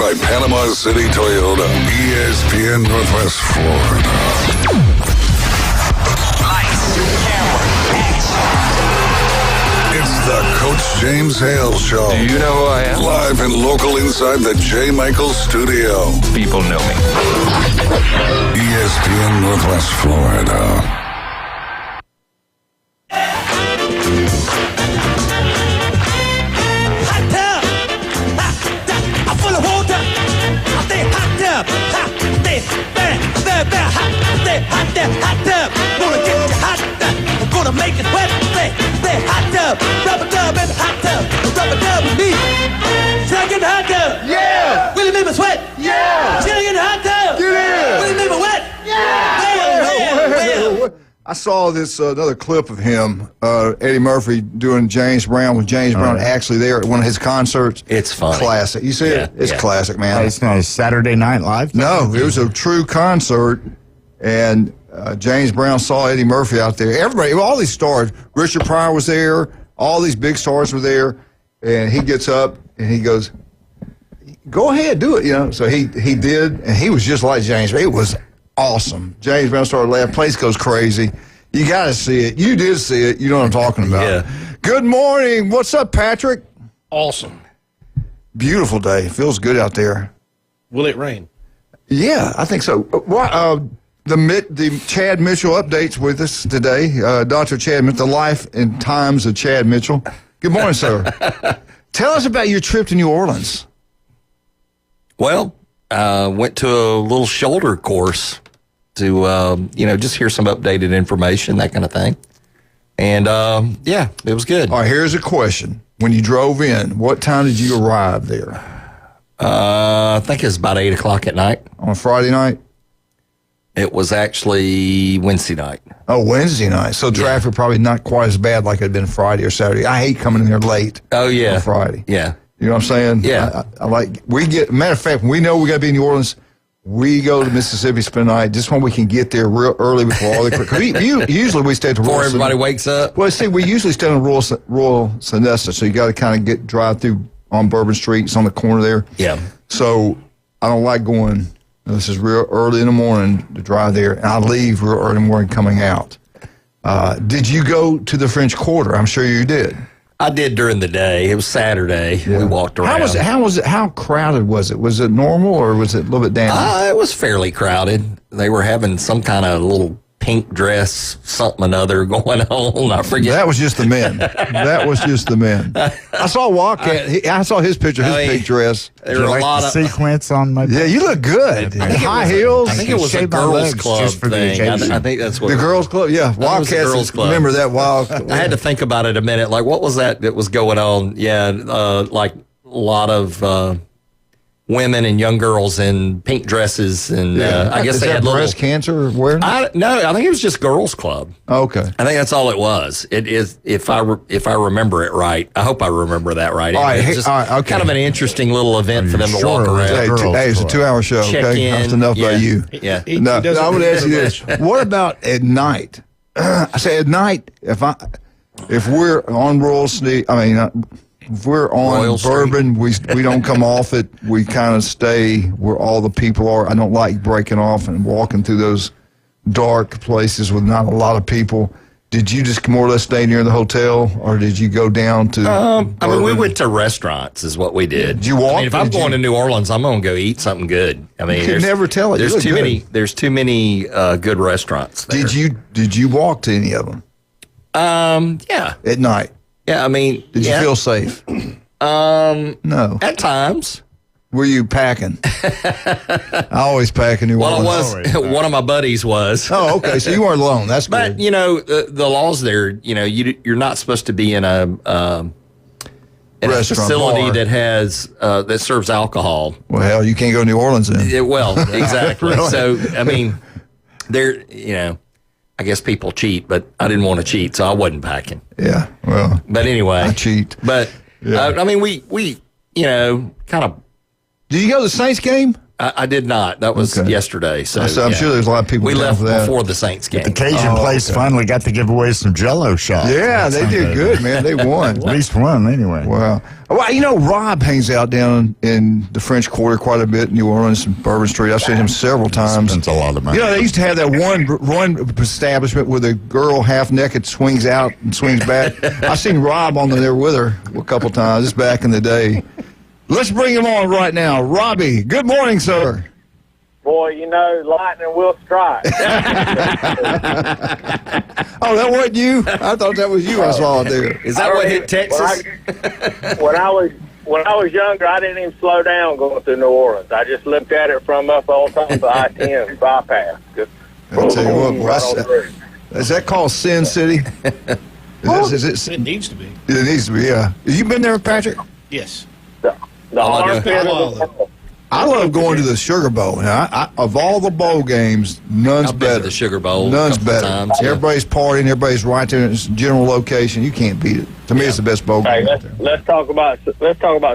by Panama City Toyota, ESPN Northwest Florida. Lights, camera, action. It's the Coach James Hale Show. Do you know who I am? Live and local inside the J. Michael Studio. People know me. ESPN Northwest Florida. Hot tub, gonna get you hot tub, I'm gonna make it wet, say hot tub, rubber dub in the hot tub, rubber dub with me, shake in the hot tub, yeah, will you make me sweat, yeah, shake in the hot tub, yeah, will you make me wet, yeah, well. I saw this another clip of him, Eddie Murphy doing James Brown with James Brown actually there at one of his concerts. It's funny. Classic. You see it? It's classic, man. It's not a Saturday Night Live? No, it was a true concert, and James Brown saw Eddie Murphy out there. Everybody, all these stars, Richard Pryor was there, all these big stars were there, and he gets up and he goes, go ahead, do it, you know. So he did, and he was just like James. It was awesome. James Brown started laughing. Place goes crazy. You got to see it. You did see it. You know what I'm talking about. Yeah. Good morning. What's up, Patrick? Awesome. Beautiful day. Feels good out there. Will it rain? Yeah, I think so. The Chad Mitchell updates with us today. Dr. Chad Mitchell, the life and times of Chad Mitchell. Good morning, sir. Tell us about your trip to New Orleans. Well, went to a little shoulder course to, just hear some updated information, that kind of thing. And, it was good. All right, here's a question. When you drove in, what time did you arrive there? I think it was about 8 o'clock at night. On a Friday night? It was actually Wednesday night. Oh, Wednesday night. So traffic probably not quite as bad like it had been Friday or Saturday. I hate coming in there late. Oh, yeah. On Friday. Yeah. You know what I'm saying? Yeah. Matter of fact, when we know we got to be in New Orleans, we go to Mississippi, spend the night, just when we can get there real early before all the usually we stay at the Before Royal everybody wakes up. Well, see, we usually stay on Royal Sonesta, so you got to kind of drive through on Bourbon Street. It's on the corner there. Yeah. So I don't like going. This is real early in the morning to drive there, and I leave real early in the morning coming out. Did you go to the French Quarter? I'm sure you did. I did during the day. It was Saturday. Yeah. We walked around. How was it? How crowded was it? Was it normal or was it a little bit down? It was fairly crowded. They were having some kind of little pink dress, something or other going on. I forget. That was just the men. That was just the men. I saw Wildcat. I saw his picture, his pink dress. There were a lot of sequence on my. Yeah, you look good. High heels. I think it was a girls' club thing. I think that's what the girls' club. Yeah, Wildcats. Girls' club. Remember that Wild? I had to think about it a minute. Like, what was that was going on? Yeah, like a lot of women and young girls in pink dresses, and I guess they had breast cancer awareness. No, I think it was just girls' club. Okay, I think that's all it was. It is if I remember it right. I hope I remember that right. All right, it's just okay. Kind of an interesting little event for them to walk around. Hey, it's a 2-hour show. Check okay, in. that's enough about you. Yeah. No, I would ask you this: what about at night? I say at night if we're on Royal Street. If we're on Royal Bourbon, we don't come off it. We kind of stay where all the people are. I don't like breaking off and walking through those dark places with not a lot of people. Did you just more or less stay near the hotel, or did you go down to? We went to restaurants, is what we did. Did you walk? If I'm going to New Orleans, I'm going to go eat something good. You can never tell it. There's too many. There's too many good restaurants there. Did you walk to any of them? Yeah. At night. Yeah, Did you feel safe? No. At times. Were you packing? I always pack in New Orleans. One of my buddies was. Oh, okay. So you weren't alone. That's good. But, the laws there, you're not supposed to be in a facility bar that serves alcohol. Well, hell, you can't go to New Orleans then. Exactly. Really? So, there, I guess people cheat, but I didn't want to cheat, so I wasn't packing. Yeah, well. But anyway. I cheat. But, we kind of. Did you go to the Saints game? I did not. That was Okay. yesterday. So I'm sure there's a lot of people We down left for that. before the Saints game. The Cajun place finally got to give away some Jell-O shots. Yeah, they did good, man. They won. At least one, anyway. Wow. Well, Rob hangs out down in the French Quarter quite a bit in New Orleans and Bourbon Street. I've seen him several times. Spends a lot of money. They used to have that one establishment where the girl half naked swings out and swings back. I've seen Rob on there with her a couple times. Just back in the day. Let's bring him on right now. Robbie, good morning, sir. Boy, lightning will strike. Oh, that wasn't you? I thought that was you I saw there. Is that what hit Texas? When I was younger, I didn't even slow down going through New Orleans. I just looked at it from up on top of the I-10 bypass. Just I'll tell you what, boy, right on through. is that called Sin City? It needs to be. It needs to be, yeah. Have you been there, Patrick? Yes. The All I armpit do- of the world. I love going to the Sugar Bowl. And I of all the bowl games, none's I've been to better. the Sugar Bowl a None's couple of better. times, yeah. Everybody's partying. Everybody's right there in its general location. You can't beat it. To me, it's the best bowl Hey, game out there. let's talk about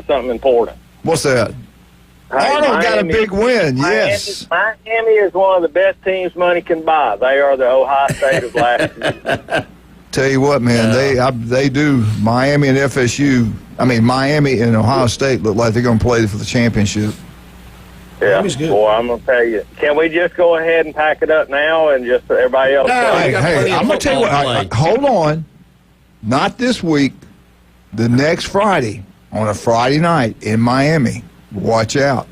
something important. What's that? Hey, Arnold got a Miami- big win. Yes. Miami is one of the best teams money can buy. They are the Ohio State of last year. Tell you what, man, they do. Miami and FSU. I mean, Miami and Ohio State look like they're going to play for the championship. Yeah, Miami's good. boy, I'm going to tell you. Can we just go ahead and pack it up now and just everybody else? No, play? we got plenty of I'm going to tell you what. football to play. Hold on. Not this week. The next Friday, on a Friday night in Miami. Watch out.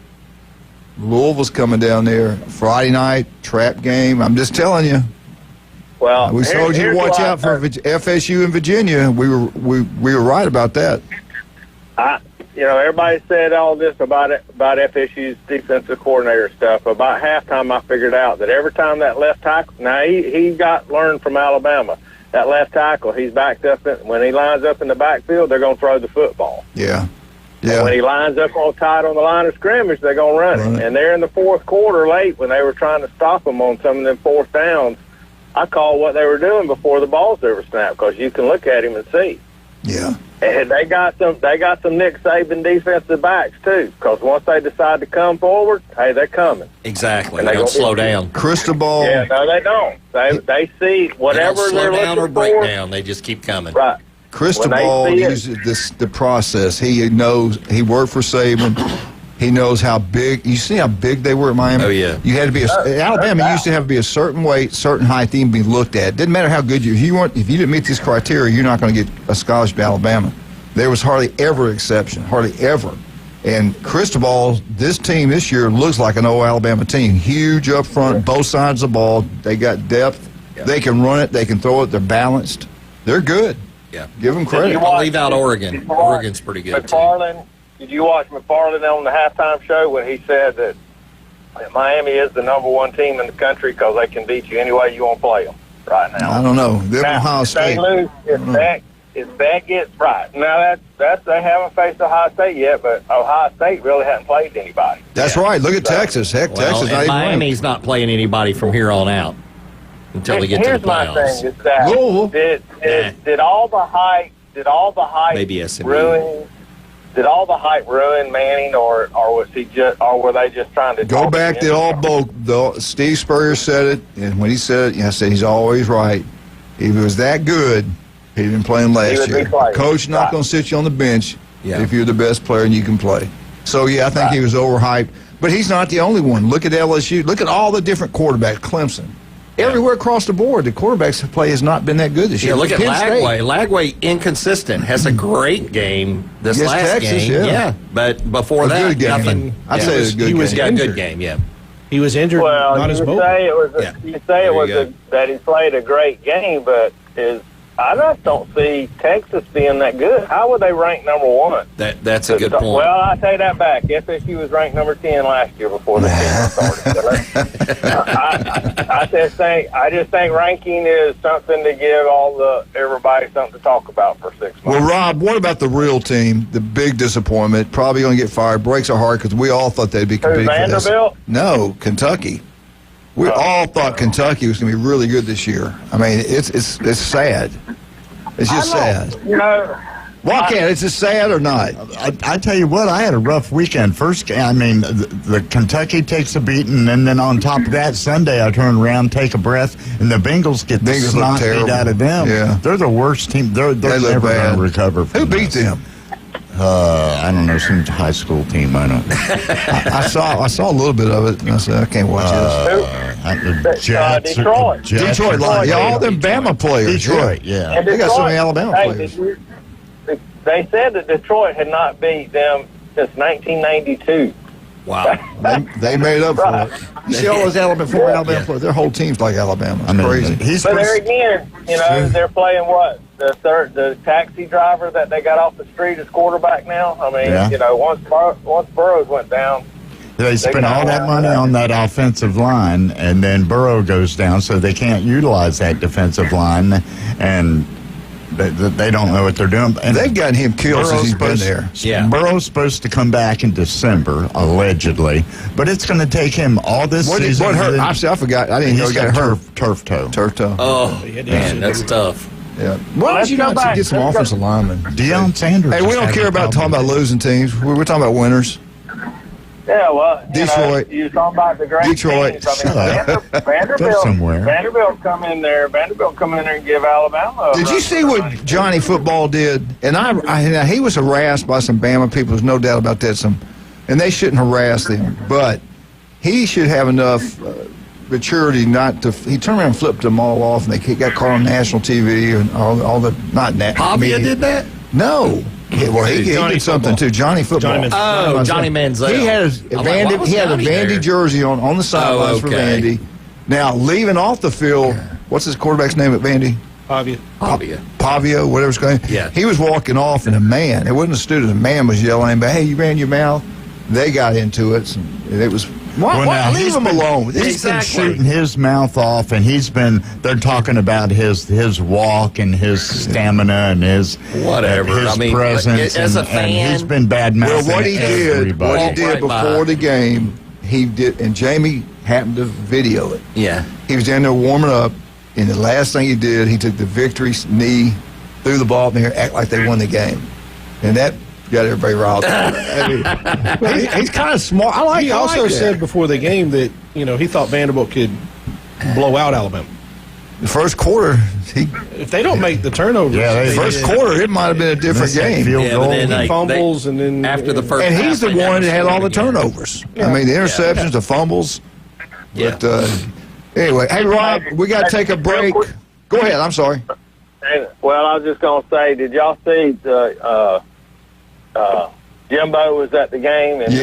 Louisville's coming down there. Friday night, trap game. I'm just telling you. Well, We told you to here's watch what out for FSU and Virginia. We were right about that. Everybody said all this about FSU's defensive coordinator stuff. About halftime, I figured out that every time that left tackle, now he got learned from Alabama. That left tackle, he's backed up. When he lines up in the backfield, they're going to throw the football. Yeah. And when he lines up on tight on the line of scrimmage, they're going to run it. And they're in the fourth quarter late when they were trying to stop them on some of them fourth downs. I called what they were doing before the balls ever snapped because you can look at him and see. Yeah. And they got some Nick Saban defensive backs too, because once they decide to come forward, hey, they're coming. Exactly. And They they don't gonna slow be- down. Cristobal. Yeah, no, they don't. They see They whatever don't they're slow down looking or break for. down. They just keep coming. Right. Cristobal When they see it- uses the process. He knows. He worked for Saban. He knows how big. You see how big they were at Miami. Oh, yeah. You had to be Alabama used to have to be a certain weight, certain height, to even be looked at. Didn't matter how good if you didn't meet these criteria, you're not going to get a scholarship to Alabama. There was hardly ever exception, hardly ever. And Cristobal, this team this year looks like an old Alabama team. Huge up front, both sides of the ball. They got depth. Yeah. They can run it. They can throw it. They're balanced. They're good. Yeah. Give them credit. I'll leave out Oregon. Oregon's pretty good, too. McFarland, did you watch McFarland on the halftime show when he said that Miami is the number one team in the country because they can beat you any way you want to play them right now? I don't know. Them Now, Ohio if State. they lose, if that gets right. Now that's they haven't faced Ohio State yet, but Ohio State really hasn't played anybody. That's right. Look at Texas. Heck, Well, Texas not and even ranked. Miami's not playing anybody from here on out until they get to the Here's my playoffs. thing: is that Louisville. did all the hype Maybe SMU. ruin Manning, or was he just, or were they just trying to Go talk back him to into all something? both. Steve Spurrier said it, and when he said it, I said he's always right. If he was that good, he'd been playing He last would be year. playing. Coach not Right. going to sit you on the bench Yeah. if you're the best player and you can play. So, yeah, I think he was overhyped. But he's not the only one. Look at LSU. Look at all the different quarterbacks. Clemson. Everywhere across the board, the quarterbacks play has not been that good this year. Yeah, look at Penn State. Lagway. Lagway, inconsistent, has a great game this Against last Texas, game. yeah. But before A that, good game. nothing. I'd say it was a good he game. was Yeah, good injured. game, yeah. He was injured, Well, not as you mobile. say it was Yeah. you say There it you was go. that he played a great game, but I just don't see Texas being that good. How would they rank number one? That's a good point. Well, I take that back. FSU was ranked number 10 last year before the season started. I just think ranking is something to give everybody something to talk about for 6 months. Well, Rob, what about the real team? The big disappointment, probably going to get fired. Breaks our heart because we all thought they'd be competing for this. Vanderbilt? No, Kentucky. We all thought Kentucky was going to be really good this year. I mean, it's sad. It's just sad. Why can't? Is it sad or not? I tell you what, I had a rough weekend. First game, I mean, the Kentucky takes a beating, and then on top of that, Sunday I turn around, take a breath, and the Bengals get the snot beat out of them. Yeah. They're the worst team. They're never going to recover from Who beat this. them? I don't know, some high school team. I don't know. I saw a little bit of it, and I said, I can't watch this. Detroit. Detroit, all them Bama players. Detroit, yeah. And They got some Detroit, Alabama hey, players. They said that Detroit had not beat them since 1992. Wow. They made up Right. for it. You see all those former Alabama players, their whole team's like Alabama. It's crazy. But there again, they're playing what? The taxi driver that they got off the street as quarterback now? I mean, once Burrows went down. They spent all that money on that offensive line, and then Burrow goes down, so they can't utilize that defensive line, and they don't know what they're doing. And they've gotten him killed since he's been there. Yeah. Burrow's supposed to come back in December, allegedly, but it's going to take him all this season. What hurt? I forgot. I didn't know he got hurt. Turf toe. Turf toe. Oh, man, that's tough. Yeah. Why don't you not get some offensive linemen? Deion Sanders. Hey, we don't care about talking about losing teams. We're talking about winners. Yeah, well, Detroit. You were talking about the great Detroit. teams. I mean, Vanderbilt come in there and give Alabama. Did you see what Johnny Football did? And he was harassed by some Bama people. There's no doubt about that. And they shouldn't harass them, but he should have enough maturity not to. He turned around and flipped them all off, and they got caught on national TV and all the not national. Pavia did that? No. Well, he did something too. Johnny Football. Johnny Manziel. He had a Vandy jersey on the sidelines for Vandy. Now, leaving off the field, what's his quarterback's name at Vandy? Pavia, whatever it's going. Yeah. He was walking off, and it wasn't a student, a man was yelling, but hey, you ran your mouth. They got into it, and it was. Why leave him alone? He's been shooting his mouth off, and they're talking about his walk and his stamina and his presence. As a fan, and he's been bad-mouthing what he did before the game, he did, and Jamie happened to video it. Yeah. He was down there warming up, and the last thing he did, he took the victory knee, threw the ball in there, act like they won the game. And that got everybody riled up. He's kind of smart. He also said before the game that he thought Vanderbilt could blow out Alabama. The first quarter, if they don't make the turnovers, first quarter it might have been a different game. Field goal, then fumbles, and then after the first, and he's the one that had all the turnovers. Yeah. I mean, the interceptions, the fumbles. Yeah. But anyway, hey Rob, we got to take a break. Go ahead. I'm sorry. Well, I was just going to say, did y'all see Jimbo was at the game and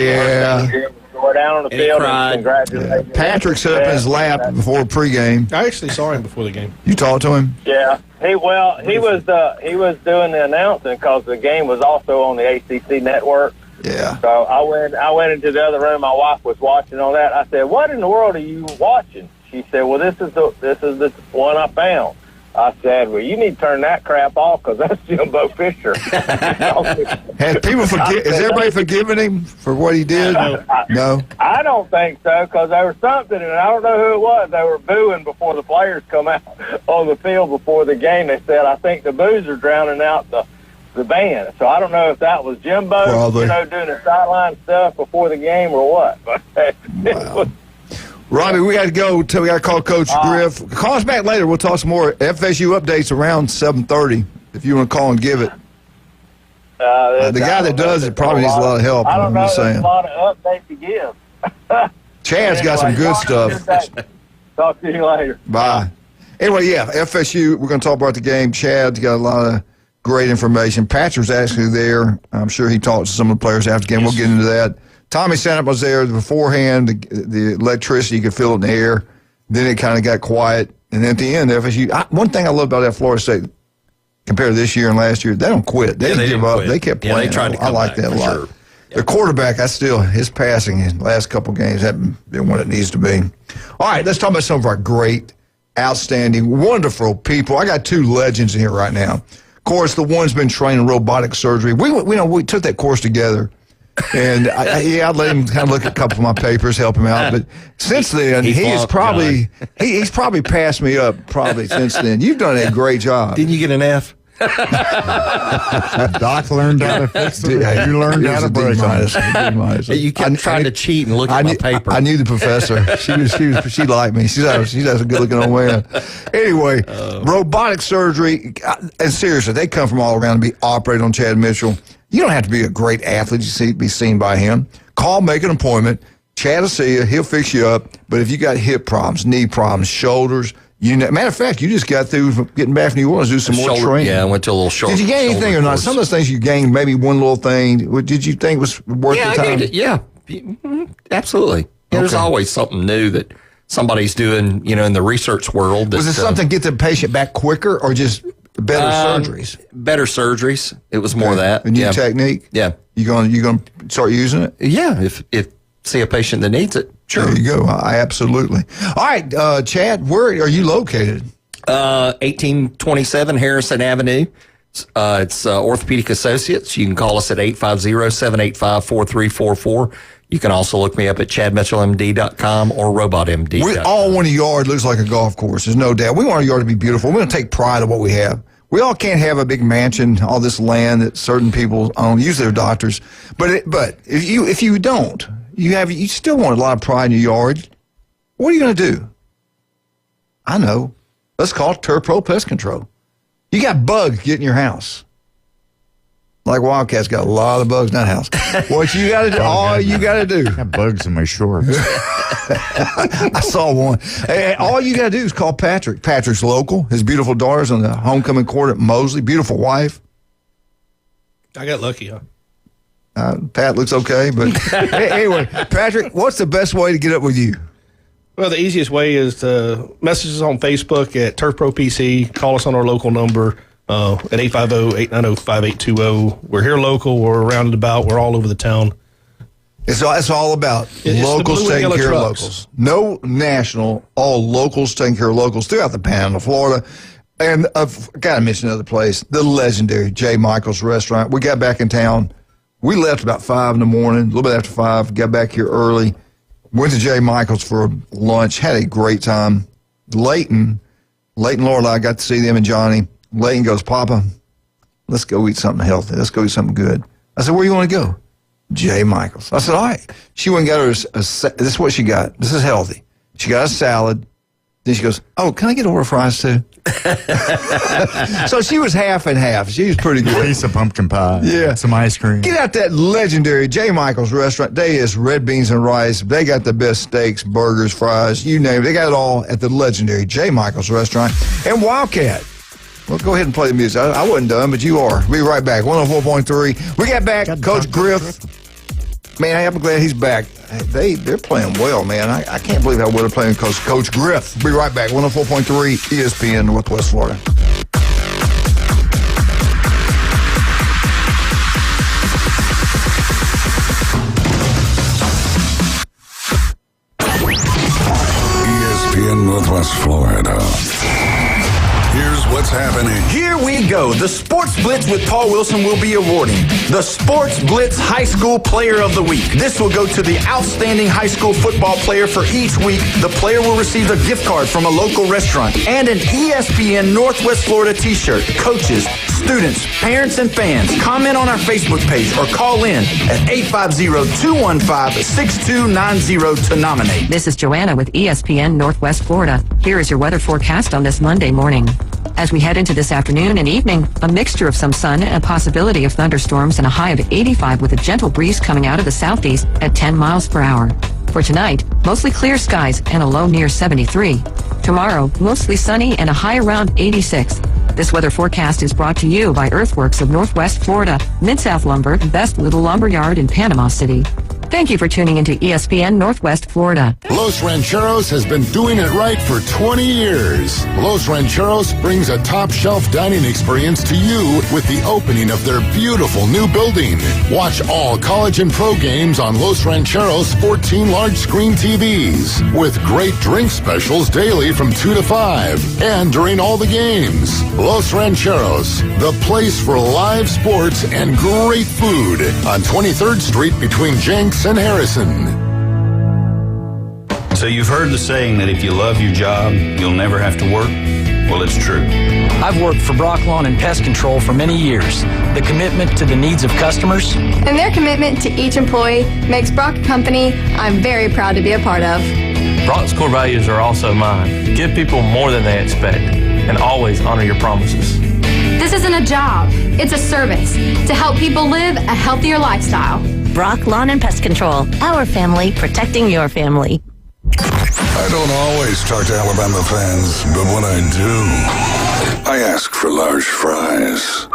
tore down on the field and congratulations. Patrick sat up in his lap before pregame. I actually saw him before the game. You talked to him? Yeah. He was doing the announcing because the game was also on the ACC network. Yeah. So I went into the other room. My wife was watching on that. I said, "What in the world are you watching?" She said, "Well, this is the one I found." I said, "Well, you need to turn that crap off because that's Jimbo Fisher." Has people is everybody forgiving him for what he did? No. I don't think so because there was something, and I don't know who it was. They were booing before the players come out on the field before the game. They said, "I think the boos are drowning out the band." So I don't know if that was Jimbo, probably, doing the sideline stuff before the game or what. Wow. Robbie, we got to go. We got to call Coach Griff. Call us back later. We'll talk some more FSU updates around 7:30 if you want to call and give it. The guy that does it probably needs a lot of help. I don't know. I'm just saying. There's a lot of updates to give. Chad's got some good stuff. Talk to you later. Bye. Anyway, FSU, we're going to talk about the game. Chad's got a lot of great information. Patrick's actually there. I'm sure he talked to some of the players after the game. We'll get into that. Tommy Sanop was there beforehand. The electricity, you could feel it in the air. Then it kind of got quiet. And at the end, FSU, one thing I love about that Florida State compared to this year and last year, they don't quit. They didn't give up. They kept playing. They tried to come I like back, that a lot. Sure. The quarterback, his passing in the last couple of games hasn't been what it needs to be. All right, let's talk about some of our great, outstanding, wonderful people. I got two legends in here right now. Of course, the one's been trained in robotic surgery. We took that course together. And I let him kind of look at a couple of my papers, help him out. But since then, he's probably passed me up. Probably since then, you've done a great job. Didn't you get an F? Doc learned how to fix it. You learned how to break it. You kept trying to cheat and look at my paper. I knew the professor. She liked me. She's a good-looking old man. Anyway, robotic surgery, and seriously, they come from all around to be operated on Chad Mitchell. You don't have to be a great athlete to be seen by him. Call, make an appointment. Chad will see you. He'll fix you up. But if you got hip problems, knee problems, shoulders, matter of fact, you just got through getting back from New Orleans to do some more training. Yeah, I went to a little shoulder. Did you gain anything or not? Some of those things you gained, maybe one little thing. What did you think was worth the time? I gained it. Yeah, absolutely. Yeah, there's always something new that somebody's doing, in the research world. Was it something to get the patient back quicker or just better surgeries? Better surgeries. It was more that. A new technique? Yeah. You going to start using it? Yeah, if see a patient that needs it. Sure. There you go. Absolutely. All right, Chad, where are you located? 1827 Harrison Avenue. It's Orthopedic Associates. You can call us at 850-785-4344. You can also look me up at chadmitchellmd.com or robotmd.com. We all want a yard looks like a golf course. There's no doubt. We want our yard to be beautiful. We want to take pride in what we have. We all can't have a big mansion, all this land that certain people own. Usually they're doctors. But if you don't, you still want a lot of pride in your yard. What are you going to do? I know. Let's call it Turf Pro Pest Control. You got bugs getting your house. Like Wildcat's got a lot of bugs in that house. What you got to do, all you got to do. I got bugs in my shorts. I saw one. Hey, all you got to do is call Patrick. Patrick's local. His beautiful daughter's on the homecoming court at Mosley. Beautiful wife. I got lucky, huh? Pat looks okay, but anyway, Patrick, what's the best way to get up with you? Well, the easiest way is to message us on Facebook at Turf Pro PC. Call us on our local number at 850-890-5820. We're here local. We're around and about. We're all over the town. It's all about locals taking care of locals. No national, all locals taking care of locals throughout the Panhandle, Florida. And I've got to mention another place, the legendary J. Michael's Restaurant. We got back in town. We left about 5 in the morning, a little bit after 5, got back here early, went to J. Michael's for lunch, had a great time. Leighton, Laura and I got to see them and Johnny. Leighton goes, Papa, let's go eat something healthy. Let's go eat something good. I said, where you want to go? J. Michael's. I said, all right. She went and got her this is what she got. This is healthy. She got a salad. Then she goes, oh, can I get order fries too? So she was half and half. She was pretty good. A piece of pumpkin pie. Yeah. Some ice cream. Get out that legendary J. Michael's Restaurant. They is red beans and rice. They got the best steaks, burgers, fries, you name it. They got it all at the legendary J. Michael's Restaurant. And Wildcat. Well, go ahead and play the music. I wasn't done, but you are. We'll be right back. 104.3. We got back. Coach Griff. Man, I'm glad he's back. They're playing well, man. I can't believe how well they're playing Coach Griff. Be right back. 104.3 ESPN Northwest Florida. ESPN Northwest Florida. Here's what's happening. Here we go. The Sports Blitz with Paul Wilson will be awarding the Sports Blitz High School Player of the Week. This will go to the outstanding high school football player for each week. The player will receive a gift card from a local restaurant and an ESPN Northwest Florida t-shirt. Coaches, students, parents, and fans, comment on our Facebook page or call in at 850-215-6290 to nominate. This is Joanna with ESPN Northwest Florida. Here is your weather forecast on this Monday morning. As we head into this afternoon and evening, a mixture of some sun and a possibility of thunderstorms and a high of 85 with a gentle breeze coming out of the southeast at 10 miles per hour. For tonight, mostly clear skies and a low near 73. Tomorrow, mostly sunny and a high around 86. This weather forecast is brought to you by Earthworks of Northwest Florida, Mid-South Lumber, Best Little Lumber Yard in Panama City. Thank you for tuning into ESPN Northwest Florida. Los Rancheros has been doing it right for 20 years. Los Rancheros brings a top-shelf dining experience to you with the opening of their beautiful new building. Watch all college and pro games on Los Rancheros 14 large-screen TVs with great drink specials daily from 2 to 5 and during all the games. Los Rancheros, the place for live sports and great food on 23rd Street between Jenks and Harrison. So you've heard the saying that if you love your job, you'll never have to work? Well, it's true. I've worked for Brock Lawn and Pest Control for many years. The commitment to the needs of customers and their commitment to each employee makes Brock a company I'm very proud to be a part of. Brock's core values are also mine. Give people more than they expect and always honor your promises. This isn't a job, it's a service to help people live a healthier lifestyle. Brock Lawn and Pest Control, our family protecting your family. I don't always talk to Alabama fans, but when I do, I ask for large fries.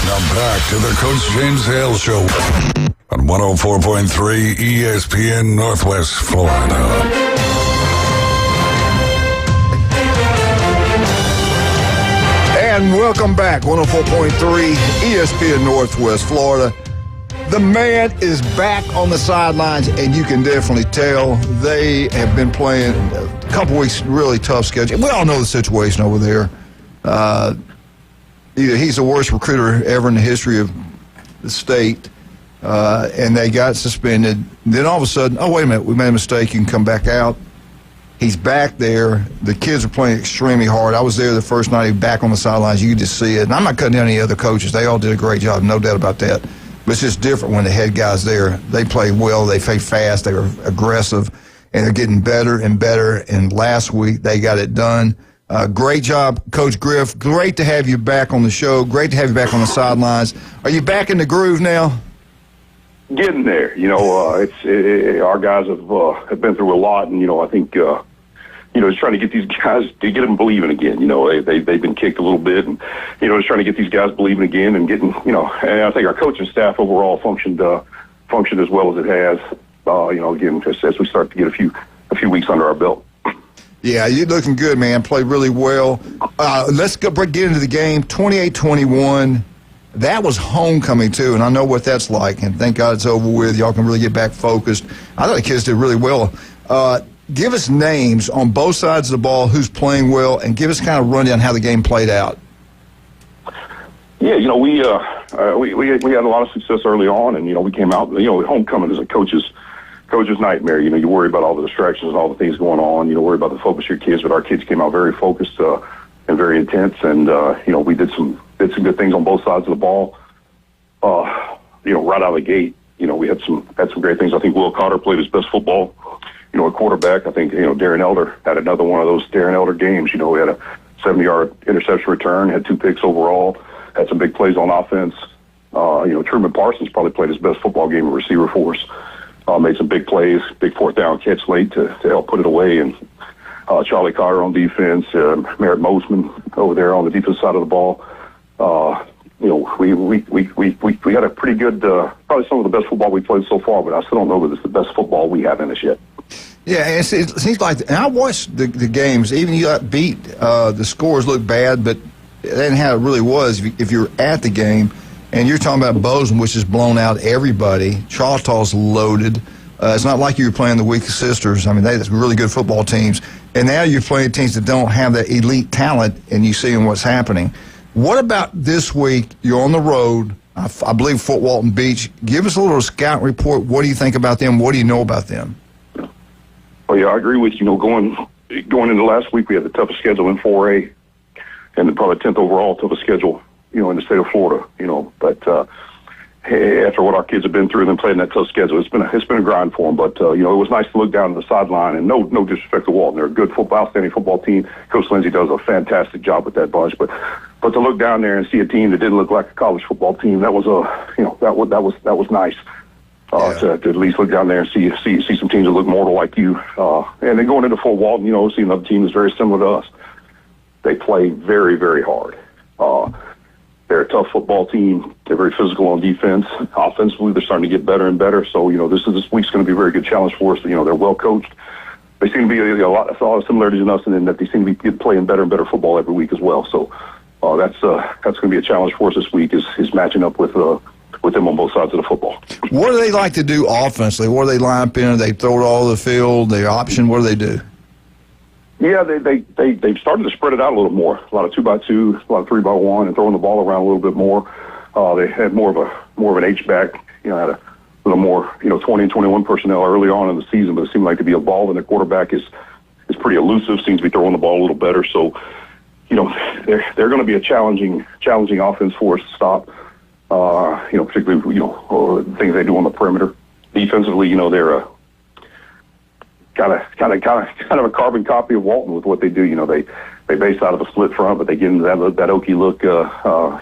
Now back to the Coach James Hale Show on 104.3 ESPN Northwest Florida. And welcome back, 104.3 ESPN Northwest Florida. The man is back on the sidelines, and you can definitely tell they have been playing a couple weeks really tough schedule. We all know the situation over there. Either he's the worst recruiter ever in the history of the state, and they got suspended. Then all of a sudden, oh, wait a minute, we made a mistake. You can come back out. He's back there. The kids are playing extremely hard. I was there the first night. He was back on the sidelines. You could just see it. And I'm not cutting down any other coaches. They all did a great job, no doubt about that. But it's just different when the head guy's there. They play well. They play fast. They were aggressive. And they're getting better and better. And last week, they got it done. Great job, Coach Griff. Great to have you back on the show. Great to have you back on the sidelines. Are you back in the groove now? Getting there. You know, our guys have been through a lot. And, you know, I think, just trying to get these guys, to get them believing again. You know, they've been kicked a little bit, and just trying to get these guys believing again and getting, and I think our coaching staff overall functioned as well as it has. Again, just as we start to get a few weeks under our belt. Yeah, you're looking good, man. Played really well. Let's get into the game. 28-21. That was homecoming, too, and I know what that's like, and thank God it's over with. Y'all can really get back focused. I thought the kids did really well. Give us names on both sides of the ball, who's playing well, and give us kind of a rundown how the game played out. Yeah, we had a lot of success early on, and we came out. Homecoming is a coach's nightmare. You worry about all the distractions and all the things going on. Worry about the focus of your kids, but our kids came out very focused and very intense, and we did some good things on both sides of the ball. Right out of the gate, we had some great things. I think Will Cotter played his best football. A quarterback. I think, Darren Elder had another one of those Darren Elder games. We had a 70-yard interception return, had 2 picks overall, had some big plays on offense. Truman Parsons probably played his best football game of receiver for us. Made some big plays, big 4th down catch late to help put it away. And Charlie Cotter on defense, Merritt Mosman over there on the defensive side of the ball. We had a pretty good, probably some of the best football we played so far, but I still don't know that it's the best football we have in us yet. Yeah, and it seems like, and I watched the games, even you got beat, the scores look bad, but that ain't how it really was if you're at the game. And you're talking about Bozeman, which has blown out everybody. Choctaw's loaded. It's not like you were playing the weakest sisters. I mean, they're really good football teams. And now you're playing teams that don't have that elite talent, and you see what's happening. What about this week? You're on the road, I believe Fort Walton Beach. Give us a little scout report. What do you think about them? What do you know about them? Well, yeah, I agree with you. Going into last week, we had the toughest schedule in 4A, and probably 10th overall toughest schedule, in the state of Florida. But after what our kids have been through and then playing that tough schedule, it's been a grind for them. But it was nice to look down to the sideline, and no disrespect to Walton, they're a good outstanding football team. Coach Lindsey does a fantastic job with that bunch. But to look down there and see a team that didn't look like a college football team, that was that was nice. To at least look down there and see some teams that look mortal like you. And then going into Fort Walton, seeing another team that's very similar to us. They play very, very hard. They're a tough football team. They're very physical on defense. Offensively, they're starting to get better and better. So, this week's going to be a very good challenge for us. They're well coached. They seem to be a lot of similarities in us, and in that they seem to be playing better and better football every week as well. So that's going to be a challenge for us this week is matching up with them on both sides of the football. What do they like to do offensively? What do they line up in? They throw it all over the field, their option. What do they do? Yeah, they've started to spread it out a little more. A lot of 2x2, a lot of 3x1, and throwing the ball around a little bit more. They had more of an H-back, had a little more, 20 and 21 personnel early on in the season, but it seemed like to be evolving. The quarterback is pretty elusive, seems to be throwing the ball a little better. So, they're going to be a challenging offense for us to stop. Particularly, things they do on the perimeter. Defensively, they're kind of a carbon copy of Walton with what they do. They base out of a split front, but they get into that Okie look, to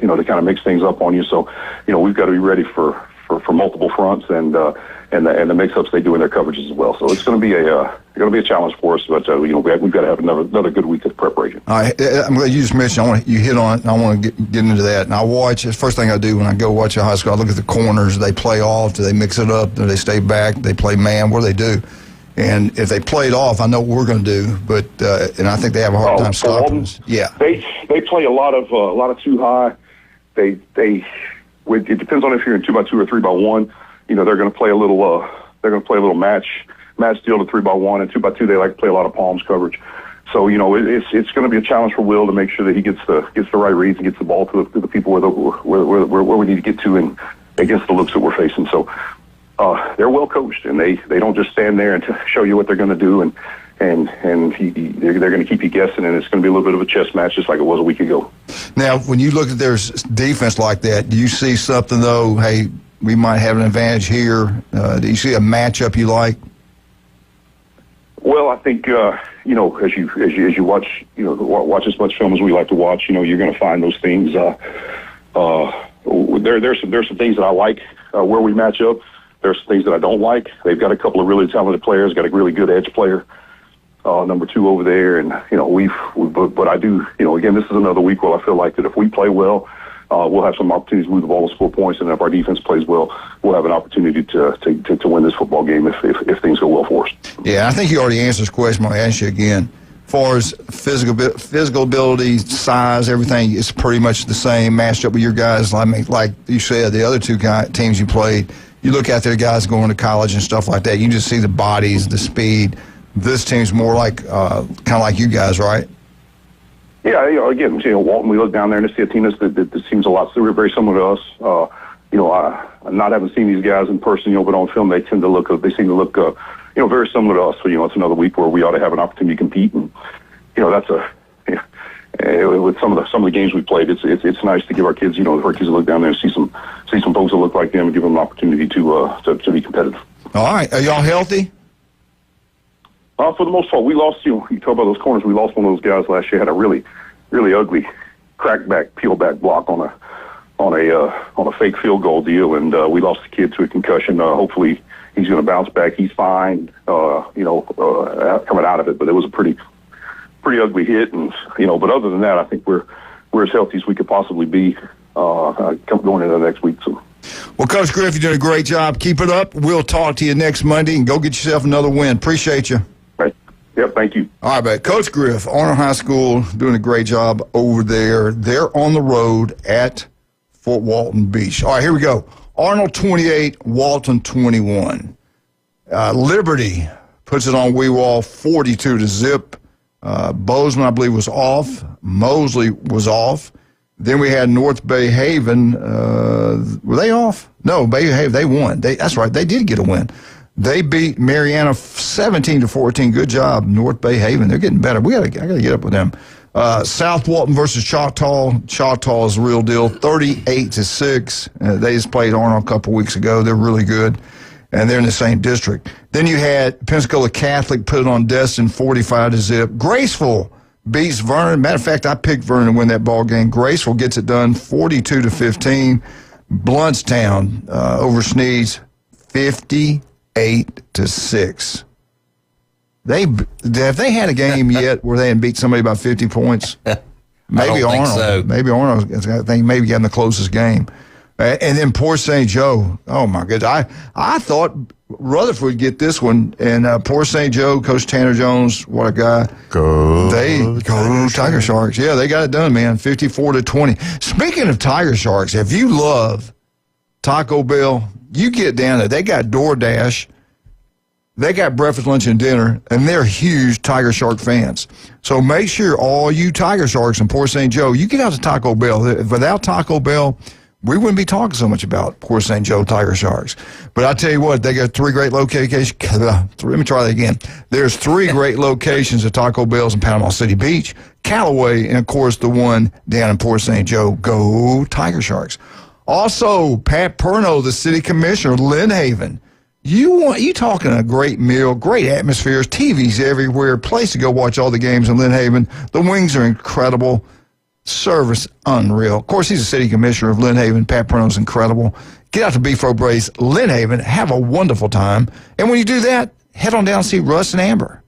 kind of mix things up on you. So, we've got to be ready for multiple fronts and the mix-ups they do in their coverages as well. So it's going to be a challenge for us. But we've got to have another good week of preparation. All right, I'm glad you just mentioned. You hit on it, and I want to get into that. And I watch. It's the first thing I do when I go watch a high school. I look at the corners. Do they play off? Do they mix it up? Do they stay back? Do they play man? What do they do? And if they play it off, I know what we're going to do. But and I think they have a hard time stopping us. Yeah, they play a lot of too high. It depends on if you're in 2x2 or 3x1. They're going to play a little. They're going to play a little match deal to 3x1, and 2x2 they like to play a lot of palms coverage. So it's going to be a challenge for Will to make sure that he gets the right reads and gets the ball to the people where we need to get to and against the looks that we're facing. So they're well coached, and they don't just stand there and show you what they're going to do, and they're going to keep you guessing, and it's going to be a little bit of a chess match, just like it was a week ago. Now, when you look at their defense like that, do you see something though? Hey, we might have an advantage here. Do you see a matchup you like? Well, I think as you watch as much film as we like to watch, you're going to find those things. There's some things that I like where we match up. There's some things that I don't like. They've got a couple of really talented players. Got a really good edge player, number 2 over there, and but I do. Again, this is another week where I feel like that if we play well, we'll have some opportunities to move the ball and score points, and if our defense plays well, we'll have an opportunity to win this football game if things go well for us. Yeah, I think you already answered this question. I'll ask you again. As far as physical ability, size, everything is pretty much the same. Matched up with your guys, like you said, the other two teams you played. You look at their guys going to college and stuff like that. You just see the bodies, the speed. This team's more like kind of like you guys, right? Yeah, again, Walton, we look down there and see a team that seems a lot very similar to us. Not having seen these guys in person, but on film they seem to look very similar to us. So it's another week where we ought to have an opportunity to compete, and that's with some of the games we played, it's nice to give our kids, our kids to look down there and see some folks that look like them and give them an opportunity to be competitive. All right, are y'all healthy? For the most part, we lost. You talk about those corners. We lost one of those guys last year. Had a really, really ugly crackback, peel back block on a fake field goal deal, and we lost the kid to a concussion. Hopefully, he's going to bounce back. He's fine. Coming out of it, but it was a pretty ugly hit, and But other than that, I think we're as healthy as we could possibly be going into the next week. So. Well, Coach Griff, you're doing a great job. Keep it up. We'll talk to you next Monday, and go get yourself another win. Appreciate you. Right. Yep, thank you. All right, man. Coach Griff, Arnold High School, doing a great job over there. They're on the road at Fort Walton Beach. All right, here we go. Arnold 28, Walton 21. Liberty puts it on Weewall 42-0. Bozeman, I believe, was off. Mosley was off. Then we had North Bay Haven. Were they off? No, Bay Haven, they won. That's right, they did get a win. They beat Mariana 17-14. Good job, North Bay Haven. They're getting better. I got to get up with them. South Walton versus Choctaw. Choctaw is the real deal, 38-6. They just played Arnold a couple weeks ago. They're really good, and they're in the same district. Then you had Pensacola Catholic put it on Destin 45-0. Graceful beats Vernon. Matter of fact, I picked Vernon to win that ball game. Graceful gets it done 42-15. Bluntstown over Sneeds 58-6. Have they had a game yet where they hadn't beat somebody by 50 points? Maybe Arnold. So. Maybe Arnold. I think maybe getting the closest game. And then Port St. Joe. Oh my goodness! I thought Rutherford would get this one, and Port St. Joe, Coach Tanner Jones, what a guy! Go Tiger Sharks! Yeah, they got it done, man. 54-20. Speaking of Tiger Sharks, if you love Taco Bell, you get down there. They got DoorDash. They got breakfast, lunch, and dinner, and they're huge Tiger Shark fans. So make sure all you Tiger Sharks in Port St. Joe, you get out to Taco Bell. Without Taco Bell, we wouldn't be talking so much about Port St. Joe Tiger Sharks. But I tell you what, they got 3 great locations. Let me try that again. There's 3 great locations at Taco Bell's in Panama City Beach, Callaway, and of course the one down in Port St. Joe. Go Tiger Sharks. Also, Pat Perno, the city commissioner of Lynn Haven. You talking a great meal, great atmospheres, TVs everywhere, place to go watch all the games in Lynn Haven. The wings are incredible. Service unreal. Of course, he's the city commissioner of Lynn Haven. Pat Perno's incredible. Get out to Beef Brace, Lynn Haven. Have a wonderful time. And when you do that, head on down and see Russ and Amber.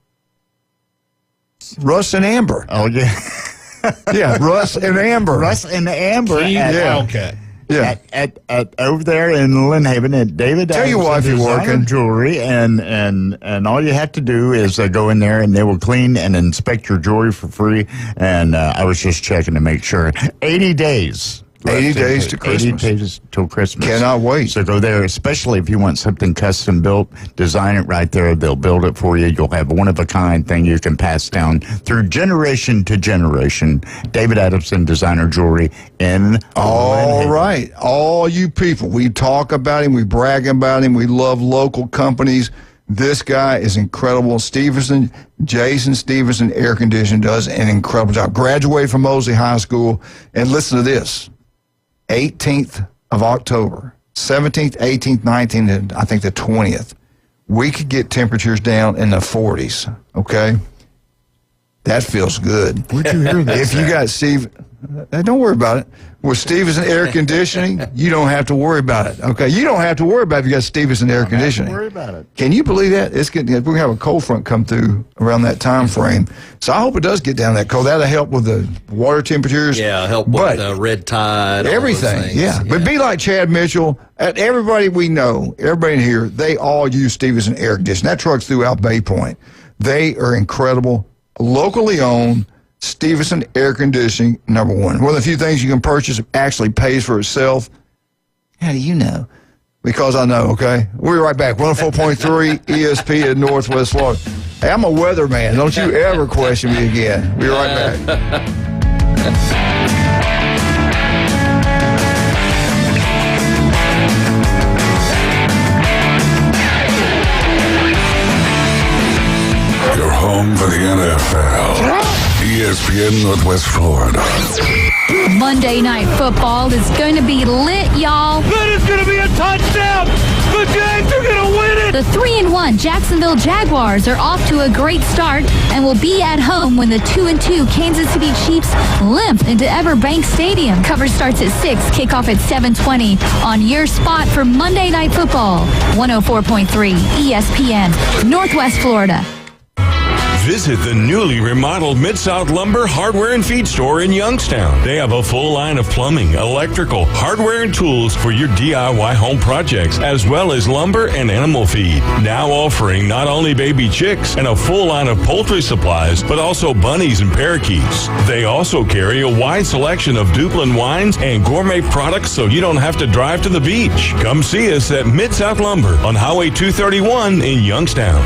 Russ and Amber. Oh, yeah. Yeah, Russ and Amber. Russ and Amber. Okay. Yeah. At over there in Lynn Haven at David Tell your wife you're working. Jewelry, and all you have to do is go in there and they will clean and inspect your jewelry for free. And I was just checking to make sure. 80 days. 80 days to Christmas. 80 days till Christmas. Cannot wait. So go there, especially if you want something custom built. Design it right there. They'll build it for you. You'll have one-of-a-kind thing you can pass down through generation to generation. David Adamson Designer Jewelry in All right. All you people, we talk about him. We brag about him. We love local companies. This guy is incredible. Jason Stevenson Air Conditioning does an incredible job. Graduated from Mosley High School. And listen to this. 18th of October, 17th, 18th, 19th, and I think the 20th, we could get temperatures down in the 40s, okay? That feels good. Where'd you hear that? If you got Steve, don't worry about it. With Stevenson Air Conditioning, you don't have to worry about it, okay? You don't have to worry about it if you got Stevenson Air Conditioning. Don't worry about it. Can you believe that? We're going to have a cold front come through around that time frame. So I hope it does get down that cold. That'll help with the water temperatures. Yeah, help with the red tide. Everything, yeah. But be like Chad Mitchell. Everybody we know, everybody in here, they all use Stevenson Air Conditioning. That truck's throughout Bay Point. They are incredible. Locally owned. Stevenson Air Conditioning, number 1. One of the few things you can purchase actually pays for itself. How do you know? Because I know, okay? We'll be right back. 104.3 ESP in Northwest Florida. Hey, I'm a weatherman. Don't you ever question me again. We'll be right back. Home for the NFL. ESPN Northwest Florida. Monday Night Football is going to be lit, y'all. That is going to be a touchdown. The Jags are going to win it. The 3-1 Jacksonville Jaguars are off to a great start and will be at home when the 2-2 Kansas City Chiefs limp into Everbank Stadium. Coverage starts at 6, kickoff at 7:20 on your spot for Monday Night Football. 104.3 ESPN, Northwest Florida. Visit the newly remodeled Mid-South Lumber Hardware and Feed Store in Youngstown. They have a full line of plumbing, electrical, hardware, and tools for your DIY home projects, as well as lumber and animal feed. Now offering not only baby chicks and a full line of poultry supplies, but also bunnies and parakeets. They also carry a wide selection of Duplin wines and gourmet products so you don't have to drive to the beach. Come see us at Mid-South Lumber on Highway 231 in Youngstown.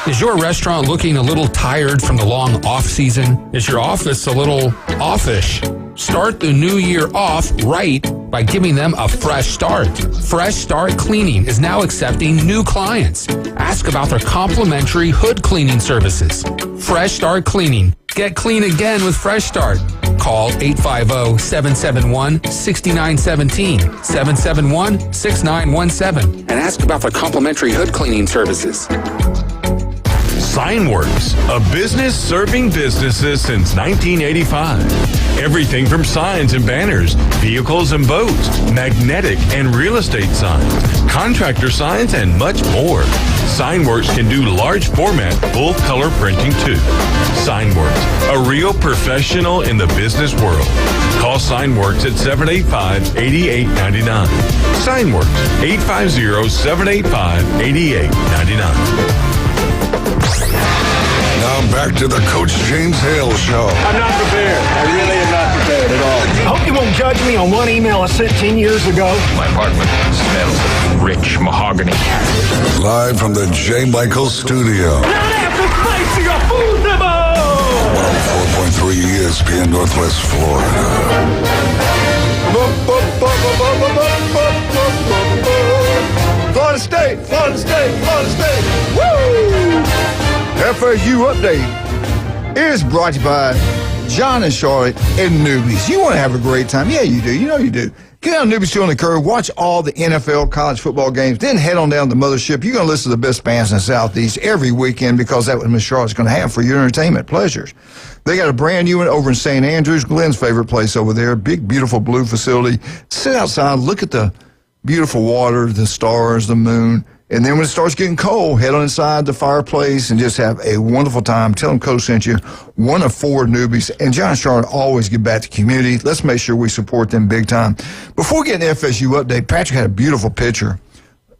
Is your restaurant looking a little tired from the long off season? Is your office a little offish? Start the new year off right by giving them a fresh start. Fresh Start Cleaning is now accepting new clients. Ask about their complimentary hood cleaning services. Fresh Start Cleaning. Get clean again with Fresh Start. Call 850-771-6917, 771-6917, and ask about their complimentary hood cleaning services. Signworks, a business serving businesses since 1985. Everything from signs and banners, vehicles and boats, magnetic and real estate signs, contractor signs, and much more. Signworks can do large format, full color printing too. Signworks, a real professional in the business world. Call Signworks at 785-8899. Signworks, 850-785-8899. Now back to the Coach James Hale Show. I'm not prepared. I really am not prepared at all. I hope you won't judge me on one email I sent 10 years ago. My apartment smells of rich mahogany. Live from the J. Michael Studio. Not after spicy a food demo. 104.3 ESPN Northwest Florida. Florida State, Florida State, Florida State. Woo! FSU Update is brought to you by John and Charlotte and Newbies. You want to have a great time. Yeah, you do. You know you do. Get on Newbies 2 on the Curve. Watch all the NFL college football games. Then head on down to the mothership. You're going to listen to the best bands in the Southeast every weekend because that's what Miss Charlotte's going to have for your entertainment pleasures. They got a brand new one over in St. Andrews, Glenn's favorite place over there. Big, beautiful blue facility. Sit outside, look at the beautiful water, the stars, the moon. And then when it starts getting cold, head on inside the fireplace and just have a wonderful time. Tell them Coach sent you. One of 4 newbies. And John and Charlotte always give back to the community. Let's make sure we support them big time. Before we get an FSU update, Patrick had a beautiful picture.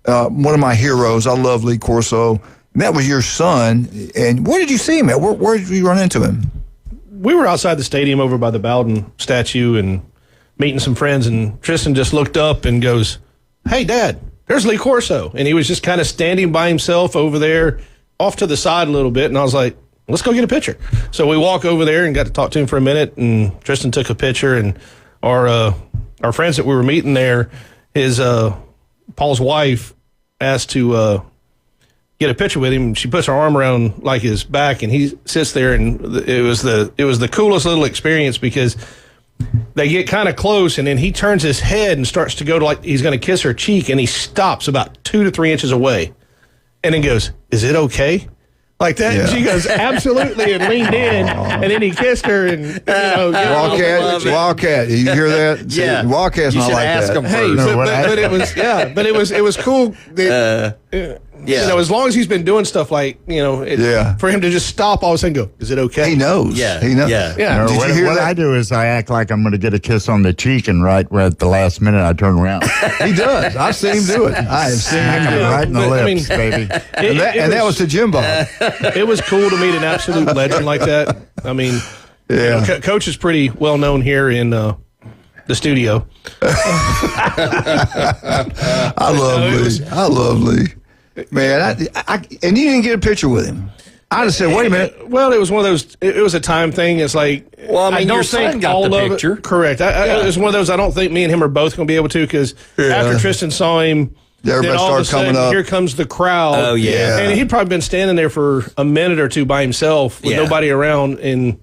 One of my heroes. I love Lee Corso. And that was your son. And where did you see him at? Where did you run into him? We were outside the stadium over by the Bowden statue and meeting some friends. And Tristan just looked up and goes, "Hey, Dad. There's Lee Corso." And he was just kind of standing by himself over there off to the side a little bit. And I was like, let's go get a picture. So we walk over there and got to talk to him for a minute. And Tristan took a picture. And our friends that we were meeting there, Paul's wife asked to get a picture with him. She puts her arm around like his back and he sits there. And it was the coolest little experience because they get kind of close, and then he turns his head and starts to go to like he's going to kiss her cheek, and he stops about 2 to 3 inches away, and then goes, "Is it okay?" Like that. Yeah. And she goes, "Absolutely," and leaned in, and then he kissed her, and Wildcat. You hear that? Yeah, Wildcat's you not should like ask that. him Hey, first. but it was cool. You know, as long as he's been doing stuff like, for him to just stop all of a sudden and go, "Is it okay?" He knows. Yeah. He knows. Yeah. Yeah. No, Did you hear what that? I do is I act like I'm going to get a kiss on the cheek, and right at the last minute I turn around. He does. I've seen him do it. I have seen him do it. Right in the But, lips, baby. And that was to Jimbo. It was cool to meet an absolute legend like that. I mean, Coach is pretty well known here in the studio. I love Lee. Man, and you didn't get a picture with him. I just said, wait a minute. Well, it was one of those. It was a time thing. It's like, well, I mean, don't your think son got all the of picture. It, correct. It's one of those. I don't think me and him are both going to be able to because after Tristan saw him, everybody then all of a started coming sudden, up. here comes the crowd. Oh yeah, and he'd probably been standing there for a minute or two by himself with nobody around, and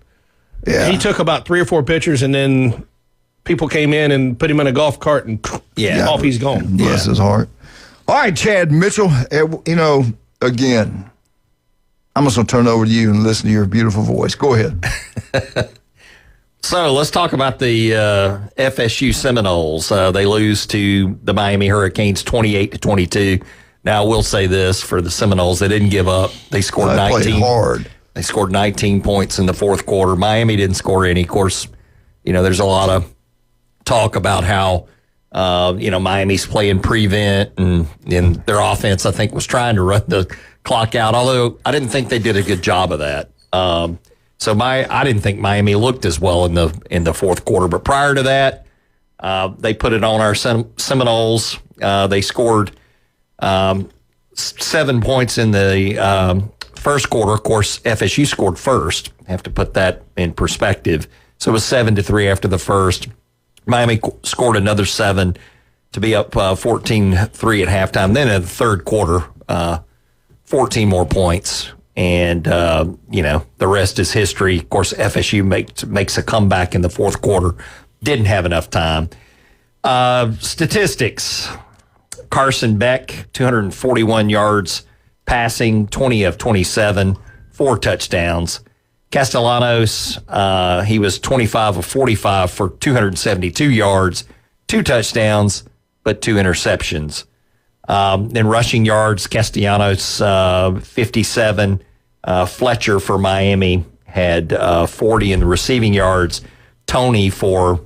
he took about 3 or 4 pictures, and then people came in and put him in a golf cart, and off he's gone. Bless his heart. All right, Chad Mitchell, again, I'm just going to turn it over to you and listen to your beautiful voice. Go ahead. So let's talk about the FSU Seminoles. They lose to the Miami Hurricanes 28-22. Now, I will say this for the Seminoles, they didn't give up. They scored 19. Played hard. They scored 19 points in the fourth quarter. Miami didn't score any. Of course, there's a lot of talk about how Miami's playing prevent and their offense, I think, was trying to run the clock out, although I didn't think they did a good job of that. I didn't think Miami looked as well in the fourth quarter. But prior to that, they put it on our Seminoles. They scored 7 points in the first quarter. Of course, FSU scored first. Have to put that in perspective. So it was 7-3 after the first. Miami scored another 7 to be up 14-3 at halftime. Then in the third quarter, 14 more points. And, the rest is history. Of course, FSU makes a comeback in the fourth quarter. Didn't have enough time. Statistics. Carson Beck, 241 yards passing, 20 of 27, 4 touchdowns. Castellanos, he was 25 of 45 for 272 yards, 2 touchdowns, but 2 interceptions. In rushing yards, Castellanos, 57. Fletcher for Miami had 40 in the receiving yards. Tony for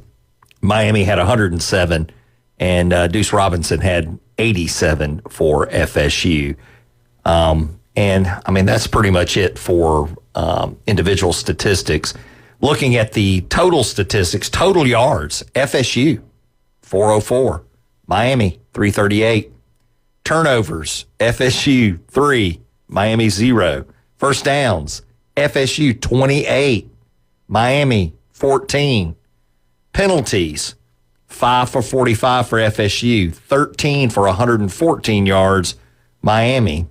Miami had 107. And Deuce Robinson had 87 for FSU. That's pretty much it for individual statistics. Looking at the total statistics, total yards, FSU, 404. Miami, 338. Turnovers, FSU, 3. Miami, 0. First downs, FSU, 28. Miami, 14. Penalties, 5 for 45 for FSU, 13 for 114 yards, Miami.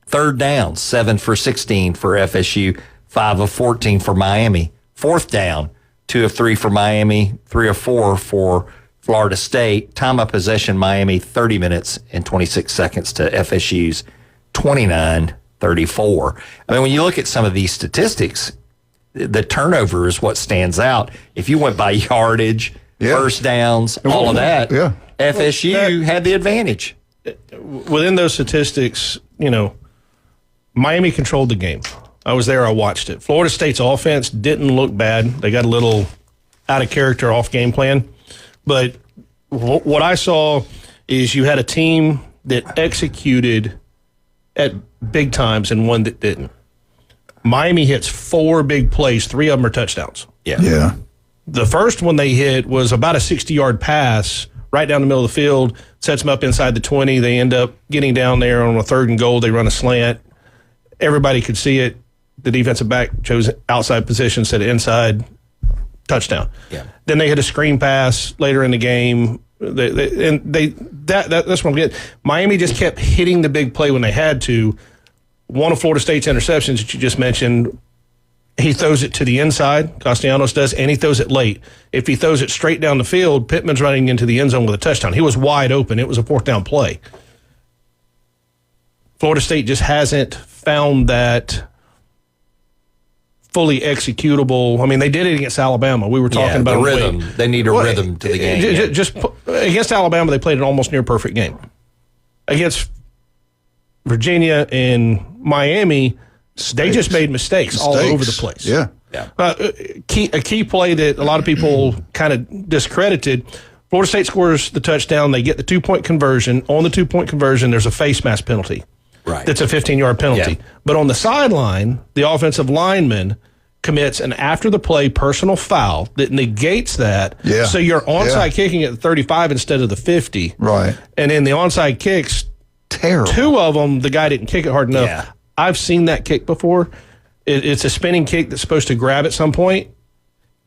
Third down, 7 for 16 for FSU, 5 of 14 for Miami. Fourth down, 2 of 3 for Miami, 3 of 4 for Florida State. Time of possession, Miami, 30 minutes and 26 seconds to FSU's 29-34. I mean, when you look at some of these statistics, the turnover is what stands out. If you went by yardage, first downs, all of that, FSU had the advantage. Within those statistics, Miami controlled the game. I was there. I watched it. Florida State's offense didn't look bad. They got a little out of character off game plan. But what I saw is you had a team that executed at big times and one that didn't. Miami hits 4 big plays. 3 of them are touchdowns. Yeah. The first one they hit was about a 60-yard pass right down the middle of the field, sets them up inside the 20. They end up getting down there on a 3rd and goal. They run a slant. Everybody could see it. The defensive back chose outside position, set it inside, touchdown. Yeah. Then they hit a screen pass later in the game. That's what I'm getting. Miami just kept hitting the big play when they had to. One of Florida State's interceptions that you just mentioned, he throws it to the inside, Castellanos does, and he throws it late. If he throws it straight down the field, Pittman's running into the end zone with a touchdown. He was wide open. It was a 4th down play. Florida State just hasn't found that fully executable. I mean, they did it against Alabama. We were talking about the rhythm. They need a rhythm to the game. Just against Alabama, they played an almost near perfect game. Against Virginia and Miami, they just made mistakes all over the place. Yeah. A key play that a lot of people kind of discredited. Florida State scores the touchdown. They get the 2-point conversion. On the 2-point conversion, there's a face mask penalty. Right. That's a 15-yard penalty. Yeah. But on the sideline, the offensive lineman commits an after-the-play personal foul that negates that. Yeah. So you're onside kicking at the 35 instead of the 50. Right. And then the onside kicks, terrible. 2 of them, the guy didn't kick it hard enough. Yeah. I've seen that kick before. It's a spinning kick that's supposed to grab at some point.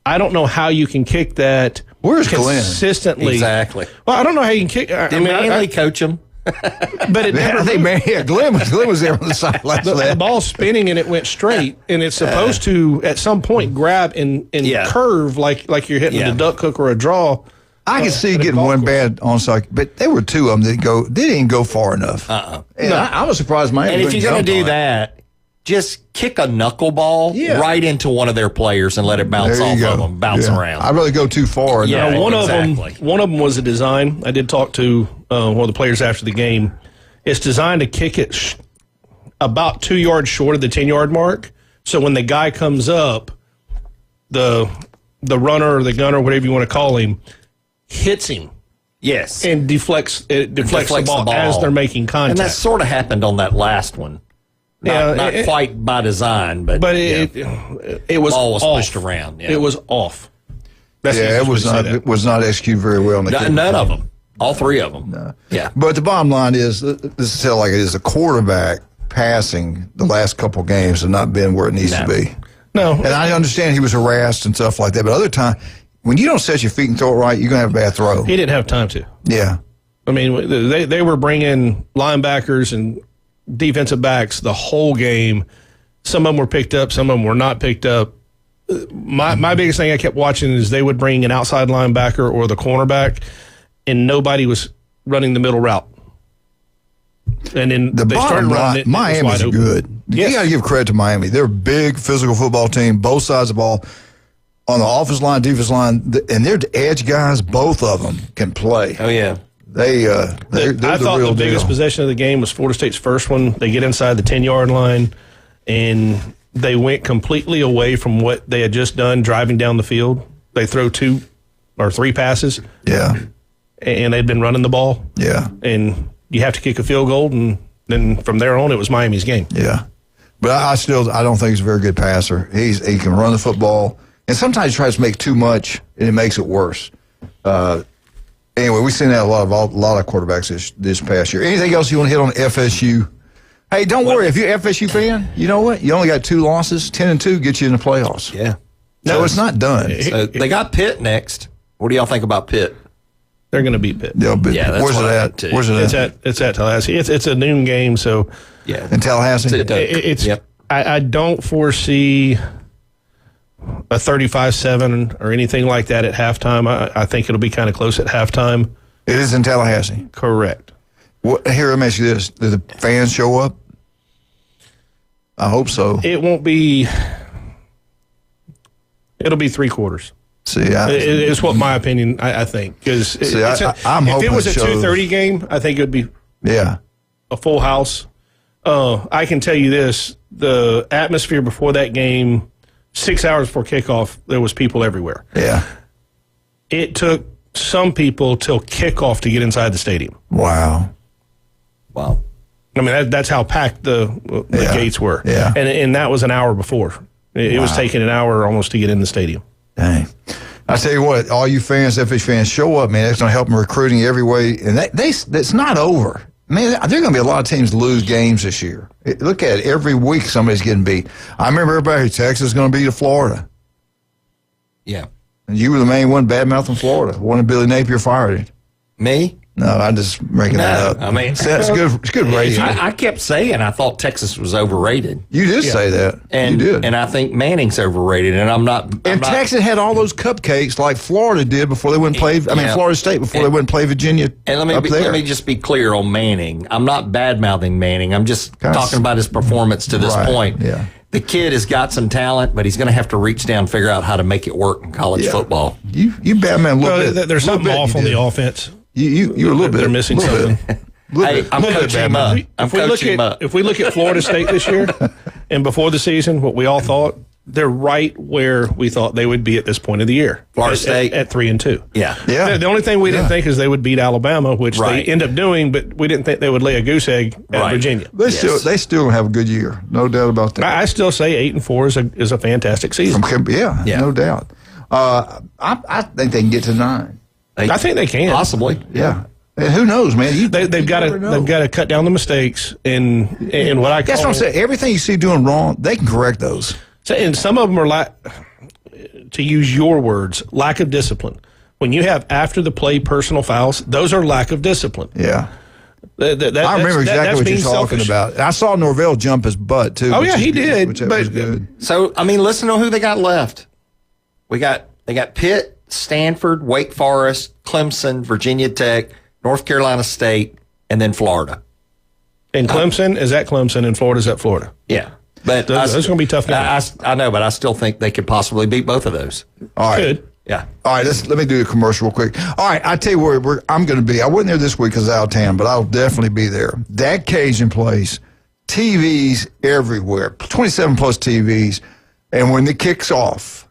I don't know how you can kick that consistently. Exactly. Well, I don't know how you can kick. Did Manley coach him? But it never. I think Glenn was there on the sideline. The ball's spinning and it went straight, and it's supposed to at some point grab and curve like you're hitting a duck hook or a draw. I can see getting one bad onside, but there were 2 of them that they didn't go far enough. No. I was surprised. And if you're going to do that, just kick a knuckleball right into one of their players and let it bounce off of them, bounce around. I'd rather go too far. One of them was a design. I did talk to one of the players after the game. It's designed to kick it about 2 yards short of the 10-yard mark. So when the guy comes up, the runner or the gunner, whatever you want to call him, hits him. Yes. And deflects the ball as they're making contact. And that sort of happened on that last one. Not quite by design, but it was ball was off. pushed around. Yeah. It was off. It was not executed very well. None of them. All 3 of them. No. Yeah. But the bottom line is, this is like it is, the quarterback passing the last couple games have not been where it needs to be. No. And I understand he was harassed and stuff like that, but other time, when you don't set your feet and throw it right, you're going to have a bad throw. He didn't have time to. Yeah. I mean, they were bringing linebackers and defensive backs the whole game. Some of them were picked up, some of them were not picked up. My biggest thing I kept watching is they would bring an outside linebacker or the cornerback, and nobody was running the middle route. And then they started running it. Miami's good. Yes. You got to give credit to Miami. They're a big physical football team, both sides of the ball. On the offensive line, defensive line, and they're edge guys. Both of them can play. Oh yeah. They're I thought the biggest possession of the game was Florida State's first one. They get inside the 10-yard line, and they went completely away from what they had just done driving down the field. They throw 2 or 3 passes. Yeah. And they'd been running the ball. Yeah. And you have to kick a field goal, and then from there on, it was Miami's game. Yeah. But I don't think he's a very good passer. He can run the football, and sometimes he tries to make too much, and it makes it worse. Anyway, we've seen that a lot of quarterbacks this past year. Anything else you want to hit on FSU? Hey, don't worry. If you're an FSU fan, you know what? You only got 2 losses. 10-2 gets you in the playoffs. Yeah. So it's not done. So they got Pitt next. What do y'all think about Pitt? They're going to beat Pitt. They'll beat. Yeah, that's Where's it what I at? think, too. Where's it at? It's at Tallahassee. It's a noon game, so Yeah. In Tallahassee? it's. Yep. I don't foresee a 35-7 or anything like that at halftime. I think it'll be kind of close at halftime. It is in Tallahassee. Correct. Here, let me ask you this: do the fans show up? I hope so. It won't be. It'll be 3/4. See, it's what my opinion. I think because I'm if hoping it was a it shows. 2:30 game, I think it would be Yeah. a full house. I can tell you this: the atmosphere before that game, 6 hours before kickoff, there was people everywhere. Yeah. It took some people till kickoff to get inside the stadium. Wow. Wow. I mean, that's how packed the gates were. Yeah. And that was an hour before. It was taking an hour almost to get in the stadium. Dang. I tell you what, all you fans, FH fans, show up, man. It's going to help them recruiting every way. And that's not over. Man, there are going to be a lot of teams lose games this year. Look at it. Every week somebody's getting beat. I remember everybody, Texas is going to beat Florida. Yeah. And you were the main one bad-mouthing Florida. Wanted Billy Napier fired it. Me? No, I'm just making that up. I mean, that's good. It's good radio. I kept saying I thought Texas was overrated. You did say that. And, you did. And I think Manning's overrated, and I'm not. Texas had all those cupcakes like Florida did before they went and play. Florida State before they went and play Virginia. And let me just be clear on Manning. I'm not bad-mouthing Manning. I'm just talking about his performance to this point. Yeah. The kid has got some talent, but he's going to have to reach down and figure out how to make it work in college football. You Batman a little bit. There's something off on the offense. You're a little bit. They're missing something. Hey, I'm coaching him up. If we look at Florida State this year, and before the season, what we all thought, they're right where we thought they would be at this point of the year. Florida State at 3-2. Yeah. The only thing we didn't think is they would beat Alabama, which they end up doing, but we didn't think they would lay a goose egg at Virginia. They still have a good year, no doubt about that. I still say 8-4 is a fantastic season. No doubt. I think they can get to 9. I think they can possibly. Yeah. And who knows, man? They've got to cut down the mistakes and what I call. That's what I'm saying. Everything you see doing wrong, they can correct those. So, and some of them are to use your words, lack of discipline. When you have after the play personal fouls, those are lack of discipline. Yeah. I remember exactly what you're talking about. I saw Norvell jump his butt too. Oh yeah, he did. Which was good. So I mean, listen to who they got left. They got Pitt, Stanford, Wake Forest, Clemson, Virginia Tech, North Carolina State, and then Florida. And Clemson is at Clemson, and Florida's at Florida. Yeah. But those are going to be tough games. I know, but I still think they could possibly beat both of those. All right. Good. Yeah. All right, let me do a commercial real quick. All right, I tell you where I'm going to be. I wasn't there this week because I was out of town, but I'll definitely be there. That Cajun place, TVs everywhere, 27 plus TVs. And when it kicks off,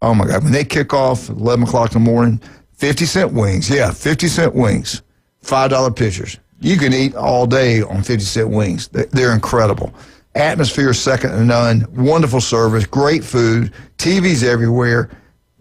oh my God, when they kick off at 11 o'clock in the morning, 50-cent wings. Yeah, 50-cent wings, $5 pitchers. You can eat all day on 50-cent wings. They're incredible. Atmosphere second to none. Wonderful service. Great food. TVs everywhere.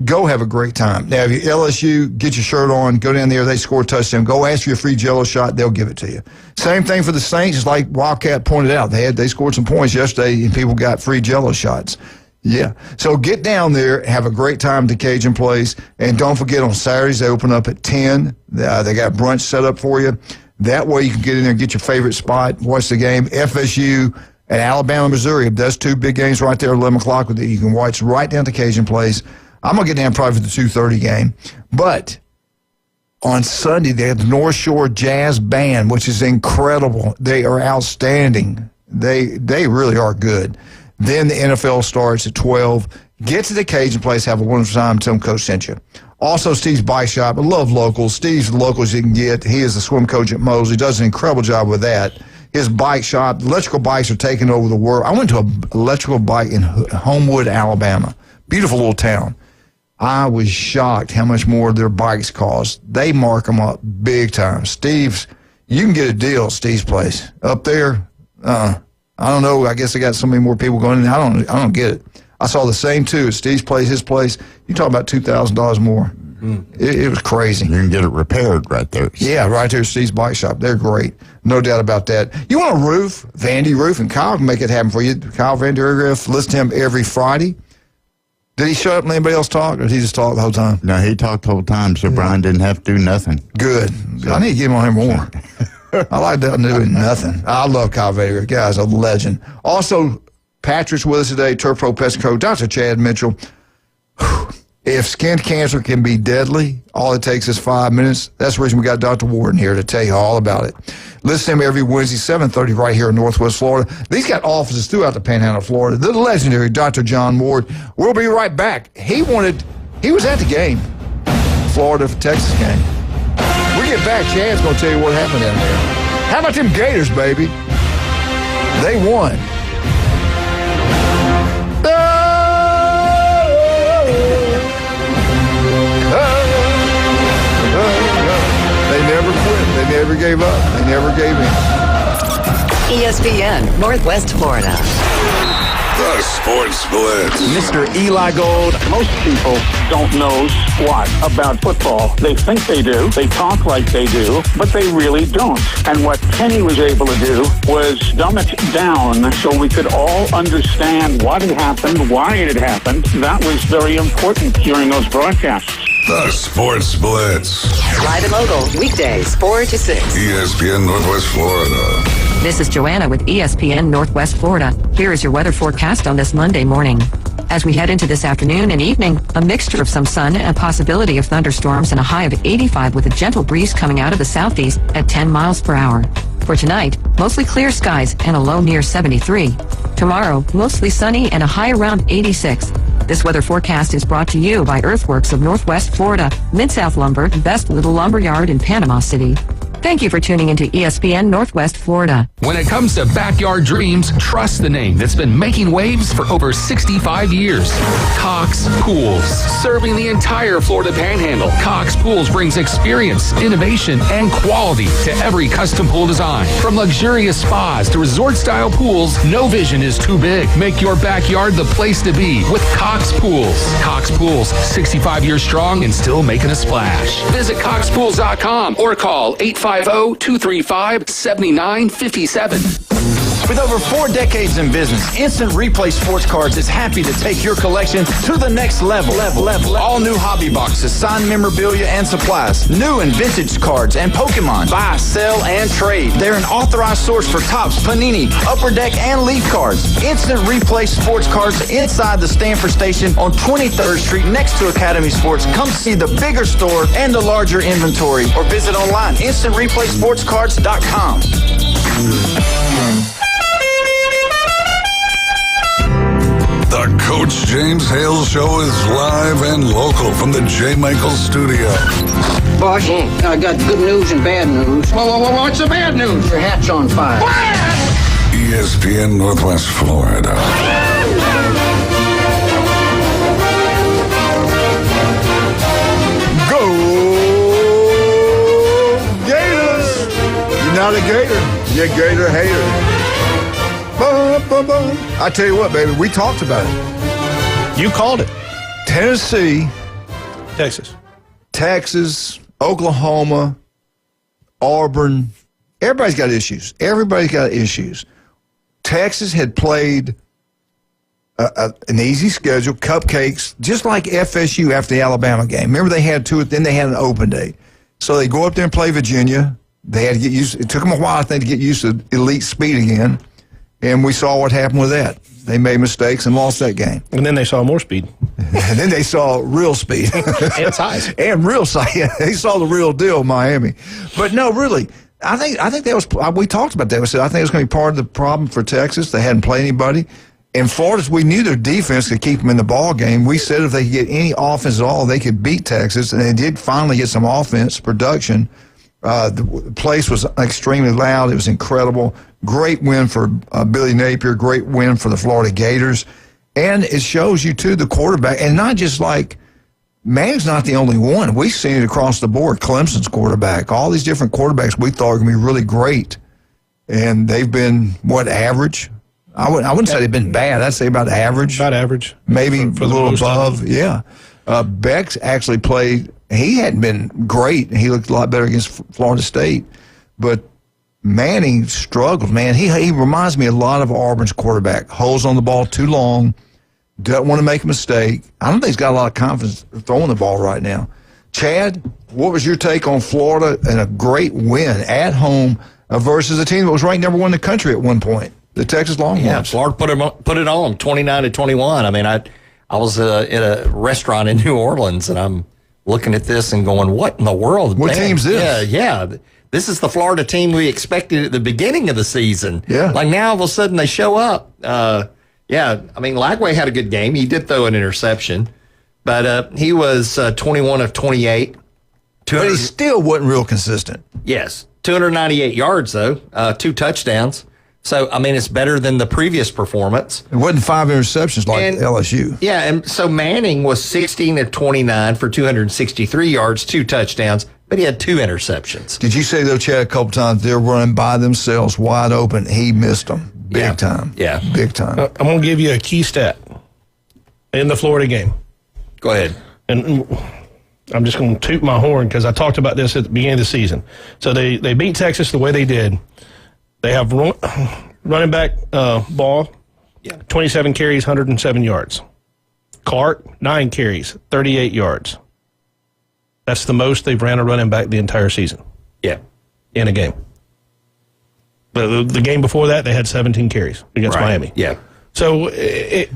Go have a great time. Now, if you're LSU, get your shirt on. Go down there. They score a touchdown. Go ask for a free Jell-O shot. They'll give it to you. Same thing for the Saints. It's like Wildcat pointed out. They scored some points yesterday, and people got free Jell-O shots. Yeah. So get down there, have a great time at the Cajun place. And don't forget, on Saturdays, they open up at 10. They got brunch set up for you. That way you can get in there and get your favorite spot, watch the game. FSU and Alabama, Missouri. That's two big games right there at 11 o'clock. You can watch right down to Cajun place. I'm going to get down probably for the 2:30 game. But on Sunday, they have the North Shore Jazz Band, which is incredible. They are outstanding. They really are good. Then the NFL starts at 12. Get to the Cajun place, have a wonderful time. Tell them Coach sent you. Also, Steve's Bike Shop. I love locals. Steve's the locals you can get. He is the swim coach at Mosley. Does an incredible job with that. His bike shop, electrical bikes are taking over the world. I went to an electrical bike in Homewood, Alabama. Beautiful little town. I was shocked how much more their bikes cost. They mark them up big time. Steve's, you can get a deal at Steve's place. Up there, I don't know. I guess they got so many more people going in. I don't get it. I saw the same too at Steve's place, his place. You talk about $2,000 more. It was crazy. You can get it repaired right there. Yeah, right there at Steve's Bike Shop. They're great. No doubt about that. You want a roof? Vandy Roof, and Kyle can make it happen for you. Kyle Vandy Roof. Listen to him every Friday. Did he shut up and anybody else talk, or did he just talk the whole time? No, he talked the whole time, so Brian didn't have to do nothing. Good. I need to get him on here more. I like that doing nothing. I love Kyle Vader. The guy's a legend. Also, Patrick's with us today, Turf Pro Pest Control, Dr. Chad Mitchell. If skin cancer can be deadly, all it takes is 5 minutes. That's the reason we got Dr. Warden here to tell you all about it. Listen to him every Wednesday, 7:30, right here in Northwest Florida. These got offices throughout the Panhandle of Florida. The legendary Dr. John Ward. We'll be right back. He was at the game, Florida-Texas game. We get back, Chad's going to tell you what happened down there. How about them Gators, baby? They won. They never quit. They never gave up. They never gave in. ESPN, Northwest Florida. The Sports Blitz. Mr. Eli Gold. Most people don't know squat about football. They think they do. They talk like they do, but they really don't. And what Kenny was able to do was dumb it down so we could all understand what had happened, why it had happened. That was very important during those broadcasts. The Sports Blitz. Live and local, weekdays, 4 to 6. ESPN Northwest Florida. This is Joanna with ESPN Northwest Florida. Here is your weather forecast on this Monday morning. As we head into this afternoon and evening, a mixture of some sun and a possibility of thunderstorms and a high of 85 with a gentle breeze coming out of the southeast at 10 miles per hour. For tonight, mostly clear skies and a low near 73. Tomorrow, mostly sunny and a high around 86. This weather forecast is brought to you by Earthworks of Northwest Florida, Mid-South Lumber, Best Little Lumber Yard in Panama City. Thank you for tuning into ESPN Northwest Florida. When it comes to backyard dreams, trust the name that's been making waves for over 65 years. Cox Pools. Serving the entire Florida Panhandle, Cox Pools brings experience, innovation, and quality to every custom pool design. From luxurious spas to resort-style pools, no vision is too big. Make your backyard the place to be with Cox Pools. Cox Pools, 65 years strong and still making a splash. Visit coxpools.com or call 850-235-7957. With over 4 decades in business, Instant Replay Sports Cards is happy to take your collection to the next level. All new hobby boxes, signed memorabilia and supplies, new and vintage cards and Pokemon. Buy, sell, and trade. They're an authorized source for Topps, Panini, Upper Deck, and Leaf cards. Instant Replay Sports Cards inside the Stanford Station on 23rd Street next to Academy Sports. Come see the bigger store and the larger inventory or visit online, instantReplaySportsCards.com. The Coach James Hale Show is live and local from the J. Michael Studio. Boss, I got good news and bad news. What's the bad news? Your hat's on fire. ESPN Northwest Florida. Go Gators! You're not a Gator. You're a Gator hater. Bum, bum, bum. I tell you what, baby, we talked about it. You called it. Tennessee, Texas, Oklahoma, Auburn. Everybody's got issues. Texas had played an easy schedule, cupcakes, just like FSU after the Alabama game. Remember, they had 2, then they had an open day. So they go up there and play Virginia. They had to get used. It took them a while, I think, to get used to elite speed again. And we saw what happened with that. They made mistakes and lost that game. And then they saw more speed. And then they saw real speed. And size. And real size. They saw the real deal, Miami. But no, really, I think that was, we talked about that. We said, I think it was going to be part of the problem for Texas. They hadn't played anybody. In Florida, we knew their defense could keep them in the ball game. We said if they could get any offense at all, they could beat Texas. And they did finally get some offense production. The place was extremely loud. It was incredible. Great win for Billy Napier. Great win for the Florida Gators. And it shows you, too, the quarterback. And not just like, Manning's not the only one. We've seen it across the board. Clemson's quarterback. All these different quarterbacks we thought were going to be really great. And they've been, average? I wouldn't say they've been bad. I'd say about average. About average. Maybe for a little above. Yeah. Beck's actually played. He hadn't been great. He looked a lot better against Florida State. But Manning struggled, man. He reminds me a lot of Auburn's quarterback. Holds on the ball too long. doesn't want to make a mistake. I don't think he's got a lot of confidence throwing the ball right now. Chad, what was your take on Florida and a great win at home versus a team that was ranked number 1 in the country at one point, the Texas Longhorns? Yeah, Florida put it on 29-21. I mean, I was in a restaurant in New Orleans, and I'm looking at this and going, what in the world? What team's this? Yeah. This is the Florida team we expected at the beginning of the season. Yeah. Like now, all of a sudden, they show up. Yeah, I mean, Lagway had a good game. He did throw an interception, but he was 21 of 28. But he still wasn't real consistent. Yes. 298 yards, though, 2 touchdowns. So, I mean, it's better than the previous performance. It wasn't 5 interceptions like LSU. Yeah, and so Manning was 16 of 29 for 263 yards, 2 touchdowns, but he had 2 interceptions. Did you say, though, Chad, a couple times they're running by themselves wide open? He missed them big time. Yeah. Big time. I'm going to give you a key stat in the Florida game. Go ahead. And I'm just going to toot my horn because I talked about this at the beginning of the season. So they beat Texas the way they did. They have running back Ball, 27 carries, 107 yards. Clark, 9 carries, 38 yards. That's the most they've ran a running back the entire season. Yeah. In a game. The game before that, they had 17 carries against Miami. Yeah. So, it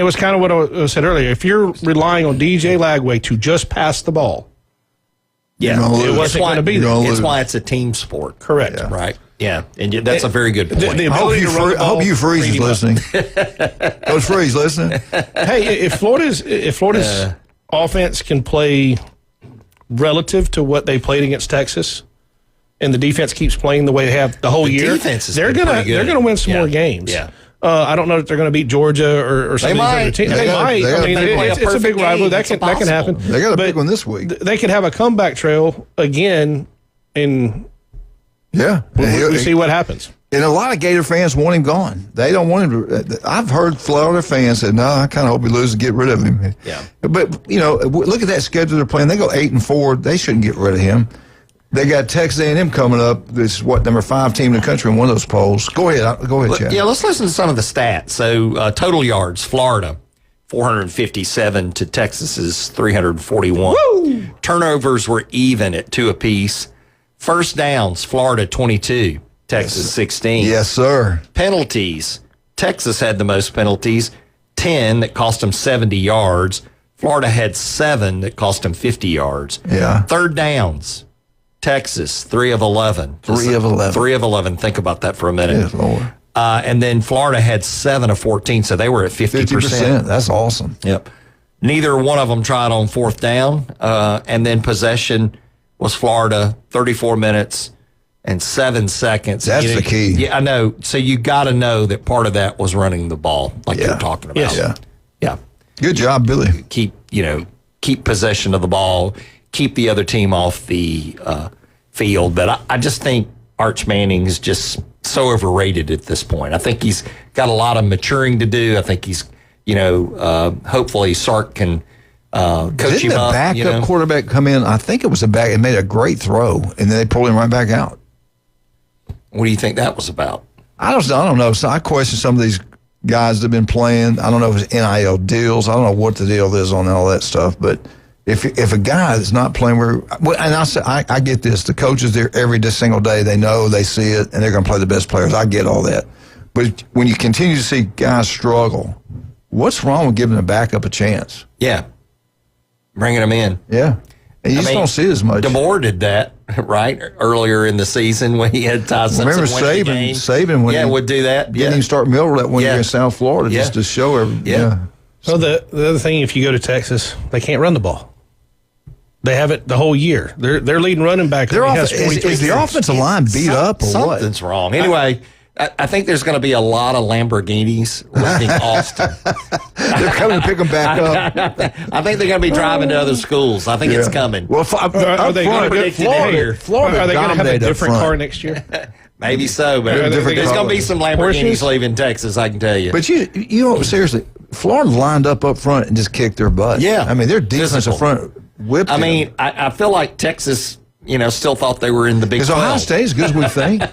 was kind of what I said earlier. If you're relying on DJ Lagway to just pass the ball, yeah, it wasn't going to be there. It's why it's a team sport. Correct. Yeah. Right. Yeah, and that's a very good point. The I hope Hugh Freeze is listening. Coach Freeze listening. Hey, if Florida's offense can play relative to what they played against Texas, and the defense keeps playing the way they have the whole year, they're gonna win some more games. Yeah. I don't know if they're going to beat Georgia or some of these other teams. They might. I mean, it's a big rivalry. That can happen. They got a big one this week. They could have a comeback trail again, and we see what happens. And a lot of Gator fans want him gone. They don't want him to. I've heard Florida fans say, "No, I kind of hope he loses and get rid of him." Yeah. But look at that schedule they're playing. They go 8-4. They shouldn't get rid of him. They got Texas A&M coming up. This is number 5 team in the country in one of those polls. Go ahead, Chad. Yeah, let's listen to some of the stats. So total yards, Florida, 457 to Texas's 341. Woo! Turnovers were even at 2 apiece. First downs, Florida 22, Texas 16. Yes, sir. Penalties, Texas had the most penalties, 10 that cost them 70 yards. Florida had 7 that cost them 50 yards. Yeah. Third downs, Texas, 3 of 11. 3 of 11. 3 of 11. Think about that for a minute. Yes, Lord. And then Florida had 7 of 14, so they were at 50%. That's awesome. Yep. Neither one of them tried on fourth down. And then possession was Florida, 34 minutes and 7 seconds. That's the key. Yeah, I know. So you got to know that part of that was running the ball, like you're talking about. Yes. Yeah. Good job, Billy. Keep possession of the ball, keep the other team off the field. But I just think Arch Manning is just so overrated at this point. I think he's got a lot of maturing to do. I think he's, hopefully Sark can coach him up. Didn't the backup quarterback come in? I think it was a back and made a great throw, and then they pulled him right back out. What do you think that was about? I don't know. So I question some of these guys that have been playing. I don't know if it's NIL deals. I don't know what the deal is on all that stuff. But if a guy is not playing and I get this. The coaches there every single day. They know, they see it, and they're going to play the best players. I get all that. But when you continue to see guys struggle, what's wrong with giving a backup a chance? Yeah. Bringing them in. Yeah. And you just don't see it as much. DeBoer did that, right, earlier in the season when he had Ty Simpson. Remember Saban when he would do that. Didn't even start Miller that one year in South Florida just to show everybody. Yeah. Well, the other thing, if you go to Texas, they can't run the ball. They have it the whole year. Their leading running back. Is the offensive line beat up or what? Something's wrong. Anyway, I think there's going to be a lot of Lamborghinis leaving Austin. They're coming to pick them back up. I think they're going to be driving to other schools. I think it's coming. Well, are they going to have a different car next year? Maybe so, but there's going to be some Lamborghinis leaving Texas, I can tell you. But seriously, Florida lined up front and just kicked their butt. Yeah. I mean, their defense up front whipped them. I mean, I feel like Texas, still thought they were in the Big 12. Is Ohio State as good as we think?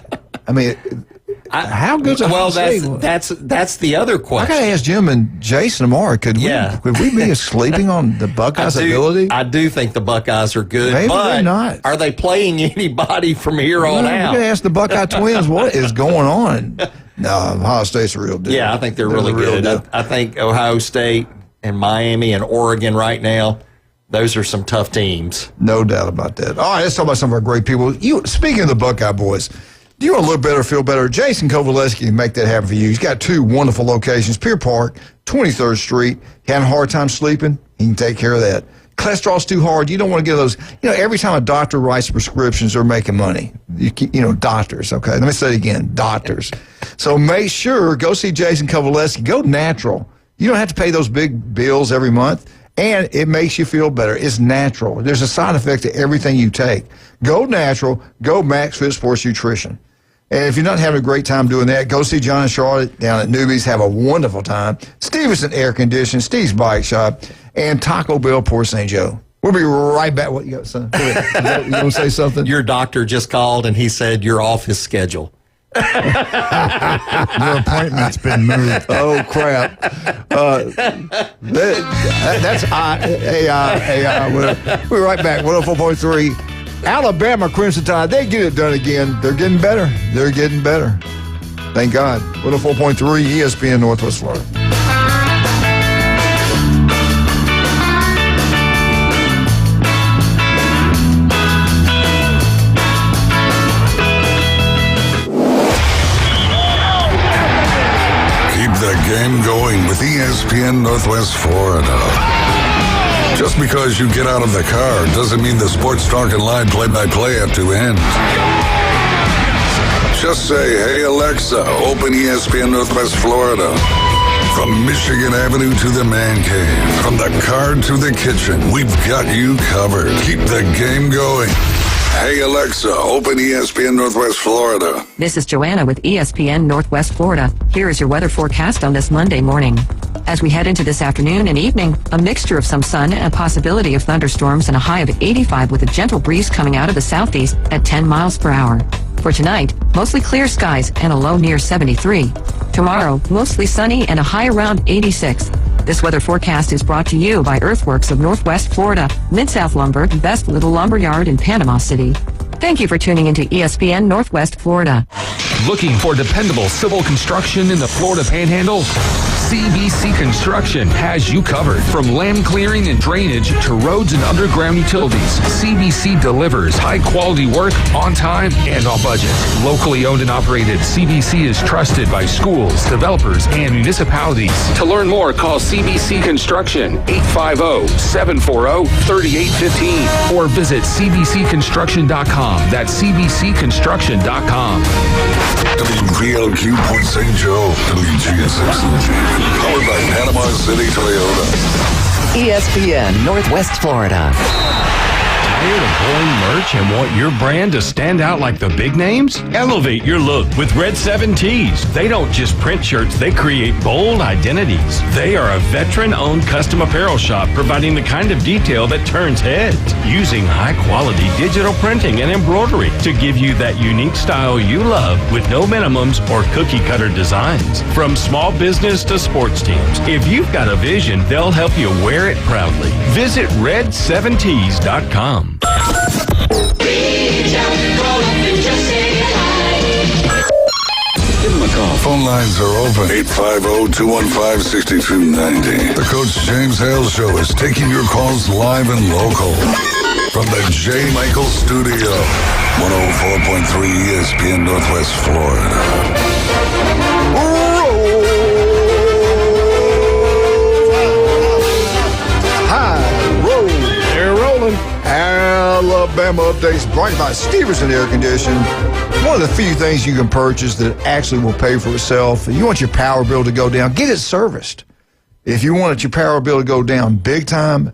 I mean, How good's Ohio Well, State? that's the other I question. got to ask Jim and Jason tomorrow. Could we be sleeping on the Buckeyes' ability? I do think the Buckeyes are good, Maybe but they're not. Are they playing anybody from here on We're out? going to ask the Buckeye Twins what is going on. No, Ohio State's a real deal. Yeah, I think they're really a real good. deal. I think Ohio State and Miami and Oregon right now, those are some tough teams. No doubt about that. All right, let's talk about some of our great people. Speaking of the Buckeye boys, do you want to look better, feel better? Jason Kovaleski can make that happen for you. He's got 2 wonderful locations, Pier Park, 23rd Street. Having a hard time sleeping? He can take care of that. Cholesterol's too hard. You don't want to get those. Every time a doctor writes prescriptions, they're making money. Doctors, okay? Let me say it again, doctors. So make sure, go see Jason Kovaleski. Go natural. You don't have to pay those big bills every month, and it makes you feel better. It's natural. There's a side effect to everything you take. Go natural. Go Max Fit Sports Nutrition. And if you're not having a great time doing that, go see John and Charlotte down at Newbies. Have a wonderful time. Stevenson Air Conditioning, Steve's Bike Shop, and Taco Bell Port St. Joe. We'll be right back. What you got, son? You want to say something? Your doctor just called and he said you're off his schedule. Your appointment's been moved. Oh, crap. That's AI. We're right back. 104.3. Alabama Crimson Tide. They get it done again. They're getting better. They're getting better. Thank God. 104.3 ESPN Northwest Florida. The game going with ESPN Northwest Florida. Just because you get out of the car doesn't mean the Sports Talk and Line play-by-play have to end. Just say, hey Alexa, open ESPN Northwest Florida. From Michigan Avenue to the man cave, from the car to the kitchen, we've got you covered. Keep the game going. Hey Alexa, open ESPN Northwest Florida. This is Joanna with ESPN Northwest Florida. Here is your weather forecast on this Monday morning. As we head into this afternoon and evening, a mixture of some sun and a possibility of thunderstorms and a high of 85 with a gentle breeze coming out of the southeast at 10 miles per hour. For tonight, mostly clear skies and a low near 73. Tomorrow, mostly sunny and a high around 86. This weather forecast is brought to you by Earthworks of Northwest Florida, Mid-South Lumber, Best Little Lumber Yard in Panama City. Thank you for tuning into ESPN Northwest Florida. Looking for dependable civil construction in the Florida Panhandle? CBC Construction has you covered. From land clearing and drainage to roads and underground utilities, CBC delivers high-quality work on time and on budget. Locally owned and operated, CBC is trusted by schools, developers, and municipalities. To learn more, call CBC Construction 850-740-3815 or visit cbcconstruction.com. That's cbcconstruction.com. WVLQ Port St. Joe, WGSX. Powered by Panama City Toyota. ESPN Northwest Florida. Tired of boring merch and want your brand to stand out like the big names? Elevate your look with Red 7 Tees. They don't just print shirts, they create bold identities. They are a veteran-owned custom apparel shop providing the kind of detail that turns heads, using high-quality digital printing and embroidery to give you that unique style you love with no minimums or cookie-cutter designs. From small business to sports teams, if you've got a vision, they'll help you wear it proudly. Visit red7tees.com. Give them a call. Phone lines are open. 850-215-6290. The Coach James Hale Show is taking your calls live and local. From the J. Michael Studio, 104.3 ESPN Northwest Florida. They're rolling. Alabama updates brought by Stevenson Air Conditioning. One of the few things you can purchase that actually will pay for itself. If you want your power bill to go down, get it serviced. If you want your power bill to go down big time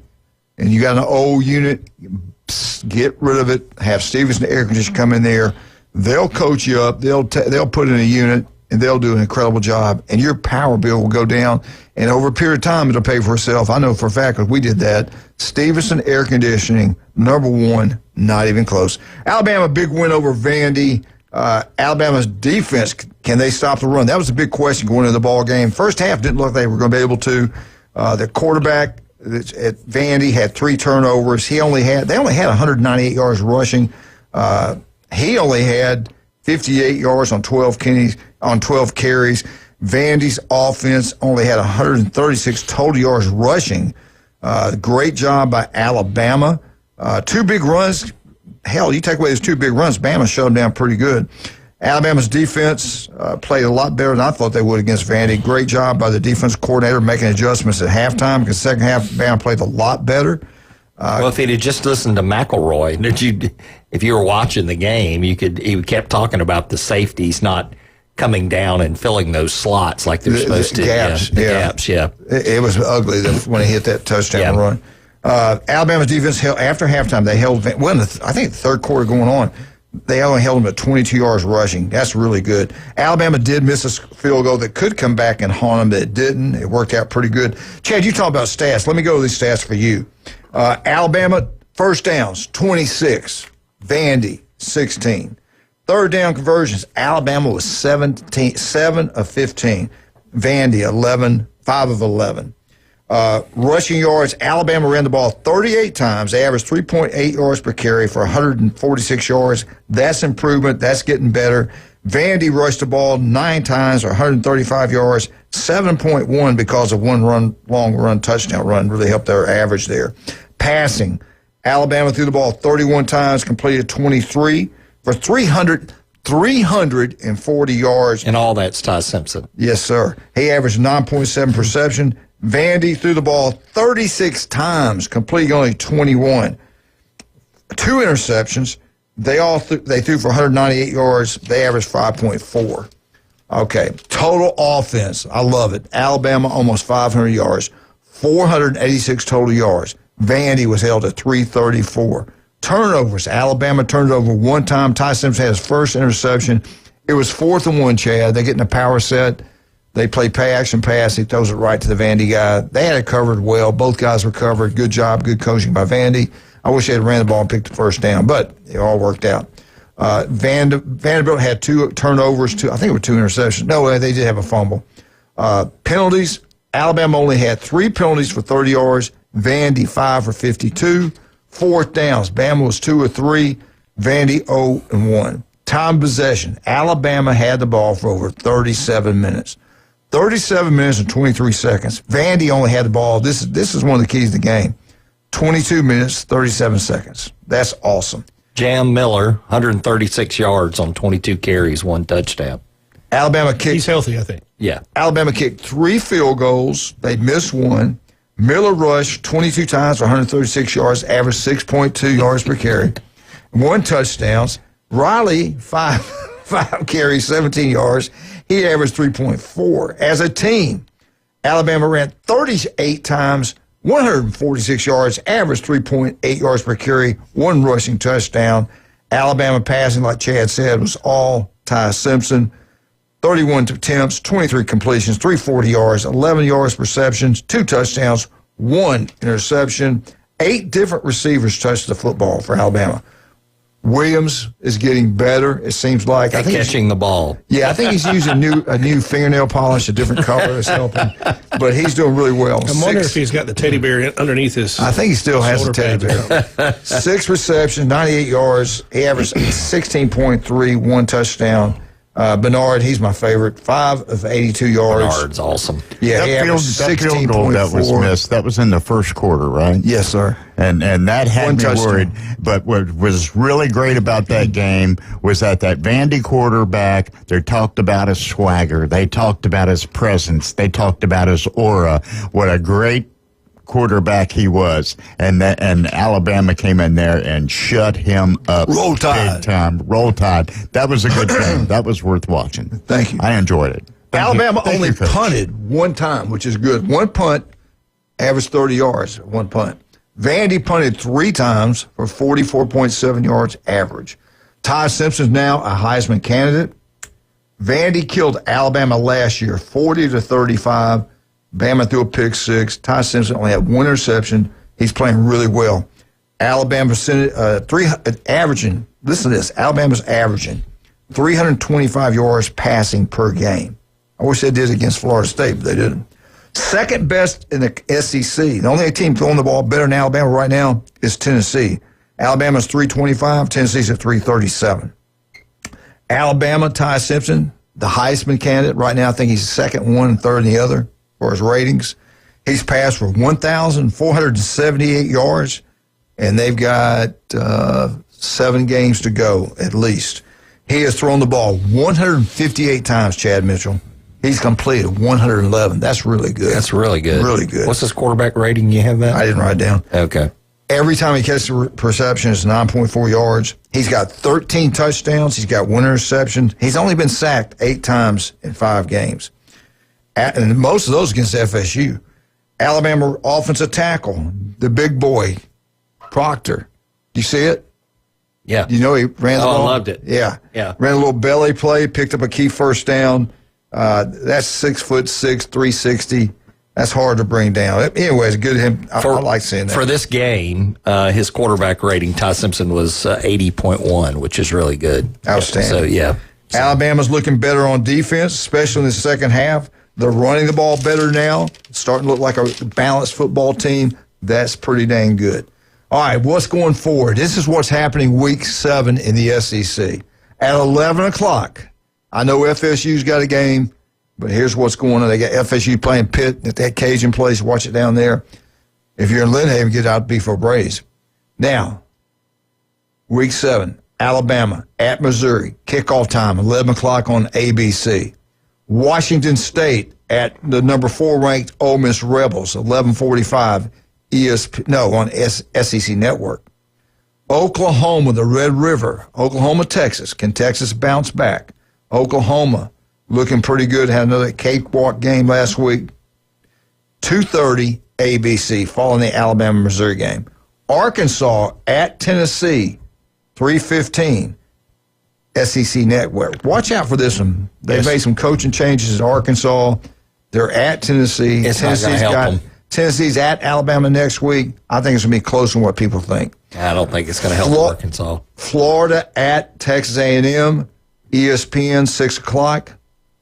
and you got an old unit, get rid of it. Have Stevenson Air Conditioning come in there. They'll coach you up. They'll put in a unit and they'll do an incredible job. And your power bill will go down. And over a period of time, it'll pay for itself. I know for a fact because we did that. Stevenson Air Conditioning, #1, not even close. Alabama, big win over Vandy. Alabama's defense, can they stop the run? That was a big question going into the ball game. First half didn't look like they were going to be able to. The quarterback at Vandy had 3 turnovers. They only had 198 yards rushing. He only had 58 yards on 12 carries. Vandy's offense only had 136 total yards rushing. Great job by Alabama. 2 big runs. Hell, you take away those 2 big runs, Bama shut them down pretty good. Alabama's defense played a lot better than I thought they would against Vandy. Great job by the defense coordinator making adjustments at halftime, because second half, Bama played a lot better. Well, if he'd have just listened to McElroy, if you were watching the game, he kept talking about the safeties not coming down and filling those slots like they're supposed to. Gaps, gaps, yeah. It was ugly when he hit that touchdown run. Alabama's defense held, after halftime, they held, I think the third quarter going on, they only held them at 22 yards rushing. That's really good. Alabama did miss a field goal that could come back and haunt them, but it didn't. It worked out pretty good. Chad, you talk about stats. Let me go over these stats for you. Alabama, first downs, 26. Vandy, 16. Third down conversions, Alabama was 7 of 15. Vandy, 5 of 11. Rushing yards, Alabama ran the ball 38 times. They averaged 3.8 yards per carry for 146 yards. That's improvement. That's getting better. Vandy rushed the ball 9 times or 135 yards, 7.1 because of one long run, touchdown run. Really helped their average there. Passing, Alabama threw the ball 31 times, completed 23 for 340 yards. And all that's Ty Simpson. Yes, sir. He averaged 9.7 reception. Vandy threw the ball 36 times, completing only 21. 2 interceptions. They threw for 198 yards. They averaged 5.4. Okay, total offense. I love it. Alabama almost 500 yards, 486 total yards. Vandy was held at 334. Turnovers. Alabama turned it over 1 time. Ty Simpson had his first interception. It was 4th and 1, Chad. They get in a power set. They play action pass. He throws it right to the Vandy guy. They had it covered well. Both guys were covered. Good job. Good coaching by Vandy. I wish they had ran the ball and picked the first down, but it all worked out. Vanderbilt had 2 turnovers. I think it were 2 interceptions. No, they did have a fumble. Penalties. Alabama only had 3 penalties for 30 yards. Vandy 5 for 52. 4th downs. Bama was 2 of 3. Vandy 0 and 1. Time possession. Alabama had the ball for over 37 minutes. 37 minutes and 23 seconds. Vandy only had the ball. This is one of the keys to the game. 22 minutes, 37 seconds. That's awesome. Jam Miller, 136 yards on 22 carries, 1 touchdown. Alabama kicked. He's healthy, I think. Yeah. Alabama kicked 3 field goals. They missed 1. Miller rushed 22 times for 136 yards, averaged 6.2 yards per carry. 1 touchdown. Riley, 5 carries, 17 yards. He averaged 3.4. As a team, Alabama ran 38 times, 146 yards, averaged 3.8 yards per carry, 1 rushing touchdown. Alabama passing, like Chad said, was all Ty Simpson. 31 attempts, 23 completions, 340 yards, 11 yards receptions, 2 touchdowns, 1 interception. 8 different receivers touched the football for Alabama. Williams is getting better, it seems like. I think catching the ball. Yeah, I think he's using a new fingernail polish, a different color that's helping. But he's doing really well. I'm wondering if he's got the teddy bear underneath his. I think he still has the teddy bear. 6 receptions, 98 yards. He averaged 16.3, 1 touchdown. Bernard, he's my favorite. 5 of 82 yards. Bernard's awesome. Yeah, that field goal that was missed, that was in the first quarter, right? Yes, sir. And that had 1 me touchdown. worried. But what was really great about that game was that Vandy quarterback, they talked about his swagger. They talked about his presence. They talked about his aura. What a great quarterback he was, and Alabama came in there and shut him up. Roll Tide. Big time. Roll Tide. That was a good game. That was worth watching. Thank you. I enjoyed it. Alabama only punted 1 time, which is good. 1 punt, averaged 30 yards, 1 punt. Vandy punted 3 times for 44.7 yards average. Ty Simpson's now a Heisman candidate. Vandy killed Alabama last year, 40-35. Bama threw a pick 6. Ty Simpson only had 1 interception. He's playing really well. Alabama's averaging, listen to this, Alabama's averaging 325 yards passing per game. I wish they did against Florida State, but they didn't. Second best in the SEC. The only team throwing the ball better than Alabama right now is Tennessee. Alabama's 325, Tennessee's at 337. Alabama, Ty Simpson, the Heisman candidate. Right now, I think he's second one and third in the other for his ratings. He's passed for 1,478 yards, and they've got 7 games to go at least. He has thrown the ball 158 times, Chad Mitchell. He's completed 111. That's really good. That's really good. Really good. What's his quarterback rating? You have that? I didn't write it down. Okay. Every time he catches a reception, it's 9.4 yards. He's got 13 touchdowns. He's got 1 interception. He's only been sacked 8 times in 5 games. And most of those against FSU. Alabama offensive tackle, the big boy, Proctor. Do you see it? Yeah. You know he ran the ball? I loved it. Yeah. Yeah. Ran a little belly play, picked up a key first down. That's 6'6", 360. That's hard to bring down. Anyways, good to him. I like seeing that. For this game, his quarterback rating, Ty Simpson, was 80.1, which is really good. Outstanding. So, yeah. Alabama's looking better on defense, especially in the second half. They're running the ball better now. Starting to look like a balanced football team. That's pretty dang good. All right, what's going forward? This is what's happening week 7 in the SEC. At 11 o'clock, I know FSU's got a game, but here's what's going on. They got FSU playing Pitt at that Cajun place. Watch it down there. If you're in Lynn Haven, get out to Beef Braves. Now, week 7, Alabama at Missouri. Kickoff time, 11 o'clock on ABC. Washington State at the number 4 ranked Ole Miss Rebels, 11:45 on SEC Network. Oklahoma, the Red River, Oklahoma, Texas. Can Texas bounce back? Oklahoma looking pretty good. Had another cakewalk game last week. 2:30 ABC, following the Alabama-Missouri game. Arkansas at Tennessee, 3:15. SEC Network. Watch out for this one. They made some coaching changes at Arkansas. They're at Tennessee. It's not going to help them. Tennessee's at Alabama next week. I think it's going to be closer than what people think. I don't think it's going to help Arkansas. Florida at Texas A&M. ESPN, 6 o'clock.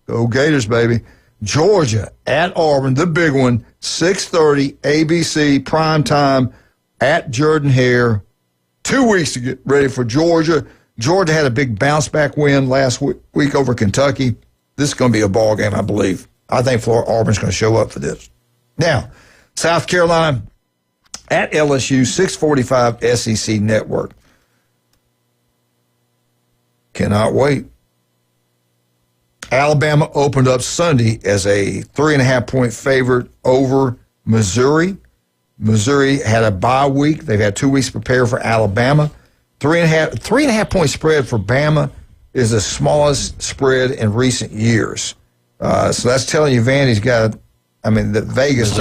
Go Gators, baby. Georgia at Auburn, the big one, 6:30 ABC, prime time at Jordan-Hare. 2 weeks to get ready for Georgia. Georgia had a big bounce-back win last week over Kentucky. This is going to be a ball game, I believe. I think Auburn's going to show up for this. Now, South Carolina at LSU, 6:45 SEC Network. Cannot wait. Alabama opened up Sunday as a 3.5-point favorite over Missouri. Missouri had a bye week. They've had 2 weeks to prepare for Alabama. 3.5 point spread for Bama is the smallest spread in recent years. So that's telling you Vandy's got. I mean, Vegas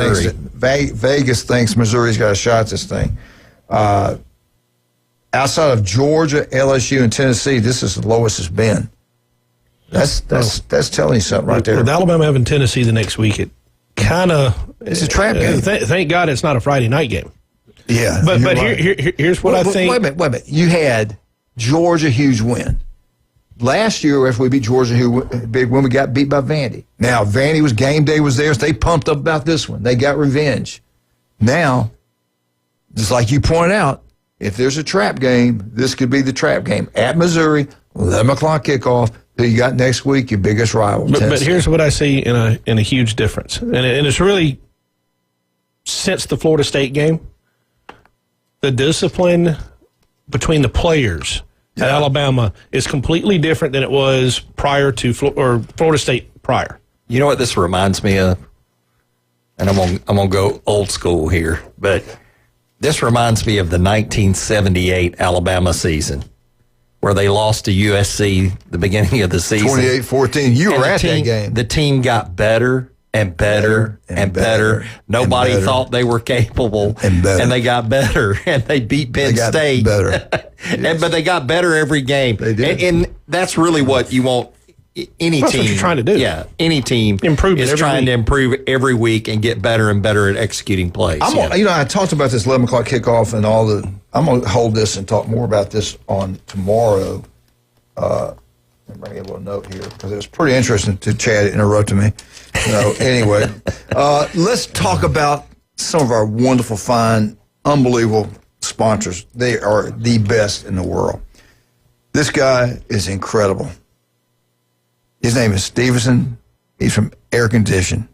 thinks Missouri's got a shot at this thing. Outside of Georgia, LSU, and Tennessee, this is the lowest it's been. That's telling you something right there. With Alabama having Tennessee the next week, it kind of it's a trap game. Thank God it's not a Friday night game. Yeah, but here's what I think. Wait a minute. You had Georgia huge win. Last year, after we beat Georgia, big win, we got beat by Vandy. Now, Vandy was game day was theirs. They pumped up about this one. They got revenge. Now, just like you pointed out, if there's a trap game, this could be the trap game. At Missouri, 11 o'clock kickoff. Who you got next week? Your biggest rival. But here's what I see in a huge difference, and it's really since the Florida State game, the discipline between the players at Alabama is completely different than it was prior to Florida State prior. You know what this reminds me of? And I'm gonna go old school here, but this reminds me of the 1978 Alabama season, where they lost to USC the beginning of the season. 28-14. You were at that game. The team got better and better and better. Nobody thought they were capable. And they got better. And they beat Penn State. Better. But they got better every game. They did. And that's really what you want any That's team. what you're trying to do. Yeah. Any team is trying to improve every week and get better and better at executing plays. I talked about this 11 o'clock kickoff and all I'm going to hold this and talk more about this on tomorrow. bring you a little note here because it was pretty interesting to Chad interrupting me. So anyway, let's talk about some of our wonderful, fine, unbelievable sponsors. They are the best in the world. This guy is incredible. His name is Stevenson. He's from Air Condition.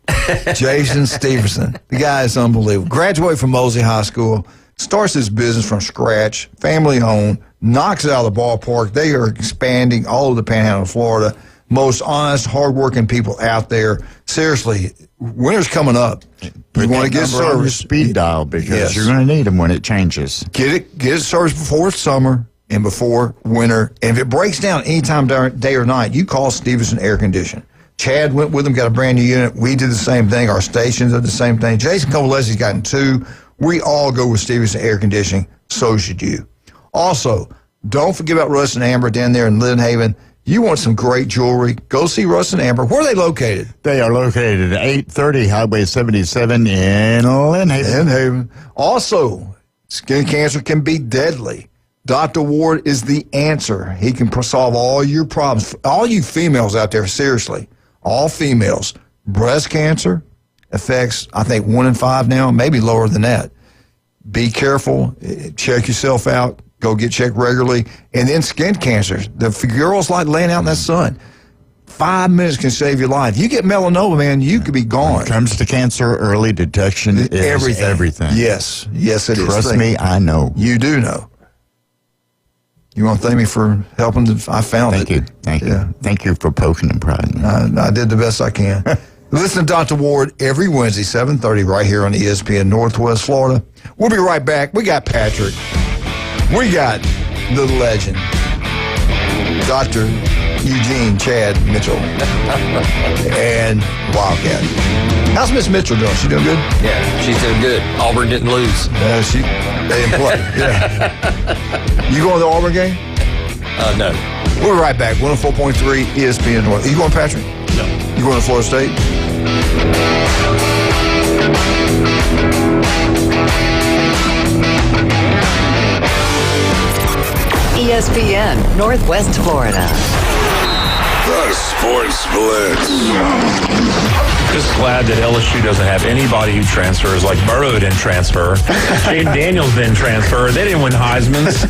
Jason Stevenson. The guy is unbelievable. Graduated from Mosley High School. Starts his business from scratch. Family owned. Knocks it out of the ballpark. They are expanding all over the Panhandle of Florida. Most honest, hardworking people out there. Seriously, winter's coming up. You want to get service. Speed dial because Yes. you're going to need them when it changes. Get it serviced before summer and before winter. And if it breaks down anytime day or night, you call Stevenson Air Condition. Chad went with them, got a brand new unit. We did the same thing. Our stations did the same thing. Jason Covalesi's gotten 2. We all go with Stevenson Air Conditioning. So should you. Also, don't forget about Russ and Amber down there in Lynn Haven. You want some great jewelry, go see Russ and Amber. Where are they located? They are located at 830 Highway 77 in Lynn Haven. Also, skin cancer can be deadly. Dr. Ward is the answer. He can solve all your problems. All you females out there, seriously, all females, breast cancer affects, I think, 1 in 5 now, maybe lower than that. Be careful. Check yourself out. Go get checked regularly. And then skin cancers. The girls like laying out in that sun. 5 minutes can save your life. You get melanoma, man, you could be gone. When it comes to cancer, early detection is everything. Yes, it is. Trust me, I know. You do know. You want to thank me for helping? I found it. Thank you. Thank you for poking and prodding. I did the best I can. Listen to Dr. Ward every Wednesday, 7:30, right here on ESPN Northwest Florida. We'll be right back. We got Patrick. We got the legend, Dr. Eugene Chad Mitchell, and Wildcat. How's Miss Mitchell doing? She doing good? Yeah, she's doing good. Auburn didn't lose. They didn't play. Yeah. You going to the Auburn game? No. We'll be right back. 104.3 ESPN North. You going, Patrick? No. You going to Florida State? ESPN Northwest Florida. The Sports Blitz. Just glad that LSU doesn't have anybody who transfers, like Burrow didn't transfer. Jaden Daniels didn't transfer. They didn't win Heisman's.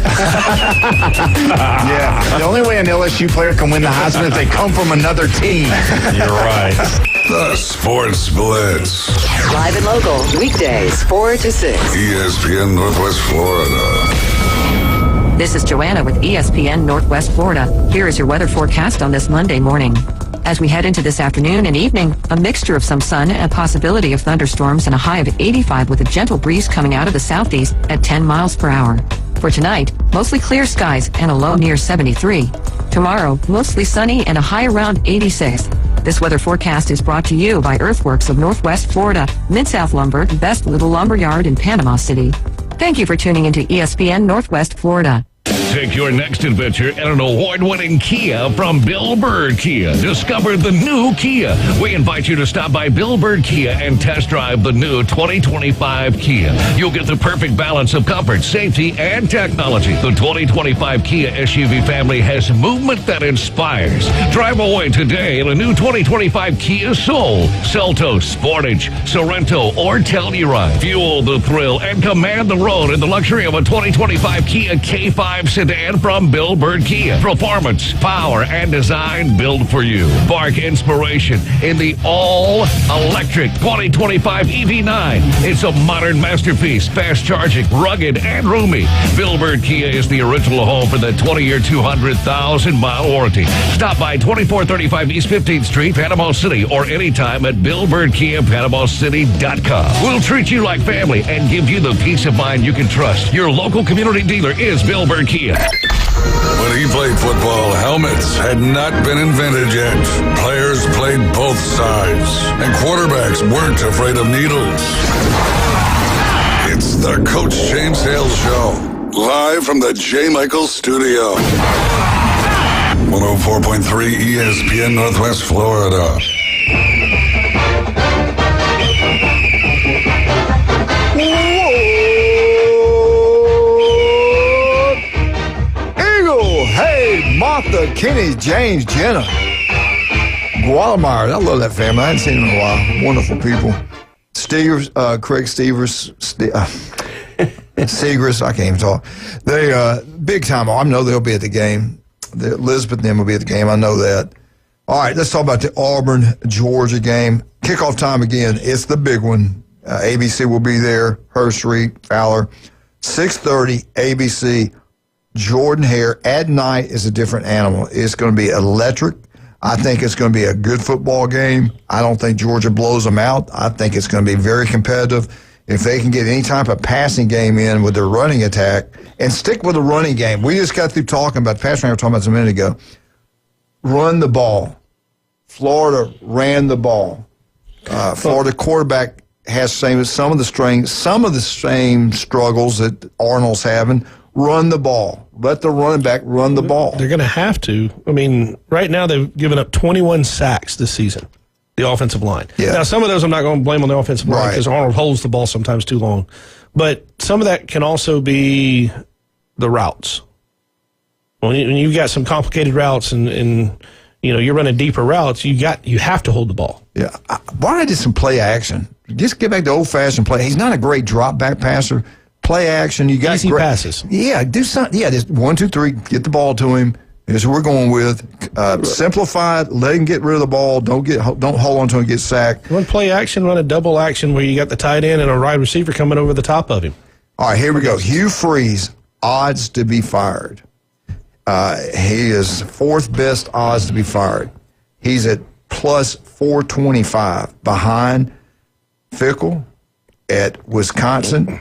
Yeah. The only way an LSU player can win the Heisman is they come from another team. You're right. The Sports Blitz. Live and local, weekdays, 4 to 6. ESPN Northwest Florida. This is Joanna with ESPN Northwest Florida. Here is your weather forecast on this Monday morning. As we head into this afternoon and evening, a mixture of some sun and a possibility of thunderstorms and a high of 85 with a gentle breeze coming out of the southeast at 10 miles per hour. For tonight, mostly clear skies and a low near 73. Tomorrow, mostly sunny and a high around 86. This weather forecast is brought to you by Earthworks of Northwest Florida, Mid-South Lumber, Best Little Lumber Yard in Panama City. Thank you for tuning into ESPN Northwest Florida. Take your next adventure in an award-winning Kia from Bill Bird Kia. Discover the new Kia. We invite you to stop by Bill Bird Kia and test drive the new 2025 Kia. You'll get the perfect balance of comfort, safety, and technology. The 2025 Kia SUV family has movement that inspires. Drive away today in a new 2025 Kia Soul, Seltos, Sportage, Sorrento, or Telluride. Fuel the thrill and command the road in the luxury of a 2025 Kia K5 sedan from Bill Bird Kia. Performance, power, and design built for you. Spark inspiration in the all-electric 2025 EV9. It's a modern masterpiece, fast charging, rugged, and roomy. Bill Bird Kia is the original home for the 20-year, 200,000-mile warranty. Stop by 2435 East 15th Street, Panama City, or anytime at BillBirdKia.PanamaCity.com. We'll treat you like family and give you the peace of mind you can trust. Your local community dealer is Bill Bird Kia. When he played football, helmets had not been invented yet. Players played both sides, and quarterbacks weren't afraid of needles. It's the Coach James Hale Show, live from the J. Michael Studio. 104.3 ESPN Northwest Florida. Hey, Martha Kenny, James, Jenna, Guadameyer. I love that family. I hadn't seen them in a while. Wonderful people. Stevers, Craig Stevers, Segrist, I can't even talk. They big time. I know they'll be at the game. Elizabeth and them will be at the game. I know that. All right, let's talk about the Auburn-Georgia game. Kickoff time again. It's the big one. ABC will be there. Hurst Street, Fowler. 6:30, ABC. Jordan Hare at night is a different animal. It's going to be electric. I think it's going to be a good football game. I don't think Georgia blows them out. I think it's going to be very competitive. If they can get any type of passing game in with their running attack and stick with the running game. We just got through talking about, Pastor and I were talking about this a minute ago, run the ball. Florida ran the ball. Florida quarterback has some of the same struggles that Arnold's having. Run the ball. Let the running back run the ball. They're going to have to. I mean, right now they've given up 21 sacks this season, the offensive line. Yeah. Now, some of those I'm not going to blame on the offensive line because Arnold holds the ball sometimes too long. But some of that can also be the routes. When you've got some complicated routes and you're running deeper routes, you have to hold the ball. Yeah. Why not just some play action? Just get back to old-fashioned play. He's not a great drop-back passer. Play action. You got easy passes. Yeah, do something. Yeah, just 1, 2, 3. Get the ball to him. Here's what we're going with. Simplify it. Let him get rid of the ball. Don't hold on to him and get sacked. Run play action. Run a double action where you got the tight end and a wide receiver coming over the top of him. All right, here we go. Hugh Freeze, odds to be fired. He is fourth best odds to be fired. He's at plus 425 behind Fickle at Wisconsin.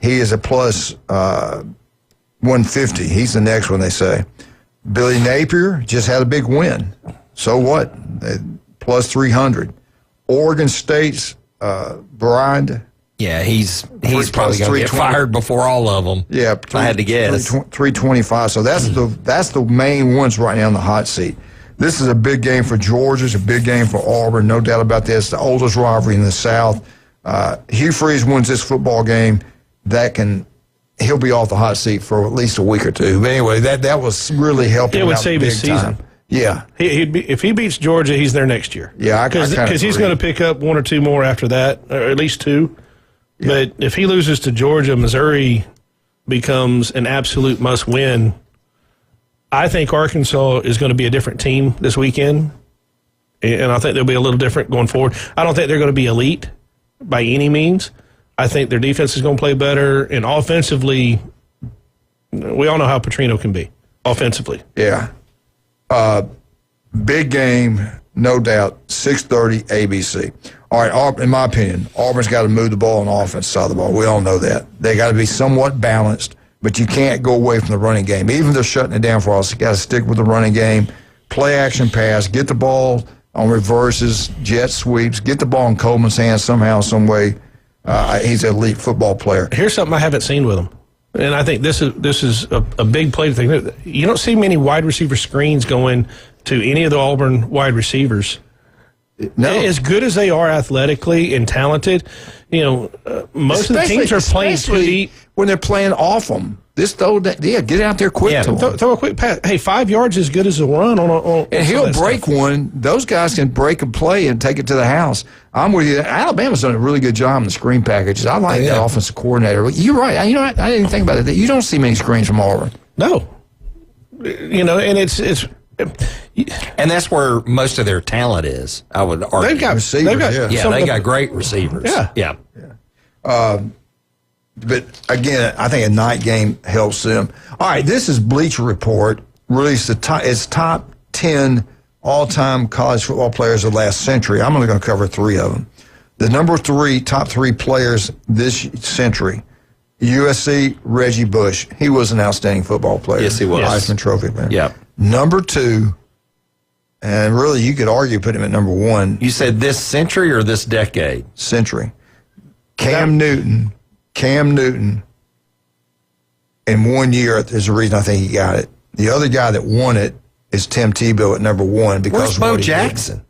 He is a plus 150. He's the next one, they say. Billy Napier just had a big win. So what? Plus 300. Oregon State's Brian. Yeah, he's probably going to get fired before all of them. Yeah, if I had to guess. 325. So that's the main ones right now in the hot seat. This is a big game for Georgia. It's a big game for Auburn. No doubt about this. The oldest rivalry in the South. Hugh Freeze wins this football game. He'll be off the hot seat for at least a week or two. But anyway, that was really helping. It would save his season. Yeah, if he beats Georgia, he's there next year. Yeah, because he's going to pick up 1 or 2 more after that, or at least 2. Yeah. But if he loses to Georgia, Missouri becomes an absolute must-win. I think Arkansas is going to be a different team this weekend, and I think they'll be a little different going forward. I don't think they're going to be elite by any means. I think their defense is going to play better, and offensively, we all know how Petrino can be offensively. Yeah. Big game, no doubt, 6:30 ABC. All right, in my opinion, Auburn's got to move the ball on the offense side of the ball. We all know that. They got to be somewhat balanced, but you can't go away from the running game. Even if they're shutting it down for us, you got to stick with the running game, play action pass, get the ball on reverses, jet sweeps, get the ball in Coleman's hands somehow, some way. He's an elite football player. Here's something I haven't seen with him, and I think this is a big play thing. You don't see many wide receiver screens going to any of the Auburn wide receivers. No. As good as they are athletically and talented, most of the teams are playing pretty when they're playing off them. Get out there quick. Yeah, throw a quick pass. Hey, 5 yards is good as a run on and he'll break one. Those guys can break a play and take it to the house. I'm with you. Alabama's done a really good job in the screen packages. I like that offensive coordinator. You're right. You know what? I didn't think about it. You don't see many screens from Auburn. No. And it's. And that's where most of their talent is, I would argue. They've got receivers. They got great receivers. Yeah. But again, I think a night game helps them. All right, this is Bleacher Report. Released its top 10 all-time college football players of the last century. I'm only going to cover 3 of them. The top 3 players this century. USC, Reggie Bush. He was an outstanding football player. Yes, he was. Heisman Trophy winner. Yeah. Number 2, and really you could argue put him at number 1. You said this century or this decade? Century. Cam Newton, in 1 year is the reason I think he got it. The other guy that won it is Tim Tebow at number 1 because where's Bo Jackson?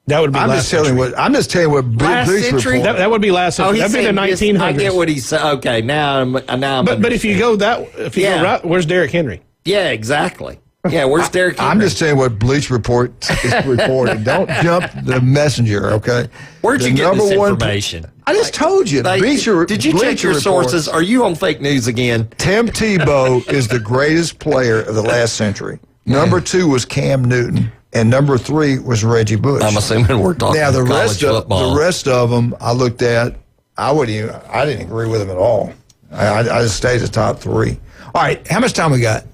That would be. I'm just telling you what. Last century. That would be last century. That'd be the 1900s. I get what he said. Okay, now. But if you go right, where's Derrick Henry? Yeah, exactly. Yeah, where's Derek Henry? I'm just saying what Bleach Report is reporting. Don't jump the messenger, okay? Where'd you get this information? I just told you. Did you check your sources? Are you on fake news again? Tim Tebow is the greatest player of the last century. Number 2 was Cam Newton, and number 3 was Reggie Bush. I'm assuming we're talking now the college football. The rest of them I looked at. I didn't agree with them at all. I just stayed the top 3. All right, how much time we got?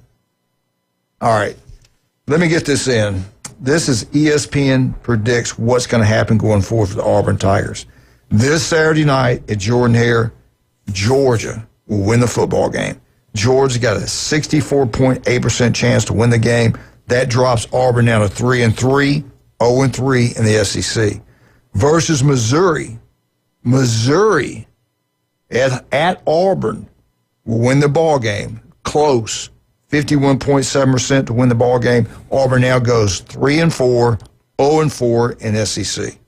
All right, let me get this in. This is ESPN predicts what's going to happen going forward for the Auburn Tigers. This Saturday night at Jordan-Hare, Georgia will win the football game. Georgia's got a 64.8% chance to win the game. That drops Auburn down to 3-3, 0-3 in the SEC. Versus Missouri. Missouri at Auburn will win the ball game. Close. 51.7% to win the ball game. Auburn now goes 3-4, 0-4 in SEC.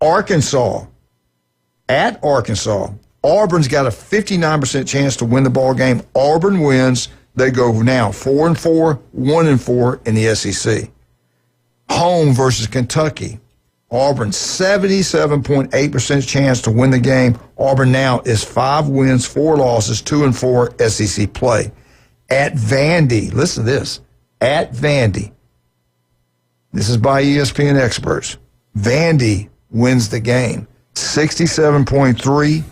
Arkansas at Arkansas. Auburn's got a 59% chance to win the ball game. Auburn wins. They go now 4-4, 1-4 in the SEC. Home versus Kentucky. Auburn 77.8% chance to win the game. Auburn now is 5 wins, 4 losses, 2-4 SEC play. At Vandy, listen to this. At Vandy, this is by ESPN experts. Vandy wins the game, 67.3.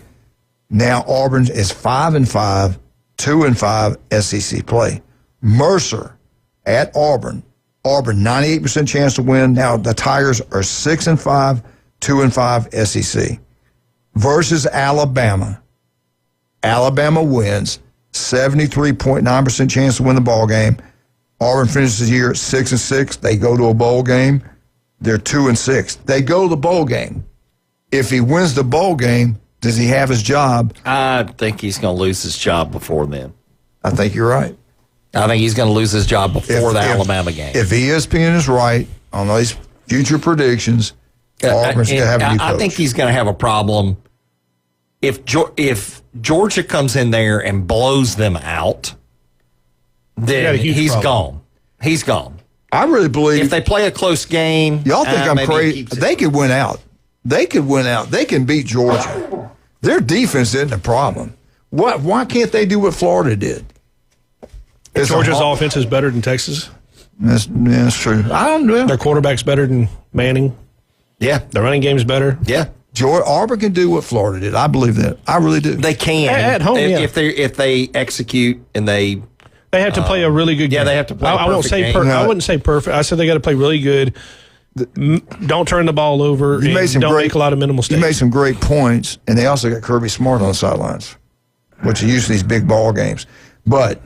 Now Auburn is 5-5, 2-5 SEC play. Mercer at Auburn. Auburn 98% chance to win. Now the Tigers are 6-5, 2-5 SEC. Versus Alabama. Alabama wins, 73.9% chance to win the ball game. Auburn finishes the year at 6-6. They go to a bowl game. They're 2-6. They go to the bowl game. If he wins the bowl game, does he have his job? I think he's going to lose his job before then. I think you're right. I think he's going to lose his job before the Alabama game. If ESPN is right on these future predictions, Auburn's going to have a new coach. I think he's going to have a problem. If Georgia comes in there and blows them out, then he's gone. He's gone. I really believe if they play a close game, y'all think I'm crazy. They could win out. They could win out. They can beat Georgia. Their defense isn't a problem. Why can't they do what Florida did? Georgia's offense is better than Texas. That's true. I don't know. Their quarterback's better than Manning. Yeah. Their running game's better. Yeah. Auburn can do what Florida did. I believe that. I really do. They can at home. If they execute and they have to play a really good game. Yeah, they have to play. I won't say I wouldn't say perfect. I said they got to play really good. Don't turn the ball over. Don't make a lot of minimal mistakes. You made some great points, and they also got Kirby Smart on the sidelines, which are used to these big ball games. But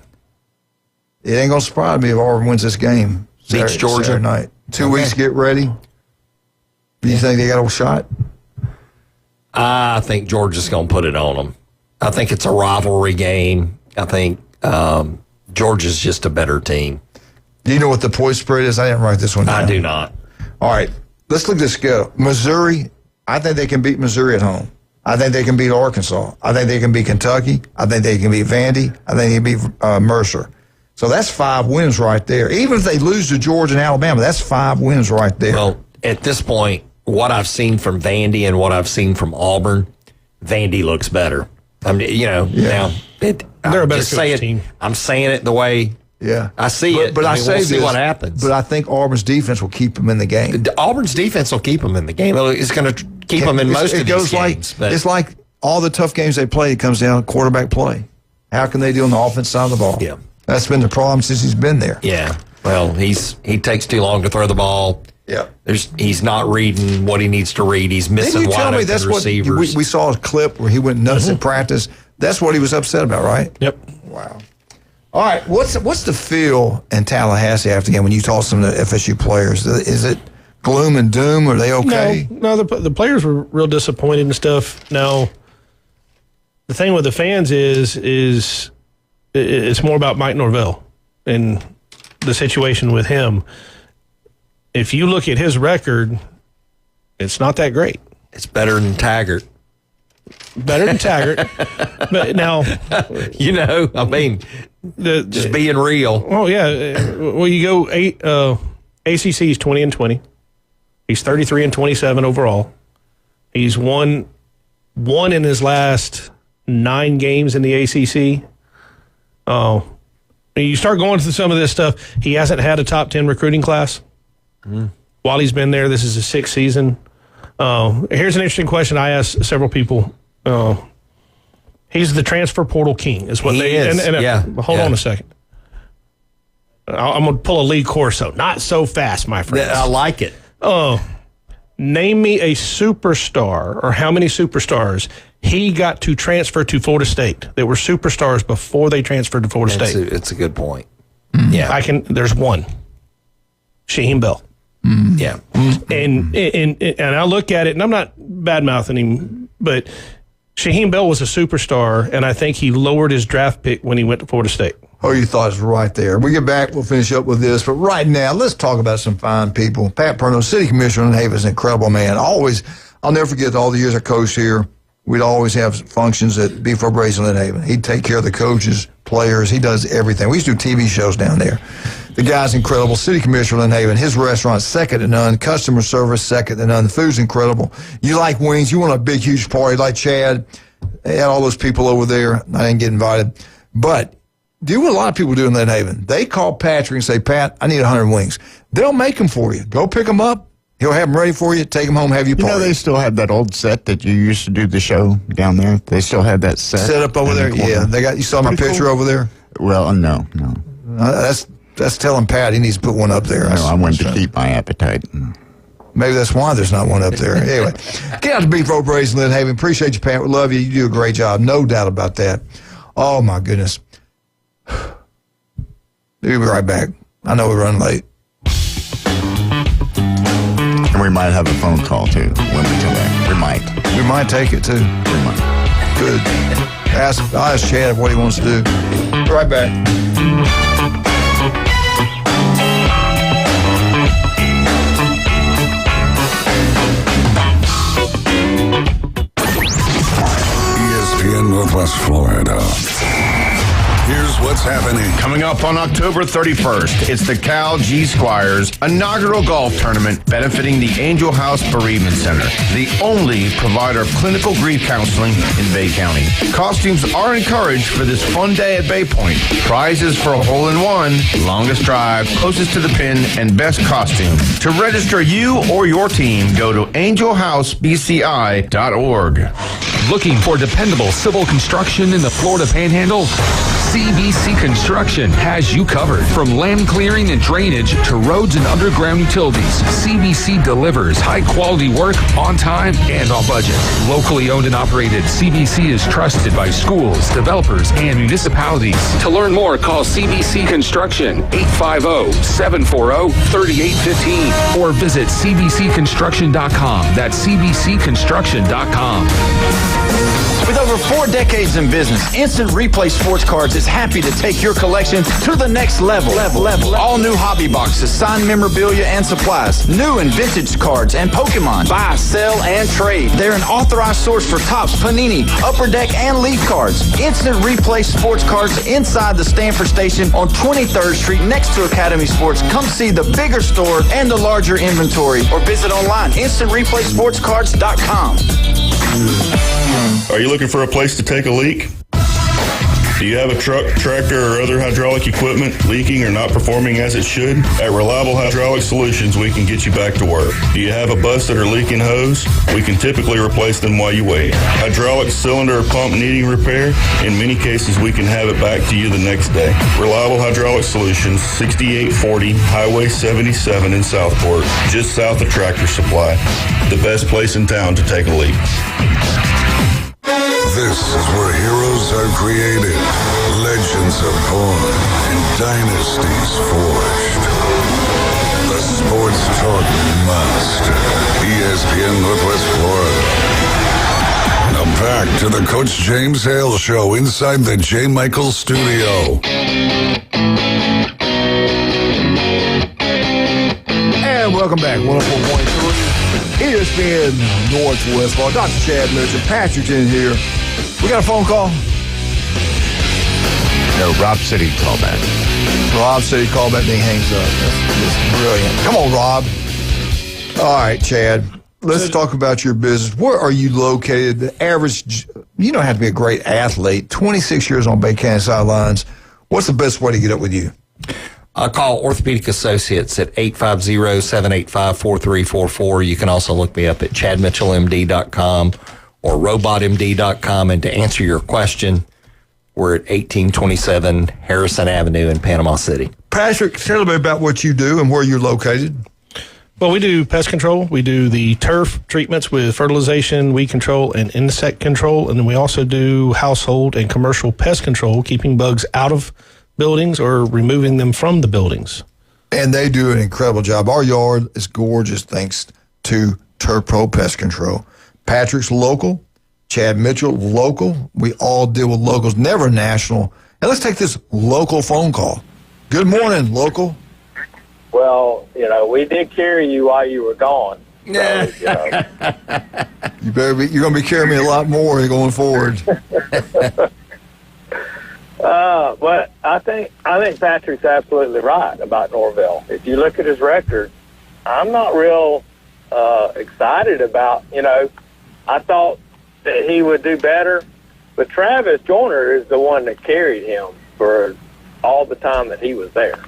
it ain't gonna surprise me if Auburn wins this game. Beats Georgia Saturday night. 2 weeks, get ready. Do you think they got a shot? I think Georgia's going to put it on them. I think it's a rivalry game. I think Georgia's just a better team. Do you know what the point spread is? I didn't write this one down. I do not. All right, let's look at this go. Missouri, I think they can beat Missouri at home. I think they can beat Arkansas. I think they can beat Kentucky. I think they can beat Vandy. I think they can beat Mercer. So that's 5 wins right there. Even if they lose to Georgia and Alabama, that's 5 wins right there. Well, at this point, what I've seen from Vandy and what I've seen from Auburn, Vandy looks better. I mean, now they're a better team. I'm saying it the way I see it. But we'll see what happens. But I think Auburn's defense will keep them in the game. Auburn's defense will keep them in the game. It's going to keep them in most of these games. It's like all the tough games they play, it comes down to quarterback play. How can they do on the offense side of the ball? Yeah. That's been the problem since he's been there. Yeah. Well, he takes too long to throw the ball. Yeah. He's not reading what he needs to read. He's missing wide open receivers. We saw a clip where he went nuts in practice. That's what he was upset about, right? Yep. Wow. All right. What's the feel in Tallahassee after the game when you talk to some of the FSU players? Is it gloom and doom? Are they okay? No, the players were real disappointed and stuff. Now, the thing with the fans is it's more about Mike Norvell and the situation with him. If you look at his record, it's not that great. It's better than Taggart. Better than Taggart. But now, I mean, just being real. Oh yeah. Well, you go ACC is 20-20. He's 33-27 overall. He's won in his last 9 games in the ACC. You start going through some of this stuff. He hasn't had a top 10 recruiting class while he's been there. This is his 6th season. Here's an interesting question I asked several people. He's the transfer portal king, is what he is. Hold on a second. I'm going to pull a Lee Corso. Not so fast, my friend. I like it. Name me a superstar, or how many superstars he got to transfer to Florida State that were superstars before they transferred to Florida State. It's a good point. Yeah, there's one. Shaheem Bell. Yeah, and I look at it, and I'm not bad mouthing him, but Shaheem Bell was a superstar, and I think he lowered his draft pick when he went to Florida State. Oh, you thought it's right there. We get back, we'll finish up with this. But right now, let's talk about some fine people. Pat Perno, City Commissioner in Haven, is an incredible man. I'll never forget all the years I coached here. We'd always have functions at Beef-O Brazen in Haven. He'd take care of the coaches, players. He does everything. We used to do TV shows down there. The guy's incredible. City Commissioner in Haven. His restaurant's second to none. Customer service second to none. The food's incredible. You like wings. You want a big, huge party like Chad. They had all those people over there. I didn't get invited. But do what a lot of people do in Lynn Haven. They call Patrick and say, Pat, I need 100 wings. They'll make them for you. Go pick them up. He'll have them ready for you. Take them home, have you party. They still have that old set that you used to do the show down there. They still have that set up over there. Yeah, they got. You saw my picture over there. Well, no. That's telling Pat he needs to put one up there. No, I wanted to keep my appetite. Maybe that's why there's not one up there. Anyway, get out to Beef-O Brazen, Lynn Haven. Appreciate you, Pat. We love you. You do a great job. No doubt about that. Oh, my goodness. We'll be right back. I know we're running late. And we might have a phone call, too, when we come back. We might take it, too. We might. Good. I'll ask Chad what he wants to do. Be right back. ESPN Northwest Florida. Here's what's happening. Coming up on October 31st, it's the Cal G Squires inaugural golf tournament benefiting the Angel House Bereavement Center, the only provider of clinical grief counseling in Bay County. Costumes are encouraged for this fun day at Bay Point. Prizes for a hole-in-one, longest drive, closest to the pin, and best costume. To register you or your team, go to angelhousebci.org. Looking for dependable civil construction in the Florida Panhandle? CBC Construction has you covered. From land clearing and drainage to roads and underground utilities, CBC delivers high-quality work on time and on budget. Locally owned and operated, CBC is trusted by schools, developers, and municipalities. To learn more, call CBC Construction, 850-740-3815, or visit cbcconstruction.com. That's cbcconstruction.com. With over 4 decades in business, Instant Replay Sports Cards is happy to take your collection to the next level. All new hobby boxes, signed memorabilia and supplies, new and vintage cards, and Pokemon. Buy, sell, and trade. They're an authorized source for Topps, Panini, Upper Deck, and Leaf cards. Instant Replay Sports Cards inside the Stanford Station on 23rd Street next to Academy Sports. Come see the bigger store and the larger inventory, or visit online, instantReplaySportsCards.com. Are you looking for a place to take a leak? Do you have a truck, tractor, or other hydraulic equipment leaking or not performing as it should? At Reliable Hydraulic Solutions, we can get you back to work. Do you have a busted or leaking hose? We can typically replace them while you wait. Hydraulic cylinder or pump needing repair? In many cases, we can have it back to you the next day. Reliable Hydraulic Solutions, 6840 Highway 77 in Southport, just south of Tractor Supply. The best place in town to take a leak. This is where heroes are created, legends are born, and dynasties forged. The Sports Talk Master, ESPN Northwest Florida. Now back to the Coach James Hale Show inside the J. Michaels Studio. And welcome back, 104.3. ESPN Northwest Ball. Dr. Chad Mitchell, Patrick's in here. We got a phone call? No, Rob said he'd call back. Rob said he'd call back, then he hangs up. That's brilliant. Come on, Rob. All right, Chad. Let's talk about your business. Where are you located? The average, you don't have to be a great athlete. 26 years on Bay County sidelines. What's the best way to get up with you? Call Orthopedic Associates at 850-785-4344. You can also look me up at chadmitchellmd.com or robotmd.com. And to answer your question, we're at 1827 Harrison Avenue in Panama City. Patrick, tell me about what you do and where you're located. Well, we do pest control. We do the turf treatments with fertilization, weed control, and insect control. And then we also do household and commercial pest control, keeping bugs out of buildings or removing them from the buildings. And they do an incredible job. Our yard is gorgeous thanks to Turf Pro Pest Control. Patrick's local, Chad Mitchell local. We all deal with locals, never national. And let's take this local phone call. Good morning, local. Well, we did carry you while you were gone. So, You better be, you're going to be carrying me a lot more going forward. But I think Patrick's absolutely right about Norvell. If you look at his record, I'm not real excited about. I thought that he would do better, but Travis Joyner is the one that carried him for all the time that he was there.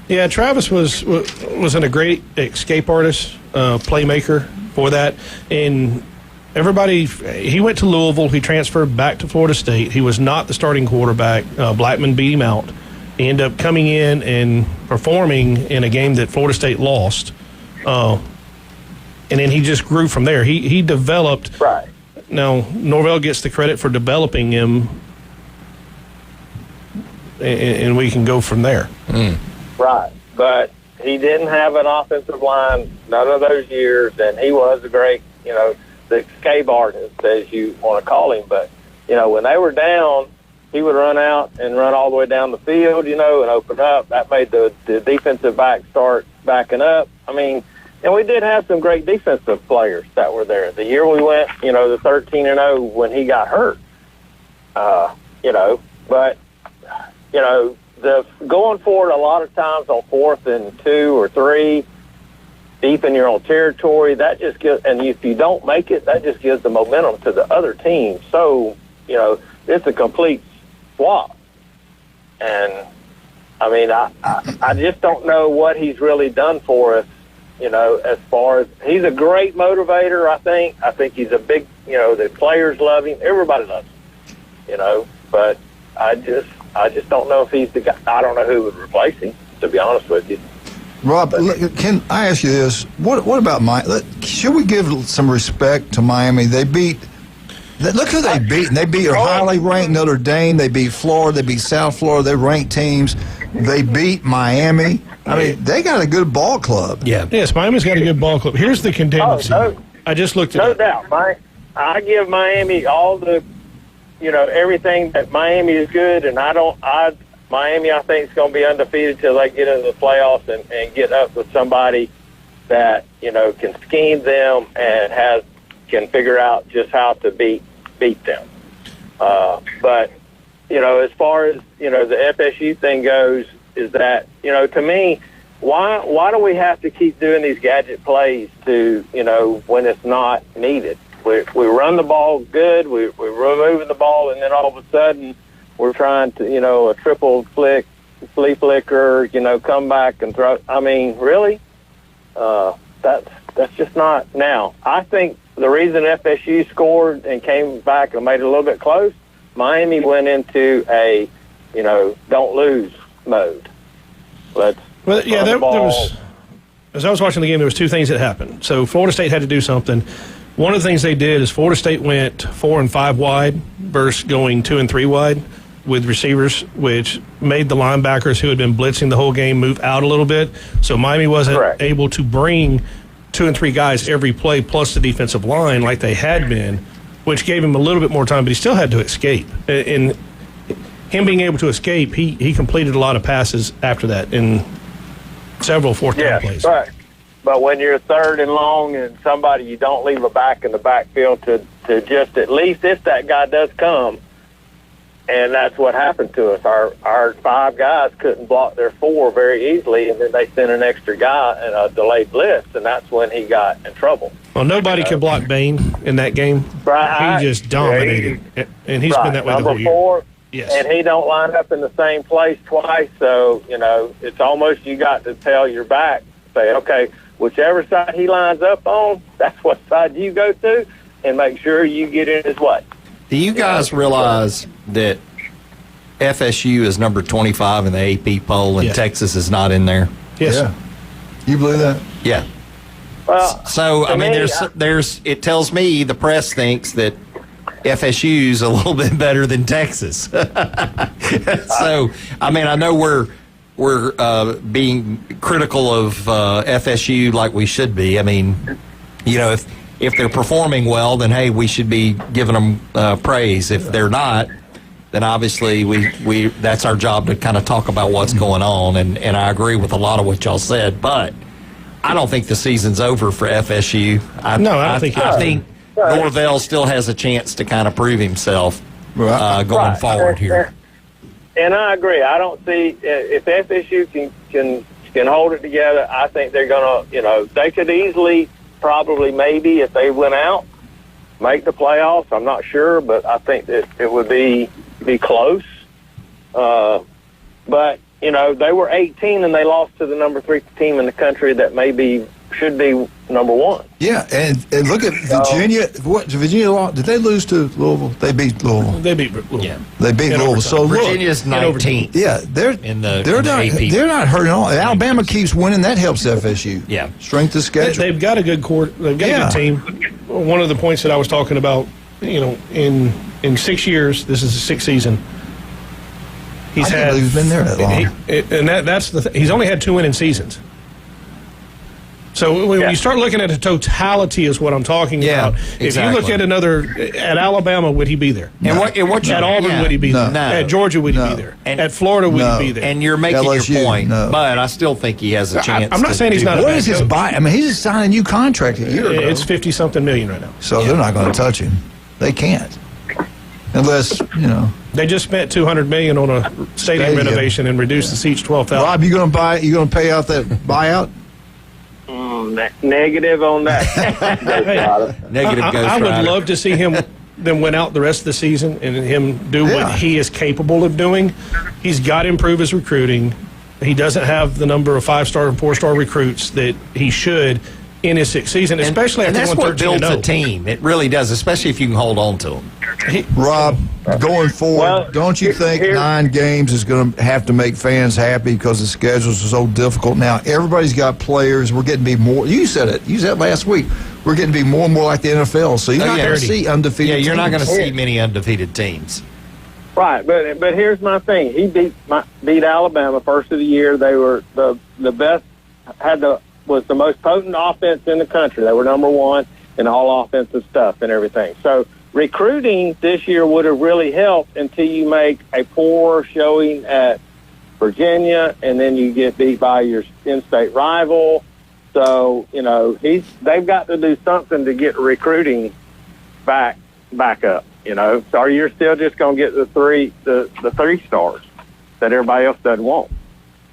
Yeah, Travis was a great escape artist, playmaker for that, and he went to Louisville. He transferred back to Florida State. He was not the starting quarterback. Blackman beat him out. He ended up coming in and performing in a game that Florida State lost. And then he just grew from there. He developed. Right. Now, Norvell gets the credit for developing him, and we can go from there. Right. But he didn't have an offensive line none of those years, and he was a great, the escape artist, as you want to call him. But, when they were down, he would run out and run all the way down the field, and open up. That made the defensive back start backing up. I mean, and we did have some great defensive players that were there. The year we went, the 13-0 when he got hurt, but, the going forward a lot of times on 4th and 2 or 3, deep in your own territory, that just gives, and if you don't make it, that just gives the momentum to the other team. So, it's a complete swap. And, I mean, I just don't know what he's really done for us, as far as, he's a great motivator, I think. I think he's a big, the players love him. Everybody loves him, but I just don't know if he's the guy. I don't know who would replace him, to be honest with you. Rob, can I ask you this? What about Miami? Should we give some respect to Miami? Look who they beat. They beat a highly ranked Notre Dame. They beat Florida. They beat South Florida. They ranked teams. They beat Miami. I mean, they got a good ball club. Yeah. Yes, Miami's got a good ball club. Here's the contingency. I just looked at it. No doubt. I give Miami all the, everything that Miami is good, and Miami, I think, is going to be undefeated till they get into the playoffs and get up with somebody that, can scheme them and can figure out just how to beat them. But, as far as, the FSU thing goes, is that, to me, why do we have to keep doing these gadget plays to, when it's not needed? We run the ball good, we're removing the ball, and then all of a sudden we're trying to, a triple flea flicker, come back and throw. I mean, really? That's just not. Now, I think the reason FSU scored and came back and made it a little bit close, Miami went into a, don't lose mode. There was, as I was watching the game, there was two things that happened. So Florida State had to do something. One of the things they did is Florida State went 4 and 5 wide versus going 2 and 3 wide with receivers, which made the linebackers who had been blitzing the whole game move out a little bit. So Miami wasn't able to bring 2 and 3 guys every play plus the defensive line like they had been, which gave him a little bit more time, but he still had to escape. And him being able to escape, he completed a lot of passes after that in several fourth down plays. Right. But when you're third and long and somebody, you don't leave a back in the backfield to just at least if that guy does come. And that's what happened to us. Our 5 guys couldn't block their 4 very easily, and then they sent an extra guy in a delayed blitz, and that's when he got in trouble. Well, nobody could block Bain in that game. Right. He just dominated, and he's been that way the whole year. Number 4, yes. And he don't line up in the same place twice, so, it's almost you got to tell your back, say, okay, whichever side he lines up on, that's what side you go to, and make sure you get in his way. Do you guys realize that FSU is number 25 in the AP poll and Texas is not in there? Yes. Yeah. You believe that? Yeah. Well, so I mean, there's. It tells me the press thinks that FSU's a little bit better than Texas. So I mean, I know we're being critical of FSU like we should be. I mean, if they're performing well, then hey, we should be giving them praise. If they're not, then obviously we that's our job to kind of talk about what's going on. And I agree with a lot of what y'all said, but I don't think the season's over for FSU. I think Norvell still has a chance to kind of prove himself going forward here. And I agree. I don't see if FSU can hold it together. I think they're gonna. They could easily. Probably, maybe, if they went out, make the playoffs. I'm not sure, but I think that it would be close. But, they were 18 and they lost to the number 3 team in the country that should be number 1. Yeah, and look at Virginia. What Virginia lost? Did they lose to Louisville? They beat Louisville. They beat Louisville. Yeah. They beat Louisville. So Virginia's 19th. Yeah, they're not hurting at all. Alabama keeps winning. That helps FSU. Yeah, strength of schedule. They've got a good court. They've got a good team. One of the points that I was talking about, in 6 years, this is the 6th season. He's been there that long. That's the he's only had 2 winning seasons. So when you start looking at the totality is what I'm talking about. If you look at at Alabama, would he be there? At Auburn, would he be there? No. At Georgia, would he be there? At Florida, would he be there? And you're making LSU, your point, but I still think he has a chance. I'm not saying he's not. What is his buy? I mean, he's just signing a new contract a year ago. It's $50-something million right now. So they're not going to touch him. They can't, unless They just spent $200 million on a stadium renovation and reduced the seats 12,000. Rob, you going to pay out that buyout? Negative on that. Negative Ghost I would Rider. love to see him then win out the rest of the season and him do what he is capable of doing. He's got to improve his recruiting. He doesn't have the number of 5-star and 4-star recruits that he should in his 6th season, especially and after that's what builds 13-0. a team. It really does, especially if you can hold on to him. Rob, going forward, don't you think 9 games is going to have to make fans happy because the schedules are so difficult now? Everybody's got players. We're getting to be more. You said it. You said it last week. We're getting to be more and more like the NFL. So you're not going to see undefeated teams. Yeah, you're not going to see many undefeated teams. Right, but here's my thing. He beat Alabama first of the year. They were the best, was the most potent offense in the country. They were number 1 in all offensive stuff and everything. So recruiting this year would have really helped until you make a poor showing at Virginia, and then you get beat by your in-state rival. So, they've got to do something to get recruiting back up, or you're still just going to get the 3 stars that everybody else doesn't want.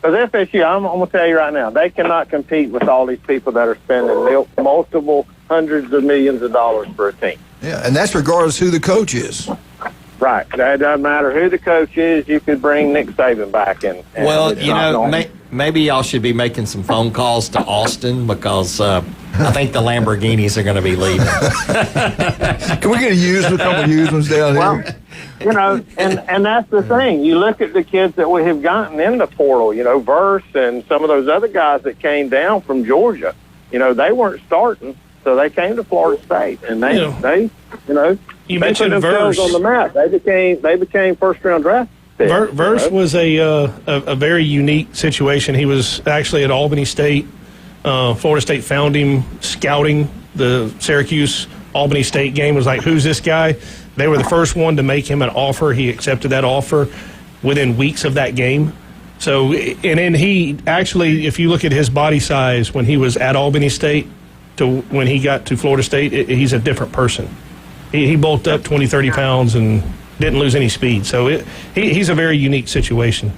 Because FSU, I'm going to tell you right now, they cannot compete with all these people that are spending multiple hundreds of millions of dollars for a team. Yeah, and that's regardless who the coach is. Right. That doesn't matter who the coach is. You could bring Nick Saban back. Maybe y'all should be making some phone calls to Austin because I think the Lamborghinis are going to be leaving. Can we get a couple of used ones down here? And that's the thing. You look at the kids that we have gotten in the portal, Verse and some of those other guys that came down from Georgia. They weren't starting, so they came to Florida State, and they put themselves on the map. They became first-round draft picks. Verse was a very unique situation. He was actually at Albany State. Florida State found him scouting the Syracuse-Albany State game. Was like, who's this guy? They were the first one to make him an offer. He accepted that offer within weeks of that game. So, and then he actually, if you look at his body size when he was at Albany State to when he got to Florida State, he's a different person. He bulked up 20, 30 pounds and didn't lose any speed. So he's a very unique situation.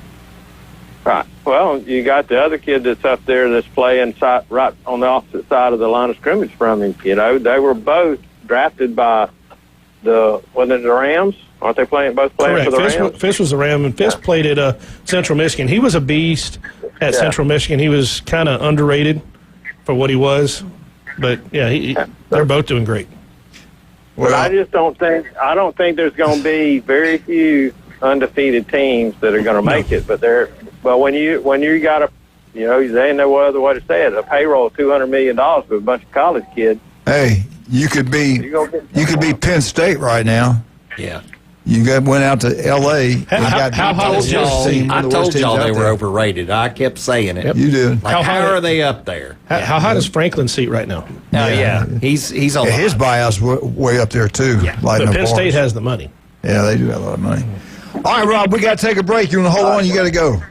Right. Well, you got the other kid that's up there that's playing right on the opposite side of the line of scrimmage from him. You know, they were both drafted by the Rams? Aren't they both playing Correct. for the Rams? Fish was the Ram, and Fish played at Central Michigan. He was a beast at Central Michigan. He was kind of underrated for what he was. But, yeah, they're both doing great. Well, I just don't think there's going to be very few undefeated teams that are going to make it. But when you got they ain't no other way to say it. A payroll of $200 million for a bunch of college kids. Hey, you could be Penn State right now. Yeah. You went out to L.A. I told y'all they were overrated. I kept saying it. Yep. You did. Like, how are they up there? How high does Franklin seat right now? Yeah. He's on his buyout's way up there, too. Yeah. But Penn State has the money. Yeah, they do have a lot of money. All right, Rob, we got to take a break. You want to hold on? You got to go.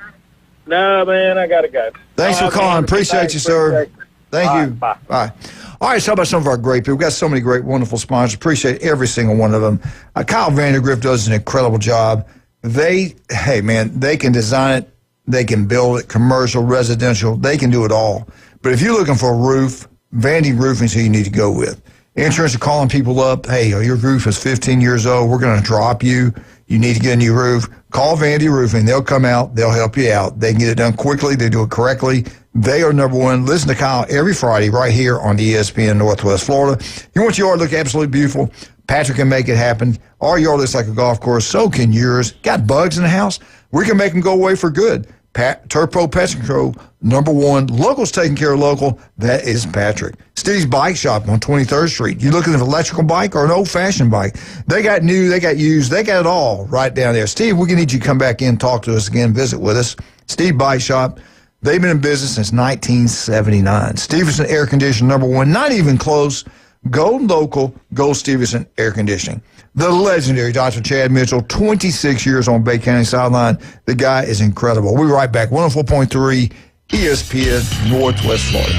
No, man, I got to go. Thanks for calling. Appreciate you, sir. Thank you. Bye. Bye. All right, so how about some of our great people? We've got so many great, wonderful sponsors. Appreciate every single one of them. Kyle Vandergrift does an incredible job. They can design it. They can build it, commercial, residential. They can do it all. But if you're looking for a roof, Vandy Roofing is who you need to go with. Insurance are calling people up. Hey, your roof is 15 years old. We're going to drop you. You need to get a new roof. Call Vandy Roofing. They'll come out. They'll help you out. They can get it done quickly. They do it correctly. They are number one. Listen to Kyle every Friday right here on ESPN Northwest Florida. You want your yard to look absolutely beautiful? Patrick can make it happen. Our yard looks like a golf course. So can yours. Got bugs in the house? We can make them go away for good. Turpo Pest Control, number one. Locals taking care of local. That is Patrick. Steve's Bike Shop on 23rd Street. You looking at an electrical bike or an old-fashioned bike? They got new, they got used, they got it all right down there. Steve, we need you to come back in, talk to us again, visit with us. Steve Bike Shop. They've been in business since 1979. Stevenson Air Conditioning, number one. Not even close. Go local. Go Stevenson Air Conditioning. The legendary Dr. Chad Mitchell, 26 years on Bay County sideline. The guy is incredible. We'll be right back. 104.3 ESPN Northwest Florida.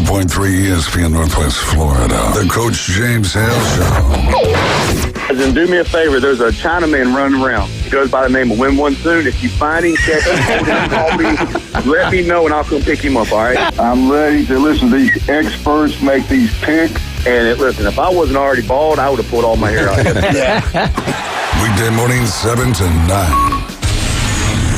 .3 ESPN Northwest Florida. The Coach James Hale Show. Then do me a favor. There's a Chinaman running around. He goes by the name of Win One Soon. If you find him, catch him, call me, let me know, and I'll come pick him up, all right? I'm ready to listen to these experts make these picks. And listen, if I wasn't already bald, I would have pulled all my hair out. Weekday mornings 7 to 9.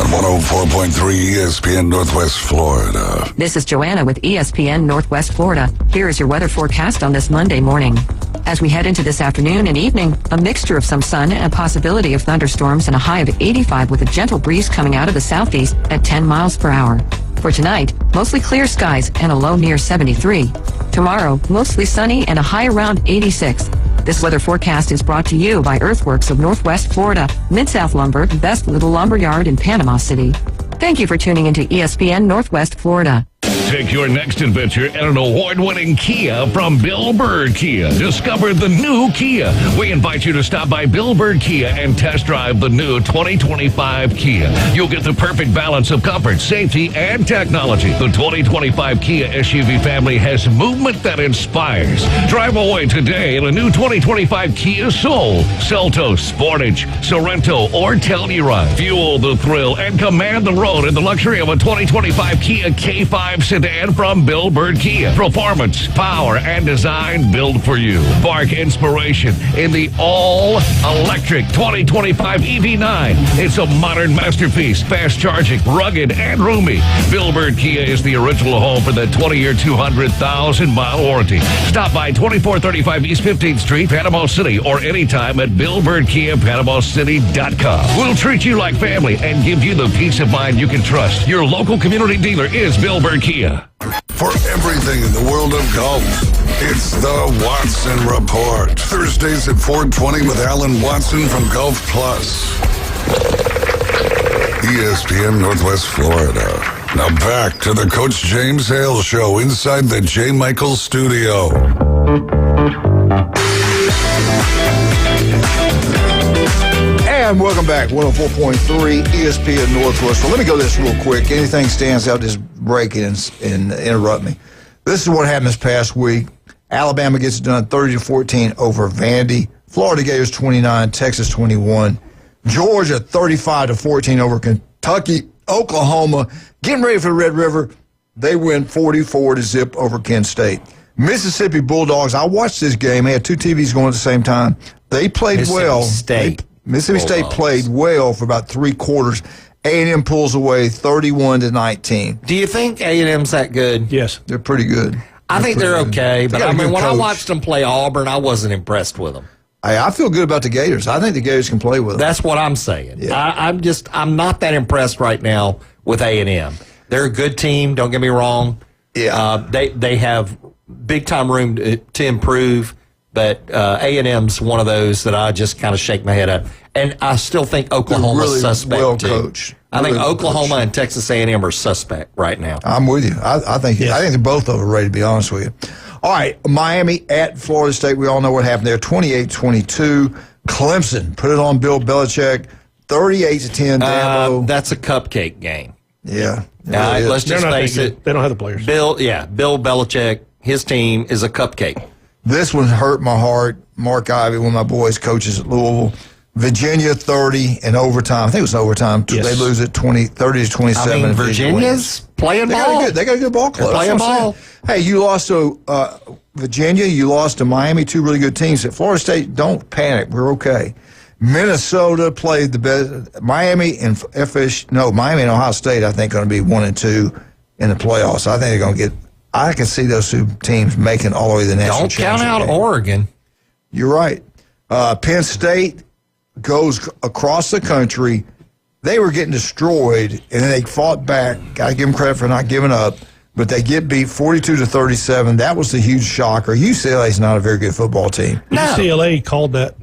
On 104.3 ESPN Northwest Florida. This is Joanna with ESPN Northwest Florida. Here is your weather forecast on this Monday morning. As we head into this afternoon and evening, a mixture of some sun and a possibility of thunderstorms and a high of 85 with a gentle breeze coming out of the southeast at 10 miles per hour. For tonight, mostly clear skies and a low near 73. Tomorrow, mostly sunny and a high around 86. This weather forecast is brought to you by Earthworks of Northwest Florida, Mid-South Lumber, Best Little Lumber Yard in Panama City. Thank you for tuning into ESPN Northwest Florida. Take your next adventure in an award-winning Kia from Bill Bird Kia. Discover the new Kia. We invite you to stop by Bill Bird Kia and test drive the new 2025 Kia. You'll get the perfect balance of comfort, safety, and technology. The 2025 Kia SUV family has movement that inspires. Drive away today in a new 2025 Kia Soul, Seltos, Sportage, Sorento, or Telluride. Fuel the thrill and command the road in the luxury of a 2025 Kia K5 sedan from Bill Bird Kia. Performance, power, and design built for you. Spark inspiration in the all-electric 2025 EV9. It's a modern masterpiece, fast charging, rugged, and roomy. Bill Bird Kia is the original home for that 20-year, 200,000-mile warranty. Stop by 2435 East 15th Street, Panama City, or anytime at BillBirdKia.PanamaCity.com. We'll treat you like family and give you the peace of mind you can trust. Your local community dealer is Bill Bird Kia. For everything in the world of golf, it's the Watson Report. Thursdays at 4:20 with Alan Watson from Golf Plus. ESPN Northwest Florida. Now back to the Coach James Hale Show inside the J. Michael studio. And welcome back, 104.3 ESPN Northwest. Well, let me go this real quick. Anything stands out, just break it and interrupt me. This is what happened this past week. Alabama gets it done 30-14 over Vandy. Florida Gators 29, Texas 21. Georgia 35-14 over Kentucky. Oklahoma getting ready for the Red River. They win 44-0 over Kent State. Mississippi Bulldogs, I watched this game. They had two TVs going at the same time. They played well. Mississippi State played well for about three quarters. A&M pulls away 31-19. Do you think A&M's that good? Yes. They're pretty good. I think they're okay, but I mean, when I coach. watched them play Auburn, I wasn't impressed with them. I feel good about the Gators. I think the Gators can play with them. That's what I'm saying. Yeah. I'm not that impressed right now with A&M. They're a good team. Don't get me wrong. Yeah. They have big time room to improve, but A&M's one of those that I just kind of shake my head at. And I still think Oklahoma's really suspect well too. coached. I think Really well Oklahoma coached. and Texas A&M are suspect right now. I'm with you. I think they're both overrated, to be honest with you. All right, Miami at Florida State. We all know what happened there. 28-22. Clemson put it on Bill Belichick. 38-10. Dabo. That's a cupcake game. Yeah. Let's just face it. They don't have the players. Bill Belichick, his team is a cupcake. This one hurt my heart. Mark Ivey, one of my boys, coaches at Louisville. Virginia 30 in overtime. I think it was in overtime. Yes. They lose it 30-27. I mean, Virginia's playing ball. They got a good ball club. They're playing That's what I'm ball. saying. Hey, you lost to Virginia. You lost to Miami. Two really good teams. At Florida State, don't panic. We're okay. Minnesota played the best. Miami and Miami and Ohio State, I think, going to be 1 and 2 in the playoffs. I think they're going to get. I can see those two teams making all the way to the national Don't championship count out game. Oregon. You're right. Penn State goes across the country. They were getting destroyed, and then they fought back. Got to give them credit for not giving up. But they get beat 42-37. That was the huge shocker. UCLA's not a very good football team. UCLA called that.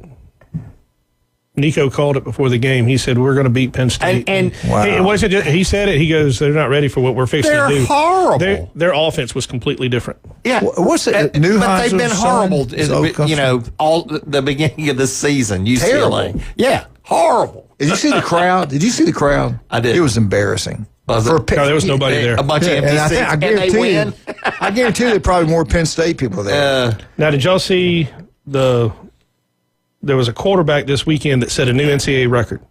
Nico called it before the game. He said, we're going to beat Penn State. And Wow. It wasn't just, he said it. He goes, they're not ready for what we're fixing to do. They're horrible. Their offense was completely different. Yeah, What's it? but they've been horrible. Son? All the beginning of this season. UCLA. Terrible. Yeah, horrible. Did you see the crowd? Did you see the crowd? I did. It was embarrassing. Was For it? a Penn- No, there was nobody there. A bunch of empty And I seats, and they guarantee win. I guarantee there are probably more Penn State people there. Now, did y'all see there was a quarterback this weekend that set a new NCAA record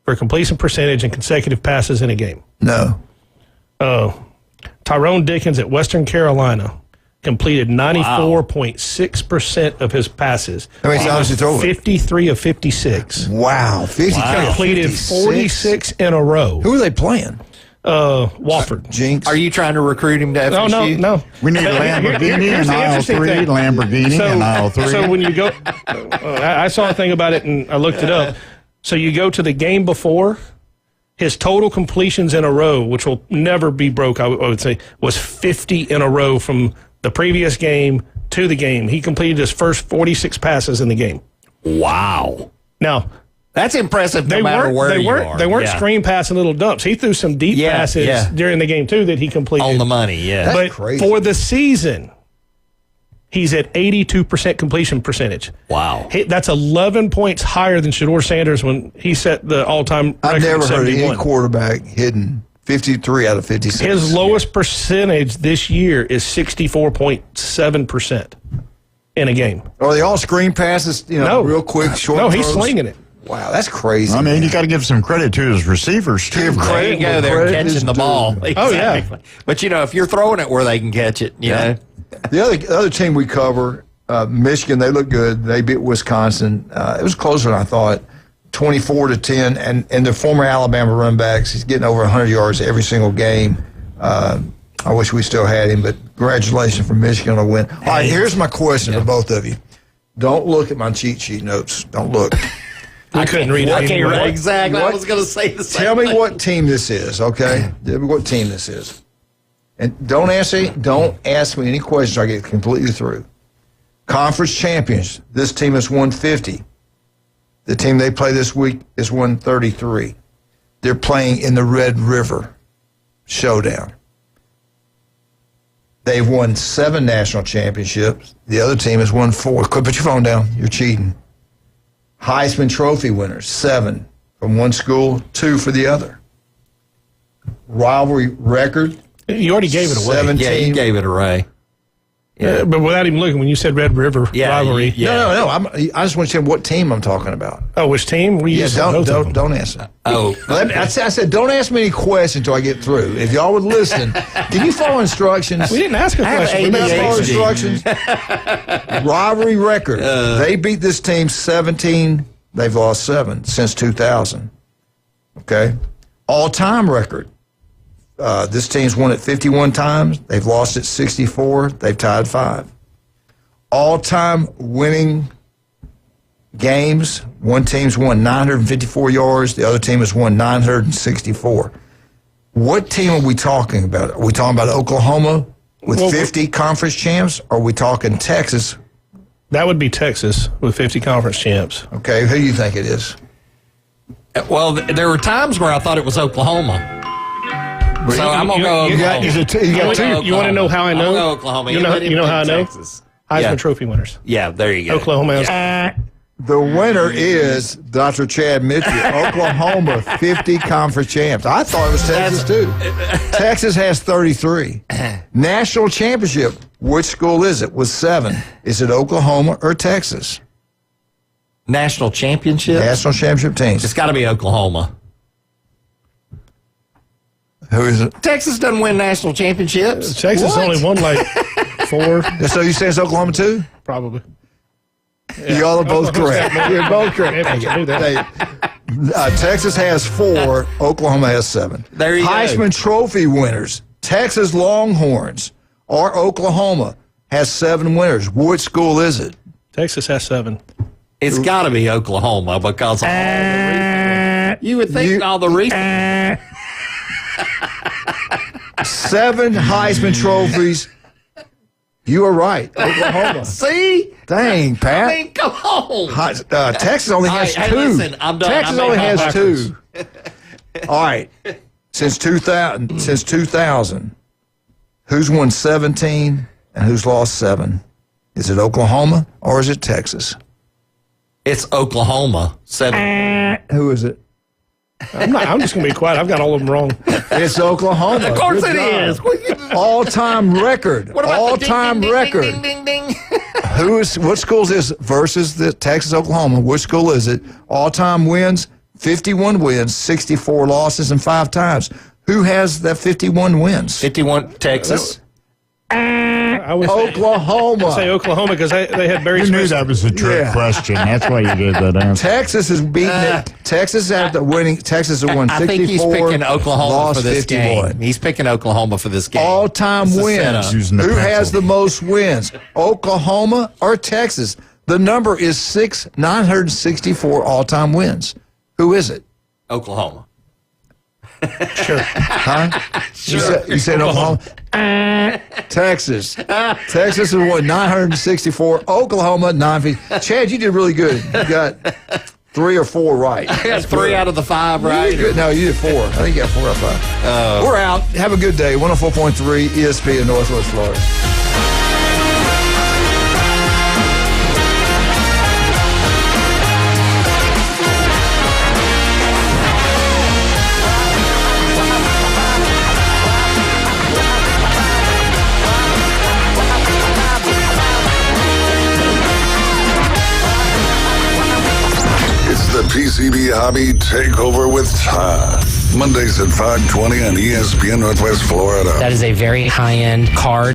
for completion percentage and consecutive passes in a game. No. Tyrone Dickens at Western Carolina completed 94.6% of his passes. How many times did he throw it? 53 of 56. Wow. 50 Completed 46 in a row. Who are they playing? Wofford. Jinx. Are you trying to recruit him to FSU? No. We need a Lamborghini Here's in the aisle interesting 3, thing. Lamborghini in aisle 3. So when you go, I saw a thing about it and I looked it up. So you go to the game before, his total completions in a row, which will never be broke, I would say, was 50 in a row from the previous game to the game. He completed his first 46 passes in the game. Wow. Now, that's impressive no matter where you are. They weren't Yeah. screen passing little dumps. He threw some deep passes during the game, too, that he completed. On the money, yeah. But for the season, he's at 82% completion percentage. Wow. That's 11 points higher than Shedeur Sanders when he set the all-time record. I've never at heard of 71. any quarterback hitting 53 out of 56. His lowest percentage this year is 64.7% in a game. Are they all screen passes, No. real quick, short No, he's throws? slinging it. Wow, that's crazy. I mean, you got to give some credit to his receivers, too. There you go. They're catching the ball. Oh, yeah. Exactly. But, if you're throwing it where they can catch it, you know. The other team we cover, Michigan, they look good. They beat Wisconsin. It was closer than I thought, 24-10. And the former Alabama run backs, he's getting over 100 yards every single game. I wish we still had him, but congratulations for Michigan on a win. All right, here's my question for both of you. Don't look at my cheat sheet notes. Don't look. I couldn't read it. Anyway. Exactly. I was going to say the same Tell me thing. what team this is, okay? Tell me what team this is. And don't ask me any questions. I get completely through. Conference champions. This team has won 50. The team they play this week is 133. They're playing in the Red River. showdown. They've won 7 national championships. The other team has won 4. Put your phone down. You're cheating. Heisman Trophy winners, 7 from one school, 2 for the other. Rivalry record. You already gave it away. 17. Yeah, you gave it away. Yeah. But without even looking, when you said Red River rivalry. No. I just want to say what team I'm talking about. Oh, which team? Don't answer. I said don't ask me any questions until I get through. If y'all would listen, can you follow instructions? We didn't ask a question. We didn't follow instructions. Rivalry record. They beat this team 17. They've lost 7 since 2000. Okay. All-time record. This team's won it 51 times. They've lost it 64. They've tied 5. All-time winning games. One team's won 954 yards. The other team has won 964. What team are we talking about? Are we talking about Oklahoma with 50 conference champs? Or are we talking Texas? That would be Texas with 50 conference champs. Okay, who do you think it is? Well, there were times where I thought it was Oklahoma. So I'm going to go Oklahoma. You want to know how I know? I'm going to go Oklahoma. You know how I know? Texas. Heisman Trophy winners. Yeah, there you go. Oklahoma has... The winner is Dr. Chad Mitchell, Oklahoma, 50 conference champs. I thought it was Texas, too. Texas has 33. National championship, which school is it? With 7. Is it Oklahoma or Texas? National championship? National championship teams. It's got to be Oklahoma. Who is it? Texas doesn't win national championships. Texas only won like 4. So you say it's Oklahoma, too? Probably. Yeah. Y'all are both correct. You're both correct. Texas has 4. Oklahoma has 7. There you Heisman Trophy winners. Texas Longhorns or Oklahoma has 7 winners. Which school is it? Texas has 7. It's got to be Oklahoma because all the you would think all the recent 7 Heisman trophies. You are right. Oklahoma. See? Dang, Pat. I mean, come on. Texas only has 2. Listen, I'm done. Texas only has 2. All right. Since 2000, who's won 17 and who's lost 7? Is it Oklahoma or is it Texas? It's Oklahoma. 7. Who is it? I'm just going to be quiet. I've got all of them wrong. It's Oklahoma. Of course it is. All-time record. What about all-time record. Ding, ding, ding, ding. What school is this versus the Texas, Oklahoma? Which school is it? All-time wins, 51 wins, 64 losses, and 5 ties. Who has that 51 wins? 51 Texas. I would Oklahoma. Say Oklahoma because they had very. You knew that was a trick question. That's why you did that answer. Texas is beating it. Texas had the winning. Texas has won 64. I think he's picking Oklahoma for this 51. game. He's picking Oklahoma for this game. All-time wins. Who has the most wins? Oklahoma or Texas? The number is 964 all-time wins. Who is it? Oklahoma. Sure. Huh? Sure. You said Oklahoma? Texas. Texas has won 964. Oklahoma, 950. Chad, you did really good. You got 3 or 4 right. I got 3 out of the 5 right. No, you did 4. I think you got 4 out of 5. We're out. Have a good day. 104.3 ESPN Northwest Florida. The PCB Hobby Takeover with Todd. Mondays at 5:20 on ESPN Northwest Florida. That is a very high-end card.